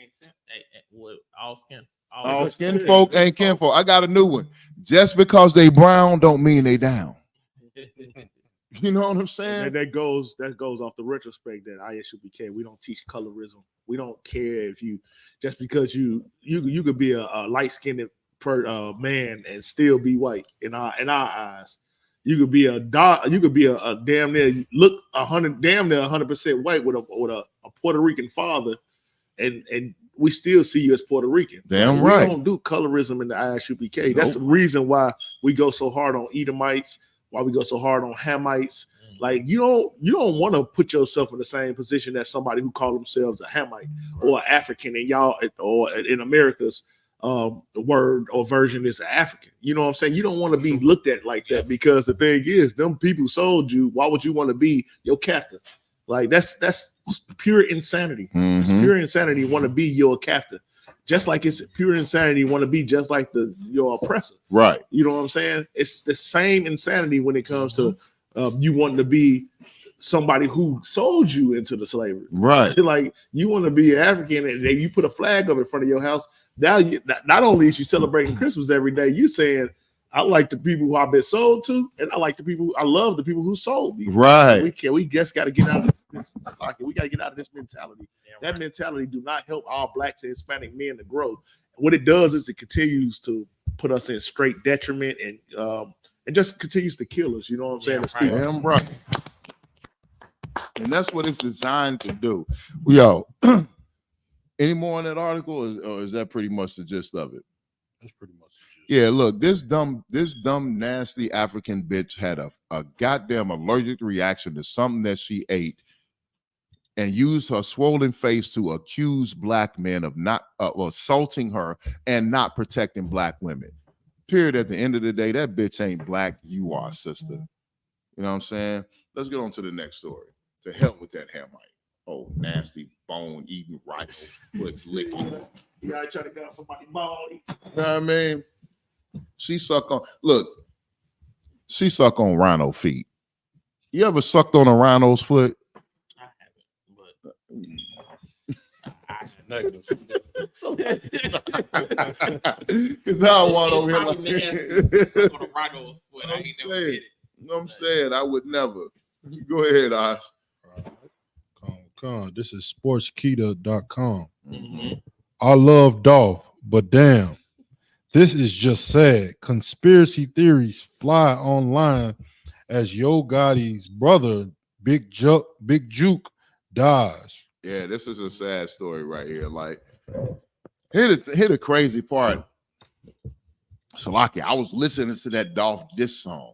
ain't all skin folk ain't kinfolk. I got a new one. Just because they brown don't mean they down. You know what I'm saying? And that goes off the retrospect that ISUPK, we don't teach colorism. We don't care if you just because you could be a light-skinned man and still be white in our eyes. You could be a damn near 100% white with a Puerto Rican father, and we still see you as Puerto Rican. Damn We right. don't do colorism in the ISUPK. That's the reason why we go so hard on Edomites, why we go so hard on Hamites. Like you don't want to put yourself in the same position as somebody who call themselves a Hamite or African, and y'all or in America's word or version is African. You know what I'm saying? You don't want to be looked at like that, because the thing is, them people sold you. Why would you want to be your captor? Like that's pure insanity. It's pure insanity. Want to be your captor, just like it's pure insanity. Want to be just like your oppressor. Right. You know what I'm saying? It's the same insanity when it comes to you wanting to be somebody who sold you into the slavery. Right. Like you want to be African, and you put a flag up in front of your house. Now, not only is you celebrating Christmas every day, you saying, I like the people who I've been sold to, and I love the people who sold me. Right. We just got to get out of this. We got to get out of this mentality. That mentality do not help our Blacks and Hispanic men to grow. What it does is it continues to put us in straight detriment, and just continues to kill us. You know what I'm saying? Damn right. And that's what it's designed to do. Yo, any more on that article, or is that pretty much the gist of it? That's pretty much the gist. Yeah, look, this dumb, nasty African bitch had a goddamn allergic reaction to something that she ate, and used her swollen face to accuse black men of not assaulting her and not protecting black women. Period. At the end of the day, that bitch ain't black. You are, sister. You know what I'm saying? Let's get on to the next story. To hell with that Hamite. Oh, nasty bone eating rhino foot licking. You gotta try to get somebody ball. You know what I mean? She suck on rhino feet. You ever sucked on a rhino's foot? I haven't, but Negative. Because I want over here like I'm saying I would never. Go ahead, Oz. This is sportskita.com. I love Dolph, but damn, this is just sad. Conspiracy theories fly online as Yo Gotti's brother, Big Juke, dies. Yeah, this is a sad story right here. Like, here the crazy part. Salaki, I was listening to that Dolph diss song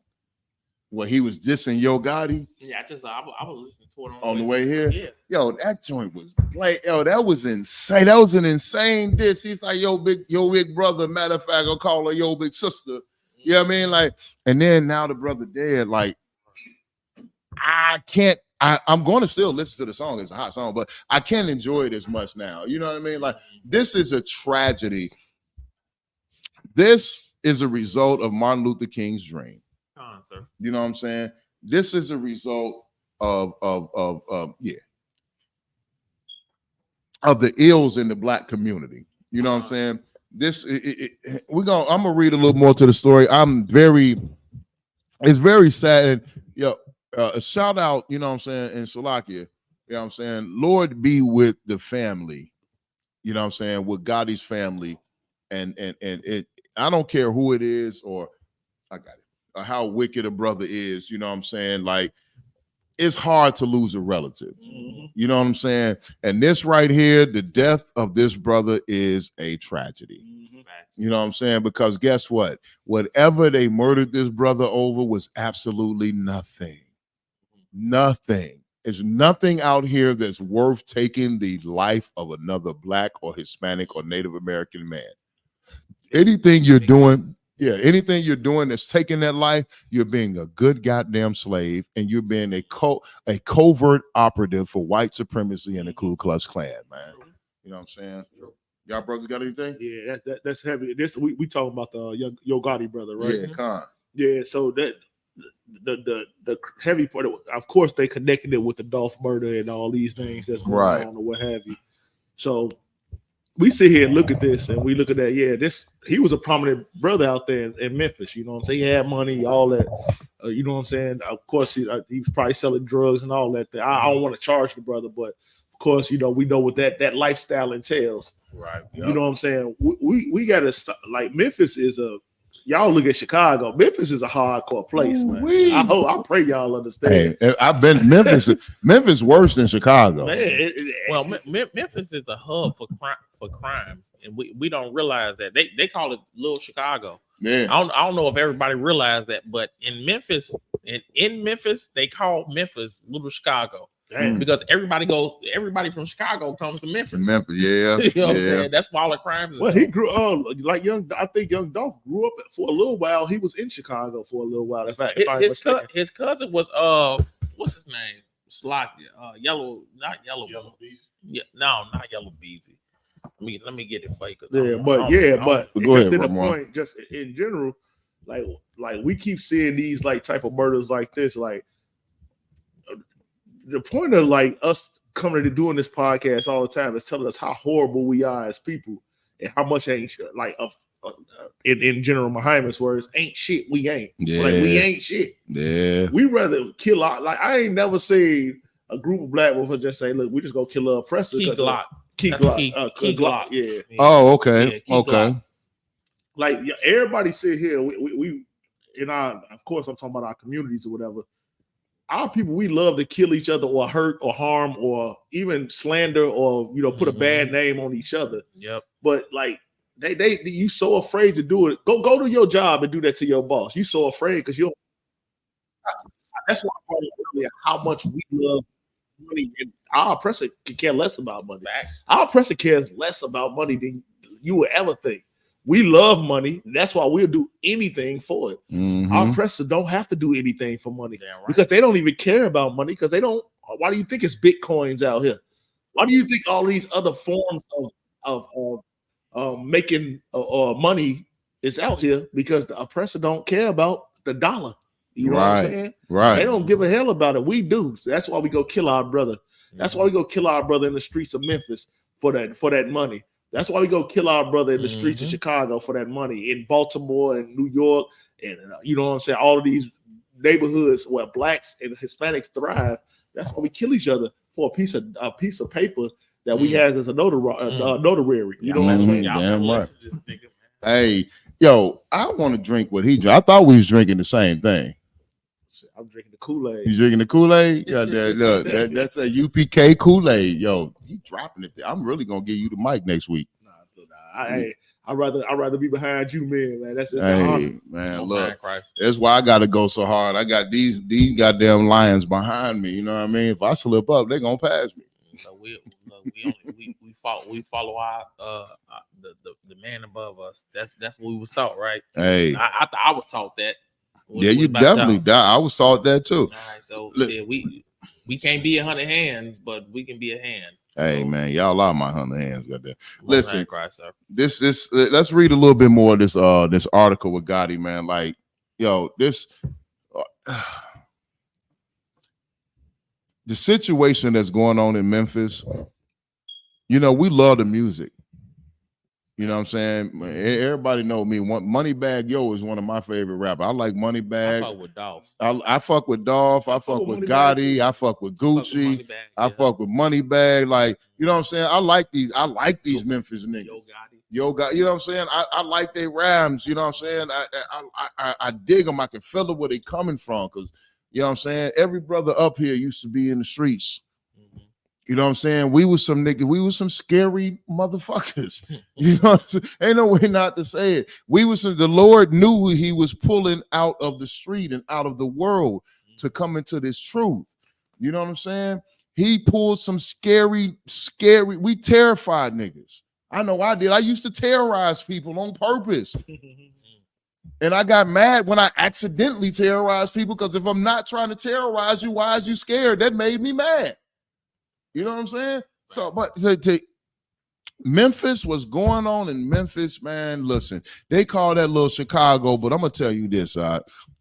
where he was dissing Yo Gotti. Yeah, I was listening to it on the way here. Yeah. Yo, that joint was that was insane. That was an insane diss. He's like, yo, big brother. Matter of fact, I'll call her yo big sister. You know what I mean? Like, and then now the brother dead. Like, I'm going to still listen to the song. It's a hot song, but I can't enjoy it as much now. You know what I mean? Like, this is a tragedy. This is a result of Martin Luther King's dream. Sir. You know what I'm saying? This is a result of the ills in the black community. You know what I'm saying? I'm gonna read a little more to the story. It's very sad. And a shout out, you know what I'm saying, in Slovakia, you know what I'm saying? Lord be with the family, you know what I'm saying, with Gotti's family. And it, I don't care who it is or how wicked a brother is, you know what I'm saying? Like, it's hard to lose a relative. You know what I'm saying? And this right here, the death of this brother is a tragedy. You know what I'm saying? Because guess what? Whatever they murdered this brother over was absolutely nothing. Nothing. There's nothing out here that's worth taking the life of another black or Hispanic or Native American man. Anything you're doing that's taking that life, you're being a good goddamn slave, and you're being a covert operative for white supremacy and the Ku Klux Klan, man. You know what I'm saying? Y'all brothers got anything? Yeah, that's heavy. This we talking about the Yo Gotti brother, right? Yeah, Khan. Yeah, so that the heavy part, of course, they connected it with the Dolph murder and all these things that's going on or what have you. So we sit here and look at this, and we look at that. Yeah, he was a prominent brother out there in Memphis. You know what I'm saying? He had money, all that. You know what I'm saying? Of course, he was probably selling drugs and all that. I don't want to charge the brother, but of course, we know what that lifestyle entails. Right. Yep. You know what I'm saying? We got to stop. Like Memphis is y'all look at Chicago. Memphis is a hardcore place, man. I pray y'all understand. Hey, I've been Memphis. Memphis worse than Chicago. Man, Memphis is a hub for crime, and we don't realize that. They call it Little Chicago. Yeah. I don't know if everybody realized that, but in Memphis, they call Memphis Little Chicago. Because everybody from Chicago comes to Memphis. Memphis, yeah. You know what I'm saying? That's why all the crimes. Well, he grew up like I think Young Dolph grew up for a little while. He was in Chicago for a little while. His cousin was what's his name? Yellow Beezy. Yeah, no, not Yellow Beezy. Let me get it for you. But go ahead, the point, just in general, like we keep seeing these like type of murders like this, like. The point of like us coming to doing this podcast all the time is telling us how horrible we are as people and how much ain't like in General Muhammad's words, ain't shit. We ain't. Yeah. Like we ain't shit. Yeah. We rather kill out. Like I ain't never seen a group of black people just say, "Look, we just gonna kill a oppressor." Key Glock. Key Glock. Yeah. Oh, okay. Yeah, okay. Glock. Like everybody sit here. We in our, of course, I'm talking about our communities or whatever. Our people, we love to kill each other or hurt or harm or even slander or put a bad name on each other. Yep. But like you so afraid to do it. Go to your job and do that to your boss. You so afraid because you. That's why I brought up earlier how much we love money, and our oppressor can care less about money. Facts. Our oppressor cares less about money than you would ever think. We love money. That's why we'll do anything for it. Mm-hmm. Our oppressors don't have to do anything for money right. because they don't even care about money because they don't. Why do you think it's Bitcoins out here? Why do you think all these other forms of making money is out here? Because the oppressor don't care about the dollar. You know what I'm saying? Right. They don't give a hell about it. We do. So that's why we go kill our brother. That's why we go kill our brother in the streets of Memphis for that money. That's why we go kill our brother in the streets of Chicago for that money, in Baltimore and New York, and you know what I'm saying, all of these neighborhoods where blacks and Hispanics thrive. That's why we kill each other for a piece of paper that we have as a notary. You know what I'm saying? Damn right. Hey, yo, I want to drink what he drank. I thought we was drinking the same thing. I'm drinking the Kool-Aid. You drinking the Kool-Aid? Yeah, look, that's a UPK Kool-Aid. Yo, he dropping it there. I'm really gonna give you the mic next week. I'd rather be behind you, man. That's hey, man. Look, that's why I gotta go so hard. I got these goddamn lions behind me. You know what I mean? If I slip up, they're gonna pass me. So we follow our the man above us. That's what we was taught, right? Hey, I was taught that. Yeah, you definitely died. I was taught that too. All right, so yeah, we can't be 100 hands, but we can be a hand. Hey man, y'all are my 100 hands. Goddamn. Listen, Christ, this let's read a little bit more of this article with Gotti, man. Like, yo, this the situation that's going on in Memphis. You know, we love the music. You know what I'm saying? Everybody know me. Moneybagg Yo is one of my favorite rappers. I like Moneybagg. I fuck with Dolph. I fuck with Dolph. I fuck with Gotti. I fuck with Gucci. I fuck with Moneybagg. Like, you know what I'm saying? I like these Memphis niggas. Yo Gotti. You know what I'm saying? I like their rhymes. You know what I'm saying? I dig them. I can feel it where they coming from. Because, you know what I'm saying? Every brother up here used to be in the streets. You know what I'm saying? We was some niggas. We was some scary motherfuckers. You know what I'm saying? Ain't no way not to say it. The Lord knew who he was pulling out of the street and out of the world to come into this truth. You know what I'm saying? He pulled some scary, we terrified niggas. I know I did. I used to terrorize people on purpose. And I got mad when I accidentally terrorized people because if I'm not trying to terrorize you, why is you scared? That made me mad. You know what I'm saying? So, but Memphis, what's going on in Memphis, man, listen, they call that little Chicago, but I'm going to tell you this,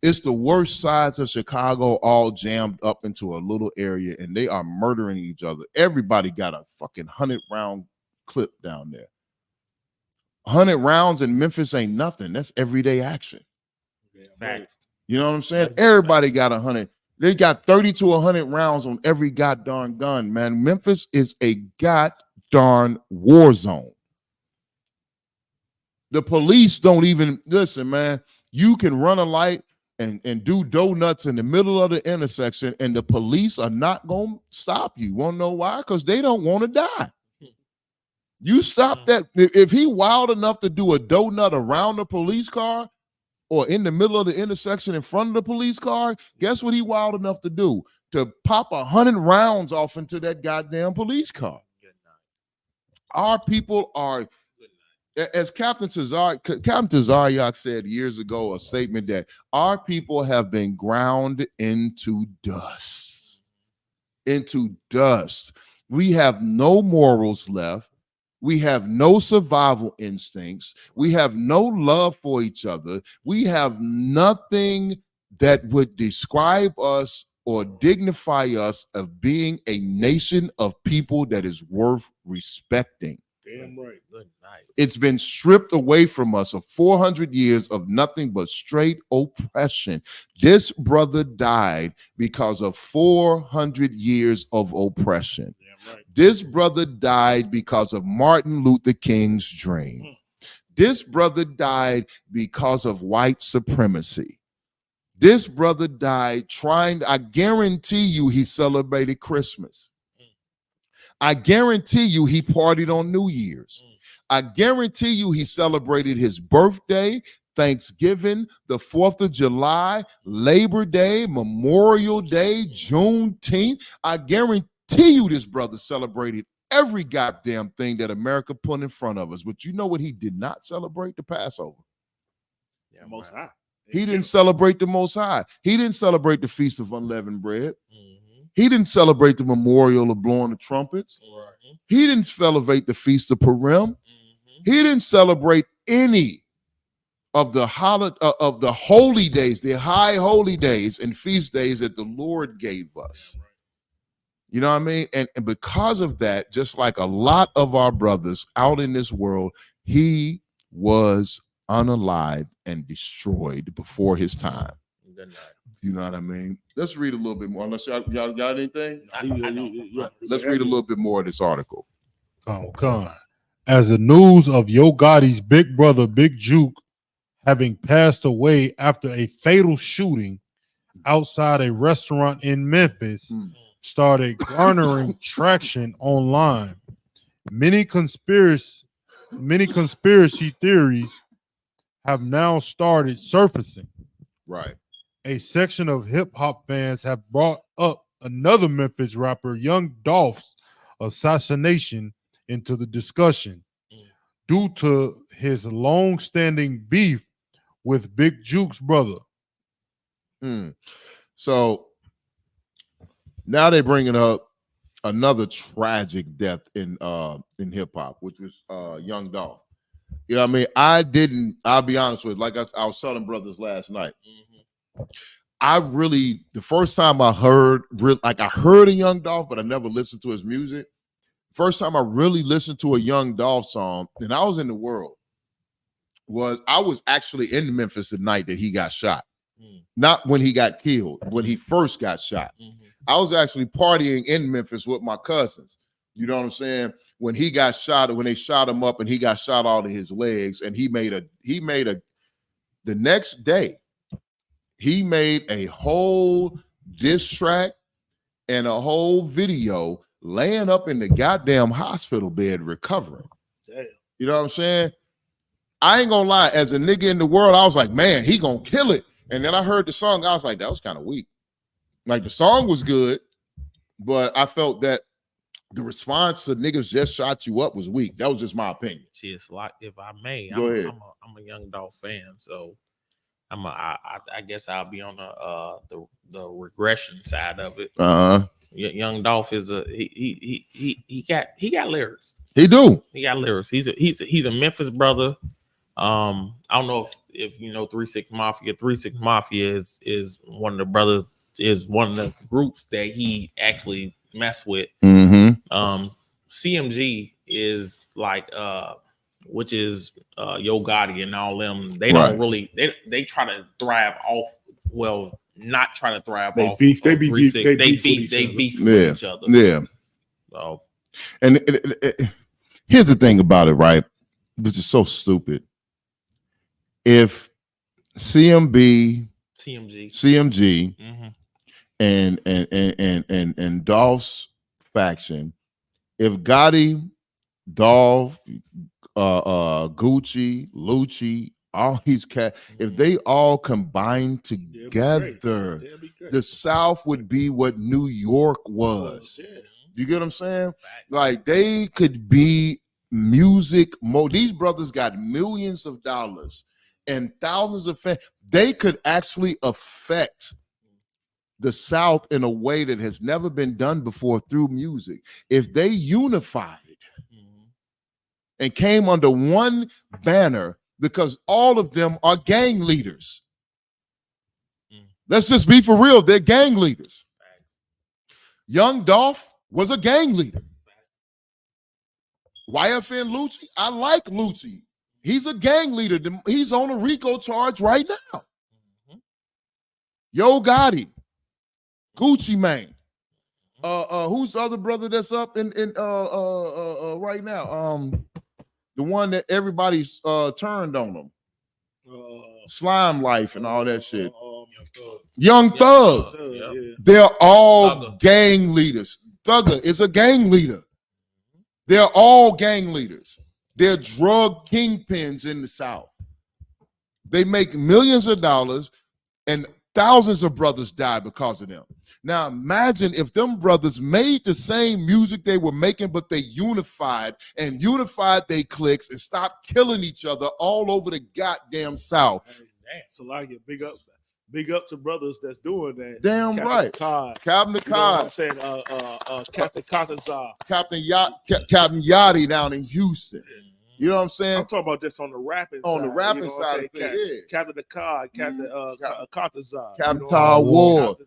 it's the worst sides of Chicago all jammed up into a little area, and they are murdering each other. Everybody got a fucking 100-round clip down there. 100 rounds in Memphis ain't nothing. That's everyday action. Facts. You know what I'm saying? Everybody got 100. They got 30 to 100 rounds on every goddamn gun, man. Memphis is a goddamn war zone. The police don't even listen, man. You can run a light and do donuts in the middle of the intersection, and the police are not going to stop you. Want to know why? Because they don't want to die. You stop that. If he wild enough to do a donut around the police car or in the middle of the intersection in front of the police car, guess what he wild enough to do? To pop 100 rounds off into that goddamn police car. Our people are, as Captain Tazaryak said years ago, a statement that our people have been ground into dust. Into dust. We have no morals left. We have no survival instincts. We have no love for each other. We have nothing that would describe us or dignify us of being a nation of people that is worth respecting. Damn right. Good night. It's been stripped away from us of 400 years of nothing but straight oppression. This brother died because of 400 years of oppression. Right. This brother died because of Martin Luther King's dream. This brother died because of white supremacy. This brother died I guarantee you he celebrated Christmas. I guarantee you he partied on New Year's. I guarantee you he celebrated his birthday, Thanksgiving, the 4th of July, Labor Day, Memorial Day, Juneteenth. I guarantee you this brother celebrated every goddamn thing that America put in front of us. But you know what he did not celebrate? The Passover. Yeah, Most High. He didn't celebrate the Most High. He didn't celebrate the Feast of Unleavened Bread. He didn't celebrate the memorial of blowing the trumpets. He didn't celebrate the Feast of Purim. He didn't celebrate any of the holy days, the high holy days and feast days that the Lord gave us. You know what I mean? And because of that, just like a lot of our brothers out in this world, he was unalived and destroyed before his time. You know what I mean? Let's read a little bit more. Unless y'all got anything? Let's read a little bit more of this article. Come on. As the news of Yo Gotti's big brother, Big Juke, having passed away after a fatal shooting outside a restaurant in Memphis started garnering traction online, many conspiracy theories have now started surfacing. Right. A section of hip-hop fans have brought up another Memphis rapper, Young Dolph's assassination into the discussion due to his long-standing beef with Big Juke's brother. So now they're bringing up another tragic death in hip-hop, which was Young Dolph. You know what I mean? I'll be honest with you, like I was telling brothers last night, the first time I heard a Young Dolph, but I never listened to his music. First time I really listened to a Young Dolph song, and I was in the world, I was actually in Memphis the night that he got shot. Not when he got killed, when he first got shot. I was actually partying in Memphis with my cousins. You know what I'm saying? When he got shot, when they shot him up and he got shot out of his legs, and the next day, he made a whole diss track and a whole video laying up in the goddamn hospital bed recovering. Damn. You know what I'm saying? I ain't gonna lie, as a nigga in the world, I was like, man, he gonna kill it. And then I heard the song, I was like, that was kind of weak. Like, the song was good, but I felt that the response to niggas just shot you up was weak. That was just my opinion. It's like, if I may, Go ahead. I'm a Young Dolph fan, so I guess I'll be on the regression side of it. Young Dolph is he got lyrics. He do. He got lyrics. He's a Memphis brother. I don't know if you know 3-6 Mafia. 3-6 Mafia is one of the brothers, is one of the groups that he actually messed with. CMG is like which is Yo Gotti and all them. They don't really they try to thrive off. Well, not try to thrive off. They beef with each other. Yeah. So, and here's the thing about it, right? Which is so stupid. If CMG, and Dolph's faction, if Gotti, Dolph, Gucci, Lucci, all these cats, if they all combine together, the South would be what New York was. You get what I'm saying? Like they could be music. These brothers got millions of dollars and thousands of fans. They could actually affect the South in a way that has never been done before through music. If they unified and came under one banner, because all of them are gang leaders. Let's just be for real. They're gang leaders. Young Dolph was a gang leader. YFN Lucci, I like Lucci. He's a gang leader. He's on a RICO charge right now. Yo Gotti, Gucci Mane. Who's the other brother that's up in right now? The one that everybody's turned on him. Slime Life and all that shit. Young Thug. They're all gang leaders. Thugger is a gang leader. They're all gang leaders. They're drug kingpins in the South. They make millions of dollars and thousands of brothers die because of them. Now imagine if them brothers made the same music they were making, but they unified their cliques and stopped killing each other all over the goddamn South. Hey, so like big up to brothers that's doing that. Damn Captain right. Captain you know what I'm saying? Captain Katazar. Captain Yachty down in Houston. You know what I'm saying? I'm talking about this on the rapping side. On the rapping side of things, Captain Dakar, Captain Katazar. Captain Todd Ward.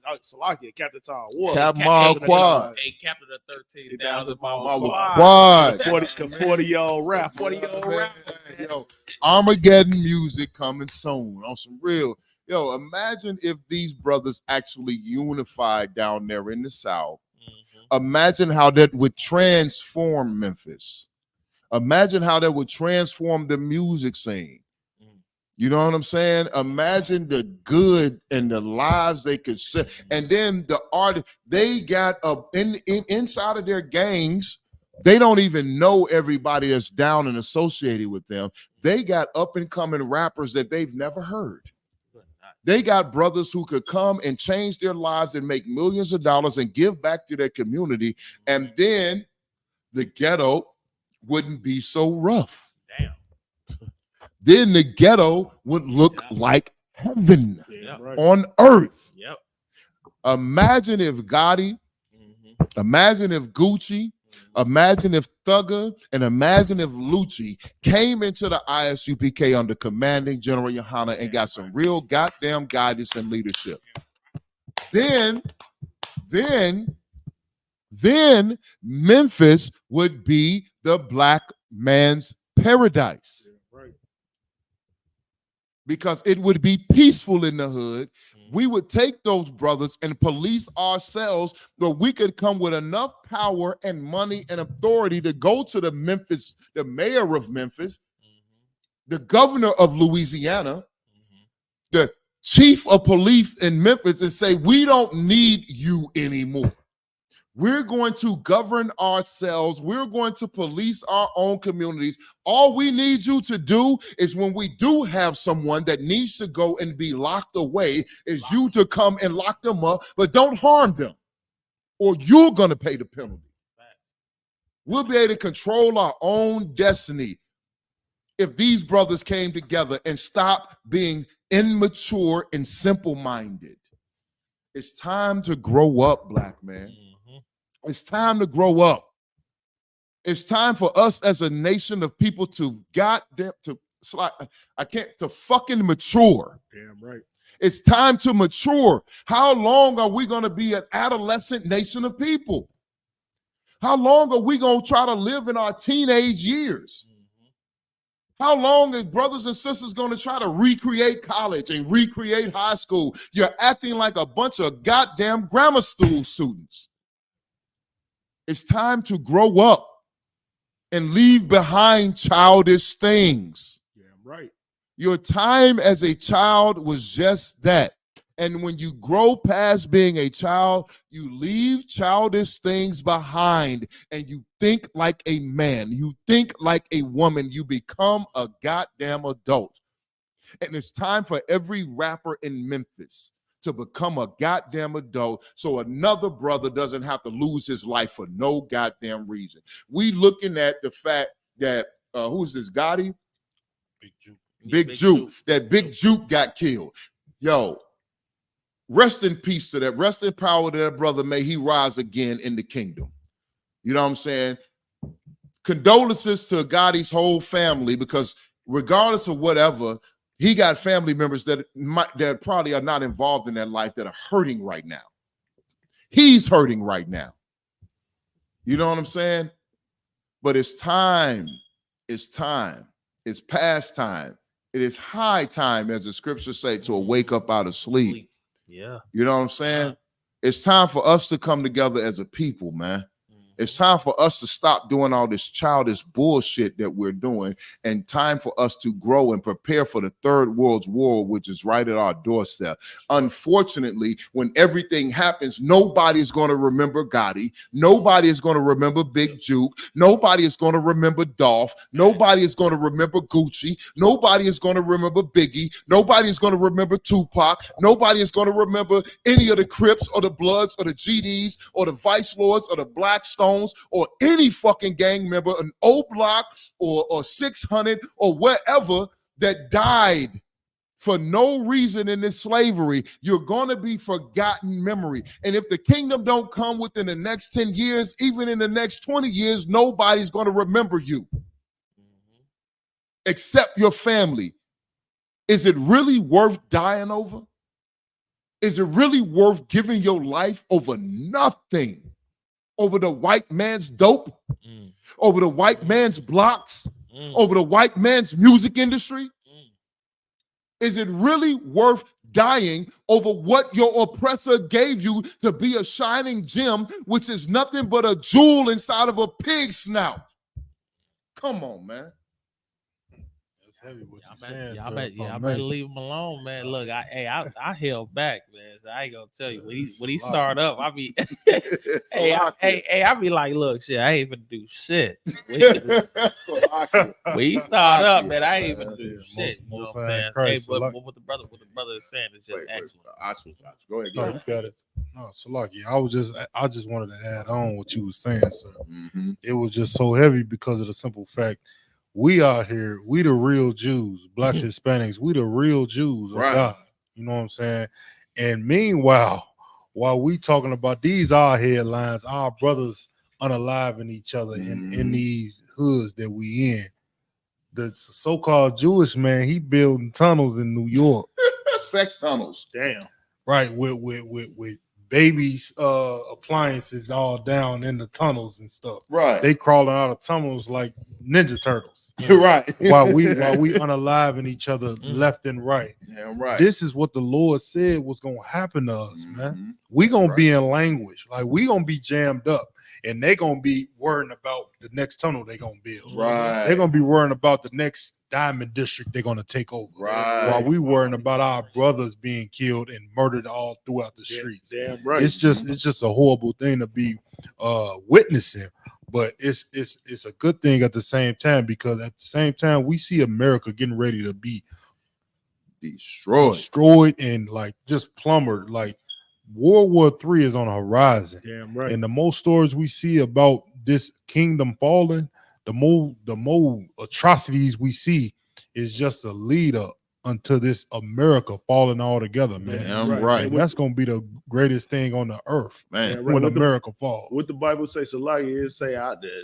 Captain Todd Ward. Captain Quad. Hey, Captain of 13,000 Quad. 40-year-old rap. 40-year-old rap. Yo, Armageddon music coming soon on some real. Yo, imagine if these brothers actually unified down there in the South. Imagine how that would transform Memphis. Imagine how that would transform the music scene. You know what I'm saying? Imagine the good and the lives they could set. And then the artists, they got inside of their gangs, they don't even know everybody that's down and associated with them. They got up and coming rappers that they've never heard. They got brothers who could come and change their lives and make millions of dollars and give back to their community. And then the ghetto wouldn't be so rough. Damn. Then the ghetto would look like heaven on earth. Yep. Imagine if Gotti, imagine if Gucci, imagine if Thugger, and imagine if Lucci came into the ISUPK under commanding General Yohana and got some real goddamn guidance and leadership. Then Memphis would be the black man's paradise. Because it would be peaceful in the hood. We would take those brothers and police ourselves, but we could come with enough power and money and authority to go to the mayor of Memphis, the governor of Louisiana, the chief of police in Memphis, and say, we don't need you anymore. We're going to govern ourselves. We're going to police our own communities. All we need you to do is when we do have someone that needs to go and be locked away, is you to come and lock them up, but don't harm them, or you're going to pay the penalty. We'll be able to control our own destiny if these brothers came together and stopped being immature and simple-minded. It's time to grow up, black man. It's time to grow up. It's time for us as a nation of people to fucking mature. Damn right. It's time to mature. How long are we going to be an adolescent nation of people? How long are we going to try to live in our teenage years? How long is brothers and sisters going to try to recreate college and recreate high school? You're acting like a bunch of goddamn grammar school students. It's time to grow up and leave behind childish things. Yeah, right. Your time as a child was just that. And when you grow past being a child, you leave childish things behind and you think like a man. You think like a woman. You become a goddamn adult. And it's time for every rapper in Memphis to become a goddamn adult so another brother doesn't have to lose his life for no goddamn reason. We looking at the fact that, who's this, Gotti? Big Juke. Big Juke. That Big Juke got killed. Yo, rest in peace to that. Rest in power to that brother. May he rise again in the kingdom. You know what I'm saying? Condolences to Gotti's whole family, because regardless of whatever, he got family members that probably are not involved in that life that are hurting right now. He's hurting right now. You know what I'm saying? But it's time. It's time. It's past time. It is high time, as the scriptures say, to wake up out of sleep. Yeah. You know what I'm saying? It's time for us to come together as a people, man. It's time for us to stop doing all this childish bullshit that we're doing, and time for us to grow and prepare for the Third World War, which is right at our doorstep. Unfortunately, when everything happens, nobody's going to remember Gotti. Nobody is going to remember Big Juke. Nobody is going to remember Dolph. Nobody is going to remember Gucci. Nobody is going to remember Biggie. Nobody is going to remember Tupac. Nobody is going to remember any of the Crips or the Bloods or the GDs or the Vice Lords or the Blackstones or any fucking gang member, an O Block or 600 or wherever that died for no reason in this slavery. You're going to be forgotten memory. And if the kingdom don't come within the next 10 years, even in the next 20 years, nobody's going to remember you except your family. Is it really worth dying over? Is it really worth giving your life over nothing? Over the white man's dope, over the white man's blocks, over the white man's music industry? Is it really worth dying over what your oppressor gave you to be a shining gem, which is nothing but a jewel inside of a pig's snout? Come on, man. I better leave him alone, man. Look, I held back, man. So I ain't gonna tell you when he start up. I be, I be like, look, shit, I ain't even do shit. When he start up, man, I ain't even do shit. You know what I'm saying? Hey, but what the brother is saying is just excellent. Go ahead. No, you got it. No, Salaki, I just wanted to add on what you were saying, sir. It was just so heavy because of the simple fact. We out here, we the real Jews, blacks, Hispanics, we the real Jews of God. You know what I'm saying? And meanwhile, while we talking about these our headlines, our brothers unaliving each other in these hoods that we in, the so-called Jewish man, he building tunnels in New York. Sex tunnels. Damn. Right, with babies appliances all down in the tunnels and stuff. Right. They crawling out of tunnels like Ninja Turtles. Right. while we unaliving each other left and right. Yeah, right. This is what the Lord said was gonna happen to us, man. We gonna be in language, like we gonna be jammed up, and they gonna be worrying about the next tunnel they gonna build. Right. They're gonna be worrying about the next diamond district they're gonna take over. Right. While we worrying about our brothers being killed and murdered all throughout the streets. Damn right. It's just a horrible thing to be witnessing. But it's a good thing at the same time, because at the same time we see America getting ready to be destroyed and like just plumbered. Like World War III is on the horizon. Damn right. And the more stories we see about this kingdom falling, the more atrocities we see is just a lead up until this America falling all together, man. Damn right. And that's gonna be the greatest thing on the earth, man. When America falls. What the Bible says, Salaki, is say out there.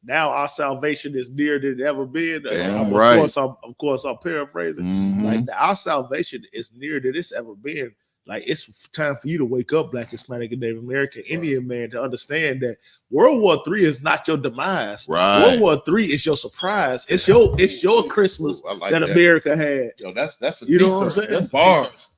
Now our salvation is nearer than it ever been. Damn right. Of course, I'm paraphrasing. Like our salvation is nearer than it's ever been. Like, it's time for you to wake up, Black, Hispanic, and Native American, Indian man, to understand that World War III is not your demise. Right. World War III is your surprise. It's your Christmas that America had. Yo, that's a you know what I'm saying? That's bars.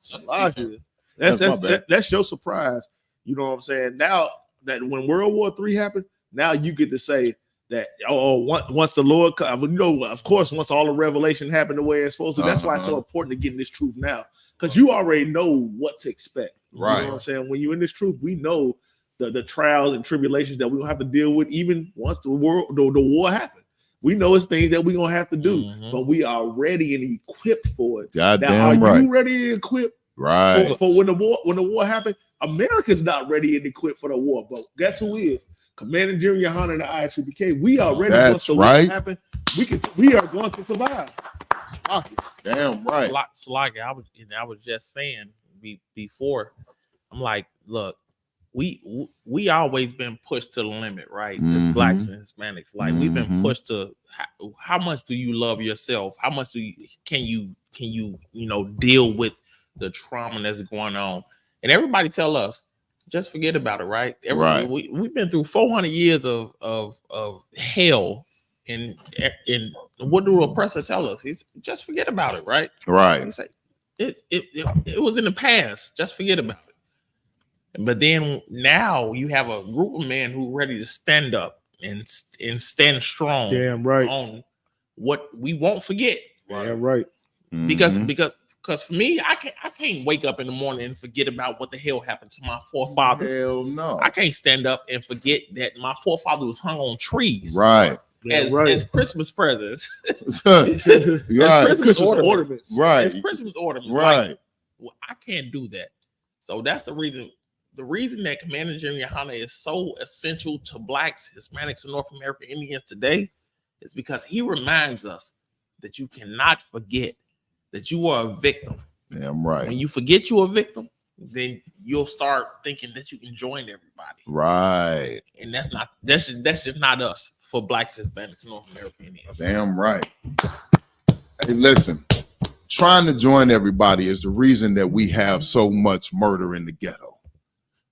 That's your surprise. You know what I'm saying? Now that when World War III happened, now you get to say that once the Lord, of course, once all the revelation happened the way it's supposed to. That's why it's so important to get in this truth now, because you already know what to expect. Right. You know what I'm saying? When you're in this truth, we know the trials and tribulations that we don't have to deal with, even once the war happened. We know it's things that we're gonna have to do, but we are ready and equipped for it. Goddamn now, are right. you ready and equipped? Right. For when the war happened? America's not ready and equipped for the war, but guess who is? Commander General Hunter and the ISUBK. We are ready. That's once the right. war happen, we are going to survive. Damn right. Sloggy, I was just saying before. I'm like, look, we always been pushed to the limit, right? As Blacks and Hispanics, like we've been pushed to how much do you love yourself? How much can you deal with the trauma that's going on? And everybody tell us, just forget about it, right? We've been through 400 years of hell, and what do the oppressor tell us? He's just forget about it, right? Right. He say it was in the past. Just forget about it. But then now you have a group of men who are ready to stand up and stand strong. Damn right. On what we won't forget. Damn right. Because for me, I can't wake up in the morning and forget about what the hell happened to my forefathers. Hell no. I can't stand up and forget that my forefather was hung on trees. Right. As Christmas presents. Right. Christmas ornaments. Right. As Christmas ornaments. Right. Like, well, I can't do that. So that's the reason. The reason that Commander General Hunter is so essential to Blacks, Hispanics, and North American Indians today is because he reminds us that you cannot forget that you are a victim. Damn right. When you forget you're a victim, then you'll start thinking that you can join everybody. Right. And that's just not us for Blacks, Hispanics, and North American Indians. Damn right. Hey, listen, trying to join everybody is the reason that we have so much murder in the ghetto.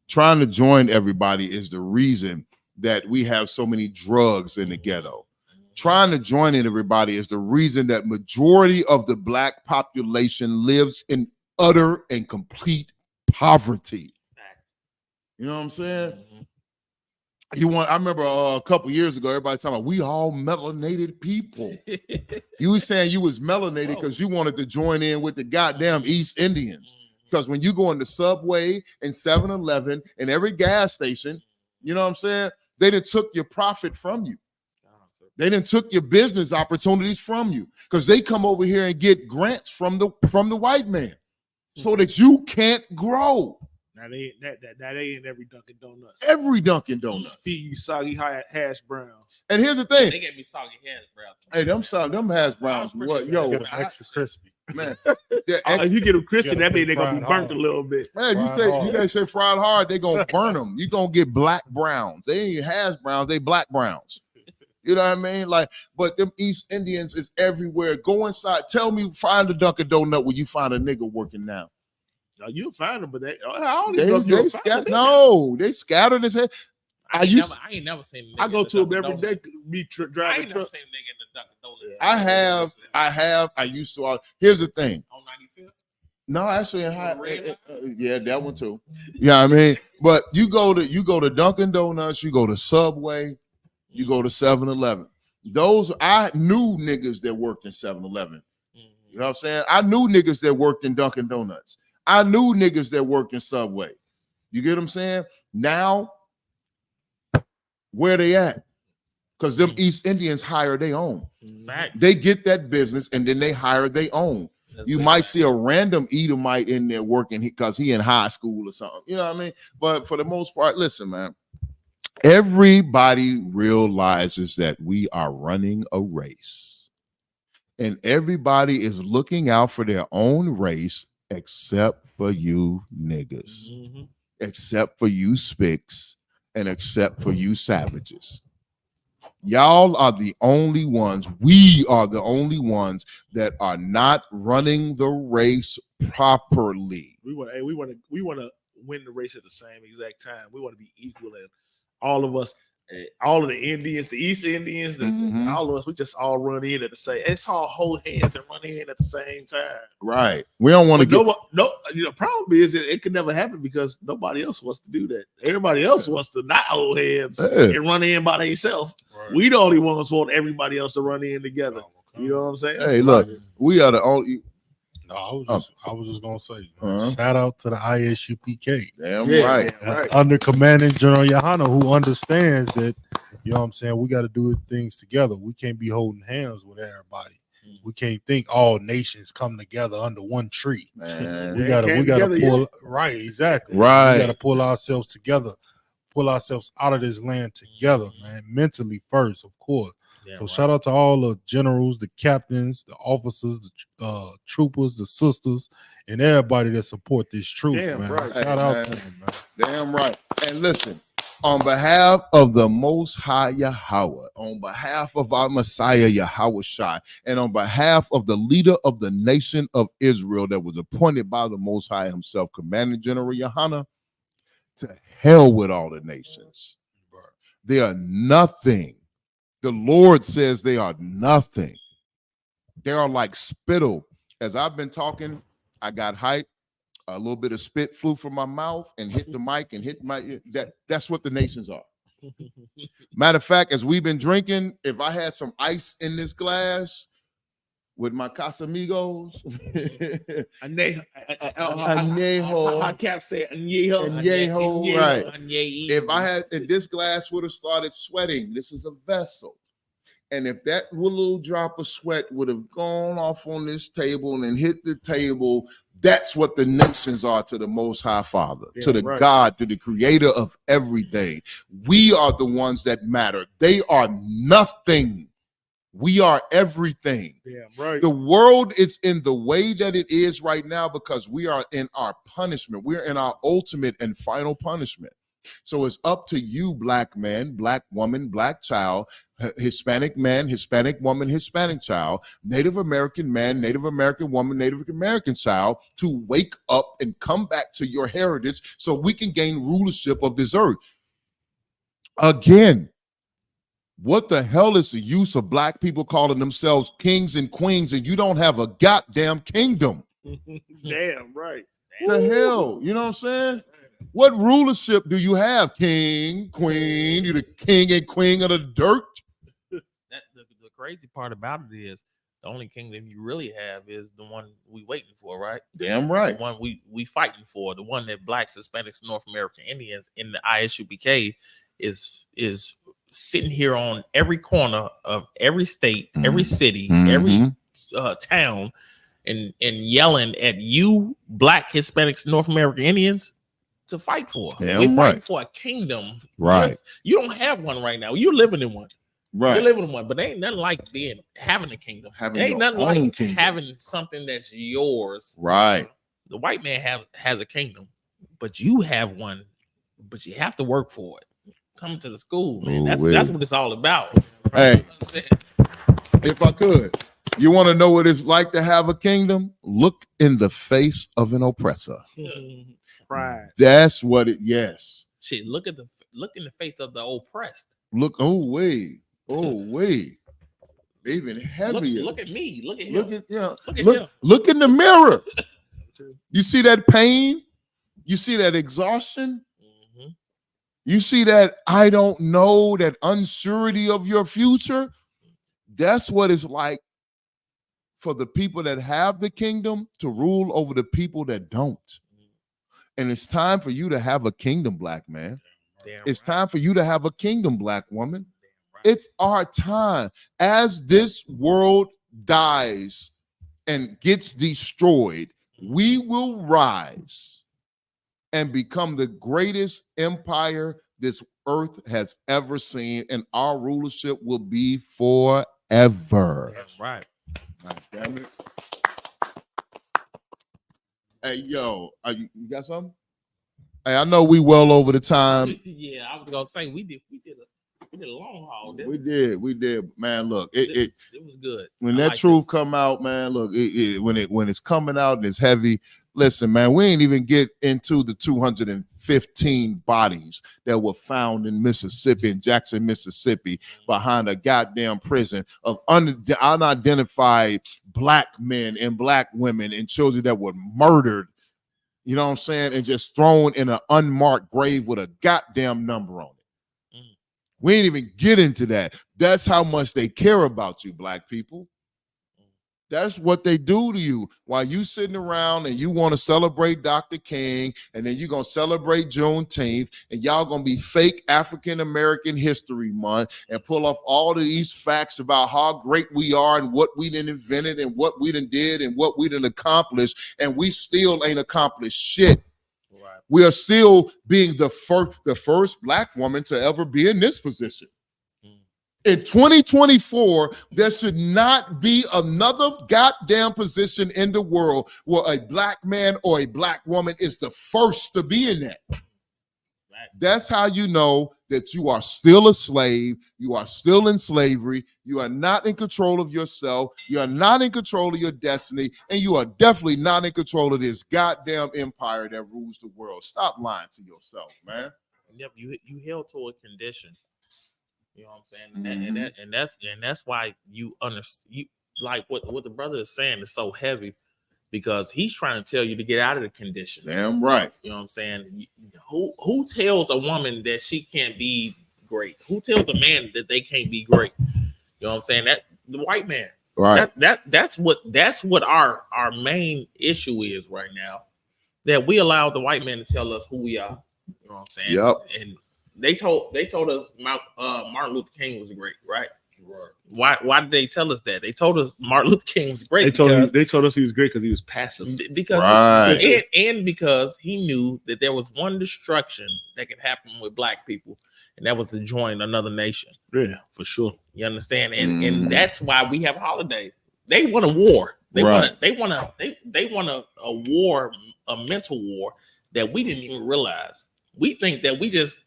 Trying to join everybody is the reason that we have so many drugs in the ghetto. Trying to join everybody is the reason that majority of the Black population lives in utter and complete poverty. You know what I'm saying? I remember a couple years ago, everybody talking about we all melanated people. You was saying you was melanated because you wanted to join in with the goddamn East Indians. Because when you go in the Subway and 7-Eleven and every gas station, you know what I'm saying? They done took your profit from you. They done took your business opportunities from you because they come over here and get grants from the white man so that you can't grow. Now that ain't every Dunkin' Donuts. Every Dunkin' Donuts feed you soggy hash browns. And here's the thing. They gave me soggy hash browns. Hey, them hash browns. What, yo? Extra crispy. Man, if you get them crispy, that means they're gonna be burnt a little bit. Man, you gotta say fried hard, they gonna burn them. You gonna get black browns. They ain't hash browns, they black browns. You know what I mean? Like, but them East Indians is everywhere. Go inside. Tell me, find a Dunkin' Donut where you find a nigga working now. No, you'll find them, but they scattered. No, they scattered as hell. I ain't never seen. I go to them every day. Driving trucks. Seen nigga in the Dunkin' Donut. I used to. Here's the thing. On 95th? No, actually, yeah, that one too. Yeah, I mean, but you go to Dunkin' Donuts, you go to Subway, you go to 7-Eleven. Those I knew niggas that worked in 7-Eleven. You know what I'm saying? I knew niggas that worked in Dunkin' Donuts. I knew niggas that worked in Subway. You get what I'm saying? Now, where they at? Because them East Indians hire their own. Facts. They get that business and then they hire their own. You might see a random Edomite in there working because he in high school or something. You know what I mean? But for the most part, listen, man, everybody realizes that we are running a race. And everybody is looking out for their own race except for you niggas, except for you spics, and except for you savages. Y'all are the only ones. We are the only ones that are not running the race properly. We want to win the race at the same exact time. We want to be equal, and all of us, all of the Indians, the East Indians, all of us, we just all run in at the same. It's all hold hands and run in at the same time. Right. We don't want to get. Problem is that it could never happen because nobody else wants to do that. Everybody else wants to not hold hands and run in by themselves. Right. We the only ones want everybody else to run in together. You know what I'm saying? Hey, look, we are the only. No, I was just gonna say, shout out to the ISUPK. Damn right. Under Commanding General Yohana, who understands that, you know what I'm saying, we got to do things together. We can't be holding hands with everybody. We can't think all nations come together under one tree. Man. We gotta pull right, exactly. Right. We gotta pull ourselves together, pull ourselves out of this land together, man. Mentally first, of course. So shout out to all the generals, the captains, the officers, the troopers, the sisters, and everybody that support this truth, man. Right. Shout out to them, man. Damn right. And listen, on behalf of the Most High Yahweh, on behalf of our Messiah Yahweh Shai, and on behalf of the leader of the nation of Israel that was appointed by the Most High himself, Commanding General Yohana, to hell with all the nations. They are nothing. The Lord says they are nothing. They are like spittle. As I've been talking, I got hype. A little bit of spit flew from my mouth and hit the mic and hit my. That's what the nations are. Matter of fact, as we've been drinking, if I had some ice in this glass with my Casamigos, Añejo, Cap say Añejo, right? If I had, if this glass would have started sweating, this is a vessel, and if that little drop of sweat would have gone off on this table and hit the table, that's what the nations are to the Most High Father, to the God, to the Creator of everything. We are the ones that matter. They are nothing. We are everything. The world is in the way that it is right now because we are in our punishment. We're in our ultimate and final punishment. So it's up to you, black man, black woman, black child, Hispanic man, Hispanic woman, Hispanic child, Native American man, Native American woman, Native American child, to wake up and come back to your heritage so we can gain rulership of this earth. Again, what the hell is the use of black people calling themselves kings and queens and you don't have a goddamn kingdom? Damn right. The hell, you know what I'm saying? What rulership do you have, king, queen? You the king and queen of the dirt? The crazy part about it is the only kingdom you really have is the one we waiting for, right? Damn right. The one we fighting for, the one that blacks, Hispanics, North American Indians in the ISUPK is sitting here on every corner of every state, every city, every town, and yelling at you, black, Hispanics, North American Indians, to fight for. We're fighting for a kingdom. Right. You don't have one right now. You're living in one. Right. You're living in one, but there ain't nothing like having a kingdom. There ain't nothing like having something that's yours. Right. The white man has a kingdom, but you have one, but you have to work for it. Come to the school, man. That's what it's all about. Hey, if I could, you want to know what it's like to have a kingdom? Look in the face of an oppressor. Pride. That's what it. Yes. Shit. Look in the face of the oppressed. Look. Oh wait. Even heavier. Look at me. Look at him. Look in the mirror. You see that pain? You see that exhaustion? You see that I don't know, that unsurety of your future? That's what it's like for the people that have the kingdom to rule over the people that don't. And it's time for you to have a kingdom, black man. It's time for you to have a kingdom, black woman. It's our time. As this world dies and gets destroyed, we will rise and become the greatest empire this earth has ever seen, and our rulership will be forever. That's right. God damn it. Hey, yo, you got something? Hey, I know we well over the time. Yeah, I was gonna say we did We did a long haul. We did, man. Look, it was good. When that truth come out, man. Look, when it's coming out and it's heavy. Listen, man, we ain't even get into the 215 bodies that were found in Mississippi, in Jackson, Mississippi, behind a goddamn prison of unidentified black men and black women and children that were murdered. You know what I'm saying? And just thrown in an unmarked grave with a goddamn number on it. We ain't even get into that. That's how much they care about you, black people. That's what they do to you while you sitting around and you want to celebrate Dr. King, and then you're going to celebrate Juneteenth, and y'all going to be fake African-American History Month and pull off all of these facts about how great we are and what we done invented and what we done did and what we done accomplished, and we still ain't accomplished shit. Right. We are still being the first black woman to ever be in this position. In 2024, there should not be another goddamn position in the world where a black man or a black woman is the first to be in that. That's how you know that you are still a slave. You are still in slavery. You are not in control of yourself. You are not in control of your destiny. And you are definitely not in control of this goddamn empire that rules the world. Stop lying to yourself, man. Yep, you held to a condition. You know what I'm saying? And that's why you understand, like what the brother is saying is so heavy, because he's trying to tell you to get out of the condition. Damn right. You know what I'm saying? Who tells a woman that she can't be great? Who tells a man that they can't be great? You know what I'm saying? That the white man. Right. That's what our main issue is right now. That we allow the white man to tell us who we are. You know what I'm saying? Yep. And they told us Martin Luther King was great, right? Right. Why did they tell us that? They told us Martin Luther King was great. They told us he was great because he was passive. Because right. and because he knew that there was one destruction that could happen with black people, and that was to join another nation. Yeah, for sure. You understand? And that's why we have a holiday. They want a war. They want a war, a mental war that we didn't even realize. We think that we just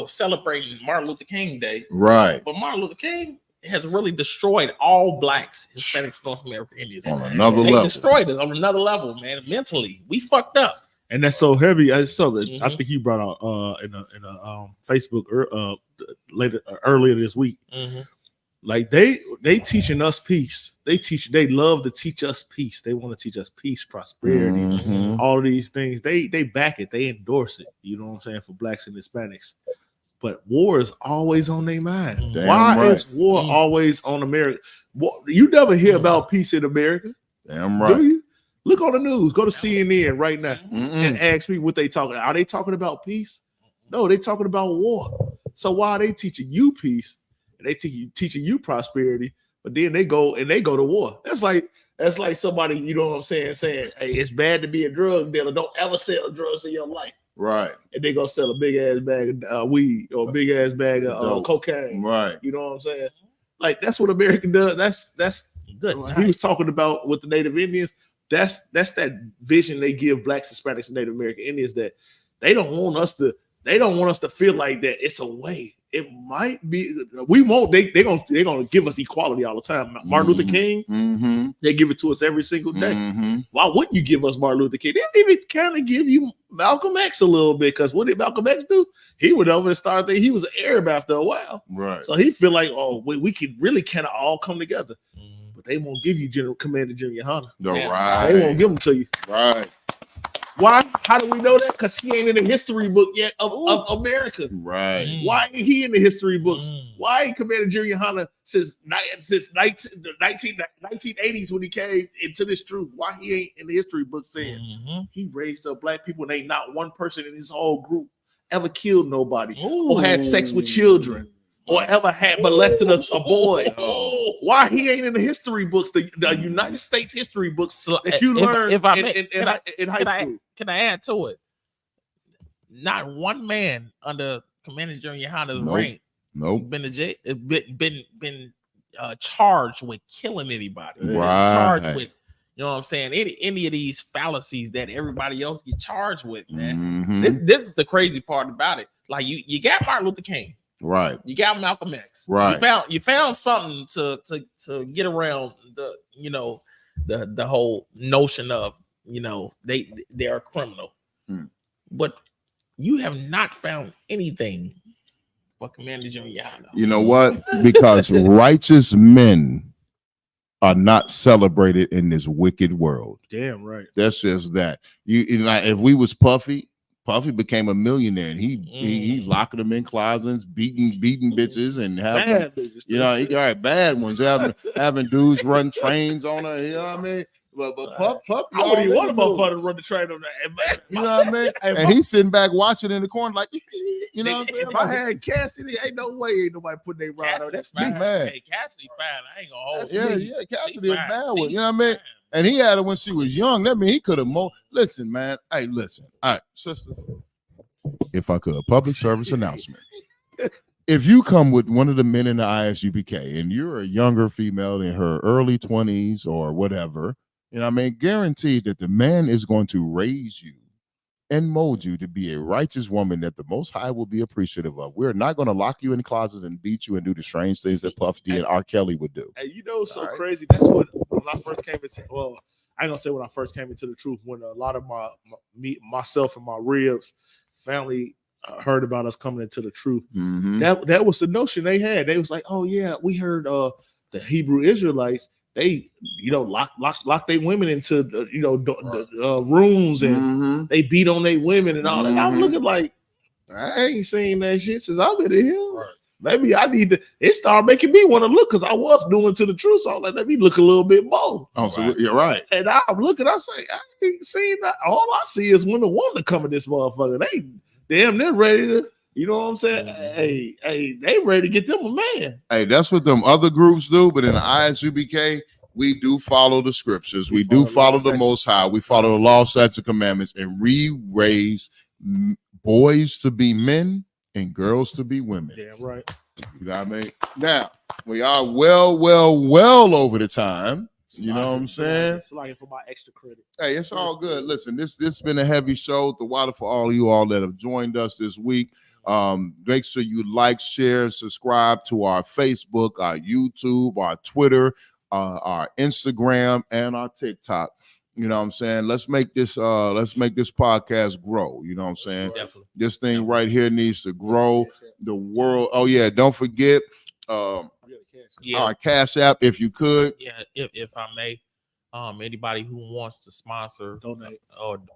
celebrating Martin Luther King Day. Right. But Martin Luther King has really destroyed all blacks, Hispanics, North American Indians. On another level. They destroyed us on another level, man. Mentally, we fucked up. And that's so heavy. I saw that. I think you brought out in a Facebook earlier this week. Mm-hmm. Like they teaching us peace. They love to teach us peace. They want to teach us peace, prosperity, all of these things. They back it. They endorse it. You know what I'm saying, for blacks and Hispanics. But war is always on their mind. Damn Why right. is war always on America? You never hear about peace in America. Damn right. Do you? Look on the news. Go to CNN right now and ask me what they talking. Are they talking about peace? No, they talking about war. So why are they teaching you peace? They teaching you prosperity, but then they go to war. That's like somebody, you know what I'm saying, saying, hey, it's bad to be a drug dealer. Don't ever sell drugs in your life. Right. And they go sell a big ass bag of weed or a big ass bag of cocaine. Right. You know what I'm saying? Like that's what America does. That's good. He was talking about with the Native Indians. That's that vision they give blacks, Hispanics, and Native American Indians, that they don't want us to feel like that it's a way. It might be. We won't. They're gonna give us equality all the time. Martin Luther King, they give it to us every single day. Why wouldn't you give us Martin Luther King? They even kind of give you Malcolm X a little bit, because what did Malcolm X do? He went over and started thinking he was an Arab after a while. Right. So he feel like, oh, we could really kind of all come together. But they won't give you Commander Junior Hunter. Right. They won't give them to you. Right. Why? How do we know that? Because he ain't in the history book yet of America. Right. Why ain't he in the history books? Why ain't Commander Junior Hunter since the 1980s when he came into this truth? Why he ain't in the history books saying he raised up black people and ain't not one person in his whole group ever killed nobody or had sex with children or ever had molested a boy? Why he ain't in the history books, the United States history books that you learned in high school? Can I add to it? Not one man under Commander Junior Hunter's reign been charged with killing anybody. Charged with, you know what I'm saying, any of these fallacies that everybody else get charged with, man. This is the crazy part about it. Like you got Martin Luther King. Right. You got Malcolm X. Right. You found something to get around the the whole notion of they are criminal. But you have not found anything for Commander Giuliano. You know what? Because righteous men are not celebrated in this wicked world. Damn right. That's just that. You know, if we was Puffy became a millionaire, and he locking them in closets, beating bitches, and having Bad bitches, he got bad ones, having dudes run trains on her. You know what I mean? But Puff, I wouldn't even want a motherfucker to run the train on that. You know what I mean? And he's sitting back watching in the corner, like, you know what I'm saying? If I had Cassidy, ain't nobody putting their ride on. That's me, man. Hey, Cassidy fine. I ain't gonna hold Yeah, Cassidy is bad one. You know what I mean? And he had it when she was young. That means he could have Listen, man. Hey, listen. All right, sisters. If I could, public service announcement. If you come with one of the men in the ISUPK and you're a younger female in her early 20s or whatever, you know what I mean, guaranteed that the man is going to raise you and mold you to be a righteous woman that the Most High will be appreciative of. We're not going to lock you in closets and beat you and do the strange things that Puff D and R. Kelly would do. And so crazy. That's what when I first came into. Well, I ain't gonna say when I first came into the truth. When a lot of myself and my ribs family heard about us coming into the truth. That was the notion they had. They was like, oh yeah, we heard the Hebrew Israelites. They, lock their women into the rooms and they beat on their women and all that. I'm looking like I ain't seen that shit since I've been in here. Right. Maybe I need to. It started making me want to look because I was doing to the truth. So I was like, let me look a little bit more. Oh, so you're right. And I'm looking. I say, I ain't seen that. All I see is women wanting to come in this motherfucker. They're ready to. You know what I'm saying? Hey, they ready to get them a man. Hey, that's what them other groups do. But in the ISUPK, we do follow the scriptures. We do follow the Most High. We follow the law, statutes, and commandments, and we raise boys to be men and girls to be women. Damn right. You know what I mean? Now, we are well over the time. You know what I'm saying? It's like for my extra credit. Hey, it's all good. Listen, this has been a heavy show. The water for all of you all that have joined us this week. Make sure you like, share, and subscribe to our Facebook, our YouTube, our Twitter, our Instagram, and our TikTok. You know what I'm saying? Let's make this podcast grow. You know what I'm saying? Definitely. This thing right here needs to grow. The world. Oh yeah, don't forget our Cash App if you could. Yeah, if I may. Anybody who wants to sponsor, donate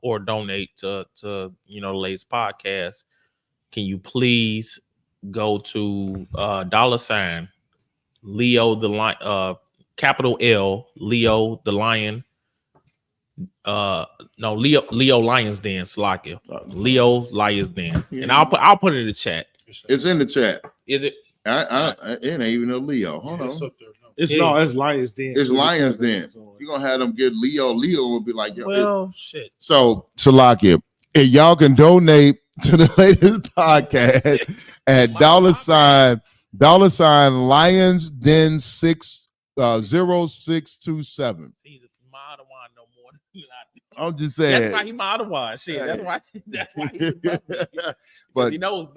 or donate to the latest podcast, can you please go to $ Leo the Lion, capital L Leo the Lion, Leo Lions Den, Slakia, Leo Lions Den, and I'll put it in the chat. It's in the chat. Is it? It ain't even a Leo. Hold on. It's Lions Den. It's Lions Den. You're gonna have them get Leo. Leo will be like, well, shit. So Salakia, if y'all can donate to the latest podcast at $ Lions Den 0627. I'm just saying. That's why he Madawan. Shit. That's why he's but he knows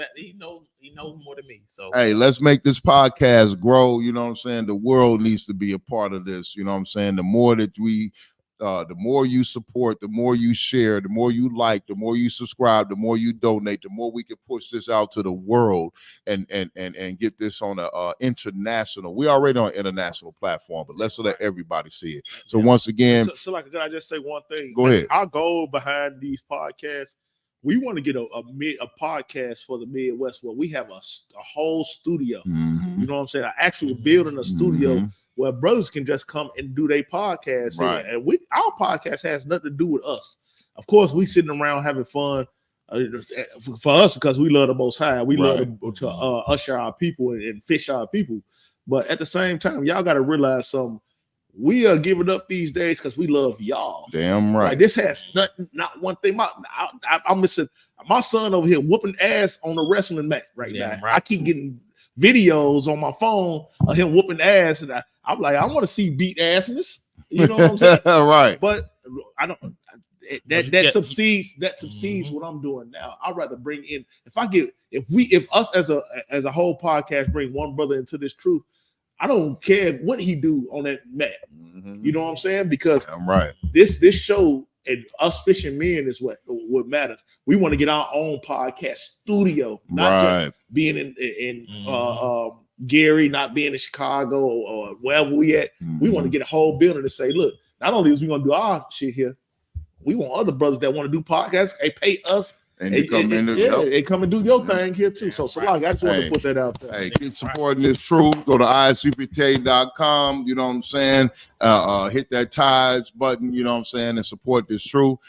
more than me. So hey, let's make this podcast grow. You know what I'm saying? The world needs to be a part of this. You know what I'm saying? The more that the more you support, the more you share, the more you like, the more you subscribe, the more you donate, the more we can push this out to the world and get this on a international. We already on an international platform, but let's let everybody see it. So once again, so like, can I just say one thing? Go ahead. Our goal behind these podcasts, we want to get a podcast for the Midwest where we have a whole studio. Mm-hmm. You know what I'm saying? An actual building, a studio where brothers can just come and do their podcast. Right. And our podcast has nothing to do with us. Of course, we sitting around having fun for us because we love the Most High. We love to usher our people and fish our people. But at the same time, y'all got to realize something. We are giving up these days because we love y'all. Damn right. Like, this has not one thing. I'm missing my son over here whooping ass on the wrestling mat right now. Right. I keep getting videos on my phone of him whooping ass, and I'm like, I want to see beat assness. You know what I'm saying? Right. But I don't. that subsides what I'm doing now. I'd rather bring in if us as a whole podcast bring one brother into this truth, I don't care what he do on that mat. You know what I'm saying? Because I'm right. This show and us fishing men is what matters. We want to get our own podcast studio, not just being in Gary, not being in Chicago or wherever we at. We want to get a whole building to say, look, not only is we gonna do our shit here, we want other brothers that want to do podcasts. They pay us. And you come in they come and do your thing here too. So Salag, I just want to put that out there. Hey, keep supporting this truth. Go to isupk.com. You know what I'm saying? Hit that ties button. You know what I'm saying? And support this truth.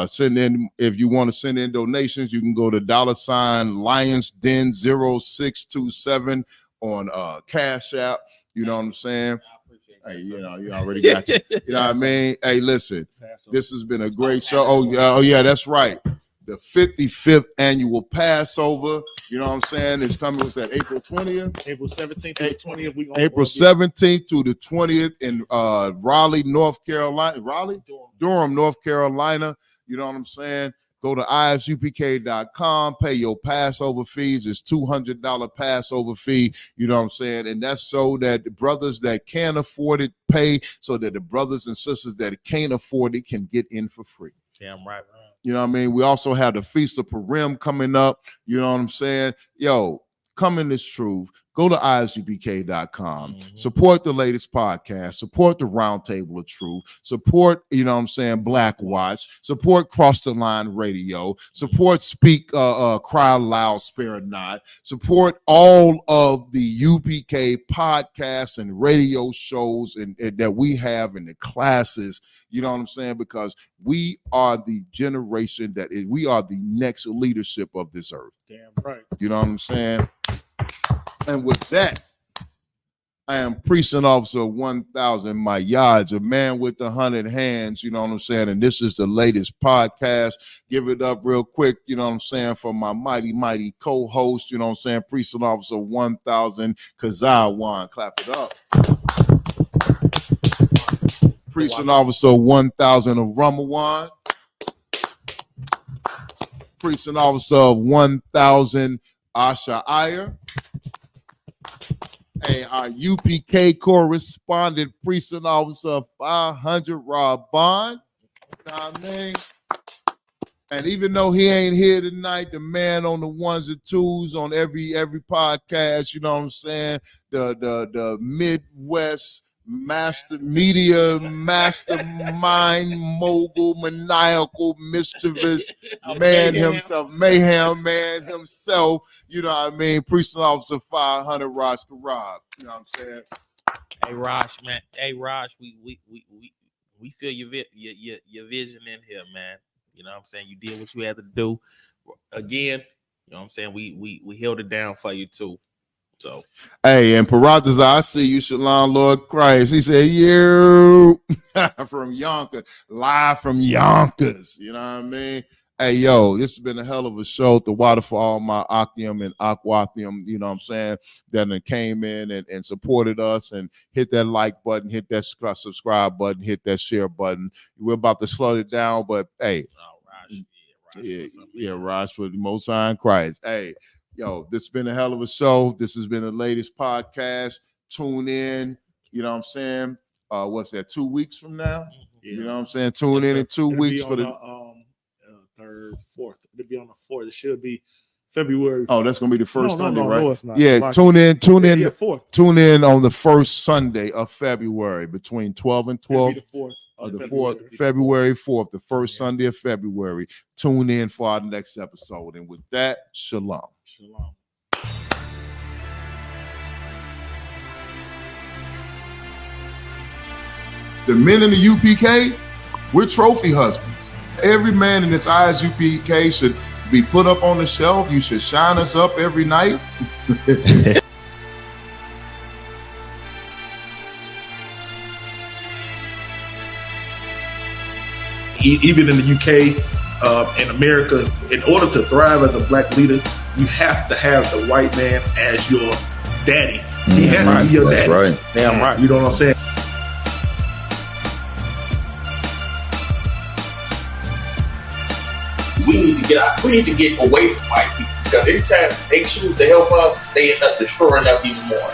Send in, if you want to send in donations, you can go to $LionsDen0627 on Cash App. You know what I'm saying? Hey, you know, you already got you. You know what I mean? Hey, listen, this has been a great show. Oh yeah, that's right. The 55th annual Passover, you know what I'm saying, is coming. Was that April 20th? April 17th to the 20th. April 17th to the 20th in Raleigh, North Carolina. Durham, North Carolina. You know what I'm saying? Go to isupk.com, pay your Passover fees. It's $200 Passover fee. You know what I'm saying? And that's so that the brothers that can't afford it pay, so that the brothers and sisters that can't afford it can get in for free. Damn right. You know what I mean? We also have the Feast of Purim coming up. You know what I'm saying? Yo, come in this truth. Go to isupk.com. Support the latest podcast. Support the Roundtable of Truth. Support, you know what I'm saying, Black Watch. Support Cross the Line Radio. Support Speak, Cry Loud, Spare Not. Support all of the UPK podcasts and radio shows and that we have in the classes. You know what I'm saying? Because we are the generation we are the next leadership of this earth. Damn right. You know what I'm saying? And with that, I am Precinct Officer 1000, my yards, a man with 100 hands, you know what I'm saying? And this is the latest podcast. Give it up real quick, you know what I'm saying, for my mighty, mighty co-host, you know what I'm saying, Precinct Officer 1000, Kazawan. Clap it up. Precinct Officer 1000 of Ramawan. Precinct Officer of 1000, Asha Iyer. Hey, our UPK correspondent, Precinct Officer 500, Rob Bond. You know what I mean? And even though he ain't here tonight, the man on the ones and twos on every podcast, you know what I'm saying? The Midwest media mastermind, mogul, maniacal, mischievous man himself, mayhem man himself, you know what I mean? Precinct Officer 500, Raj Karab. You know what I'm saying? Hey Raj, man. Hey Raj, we feel your vision in here, man. You know what I'm saying? You did what you had to do. Again, you know what I'm saying? We held it down for you too. So, hey, and Paratha's, I see you, Shalom, Lord Christ. He said, you from Yonkers, live from Yonkers. You know what I mean? Hey, yo, this has been a hell of a show. The water for all my Akium and Aquathium, you know what I'm saying, that came in and supported us, and hit that like button, hit that subscribe button, hit that share button. We're about to slow it down, but hey, Raj for the Most High in Christ. Hey, yo, this has been a hell of a show. This has been the latest podcast. Tune in. You know what I'm saying? What's that, 2 weeks from now? Yeah. You know what I'm saying? Tune in 2 weeks for the third, fourth. It'll be on the 4th. It should be February. Oh, that's gonna be the first Sunday, right? No, it's not. Yeah, tune in. Tune in on the first Sunday of February between 12 and 12. The 4th. February 4th, the first Sunday of February. Tune in for our next episode. And with that, shalom. Shalom. The men in the UPK, we're trophy husbands. Every man in this eyes UPK should be put up on the shelf. You should shine us up every night. Even in the UK, in America, in order to thrive as a black leader, you have to have the white man as your daddy. He has to be your daddy. Right. Damn right. You know what I'm saying? we need to get away from white people, because anytime they choose to help us, they end up destroying us even more.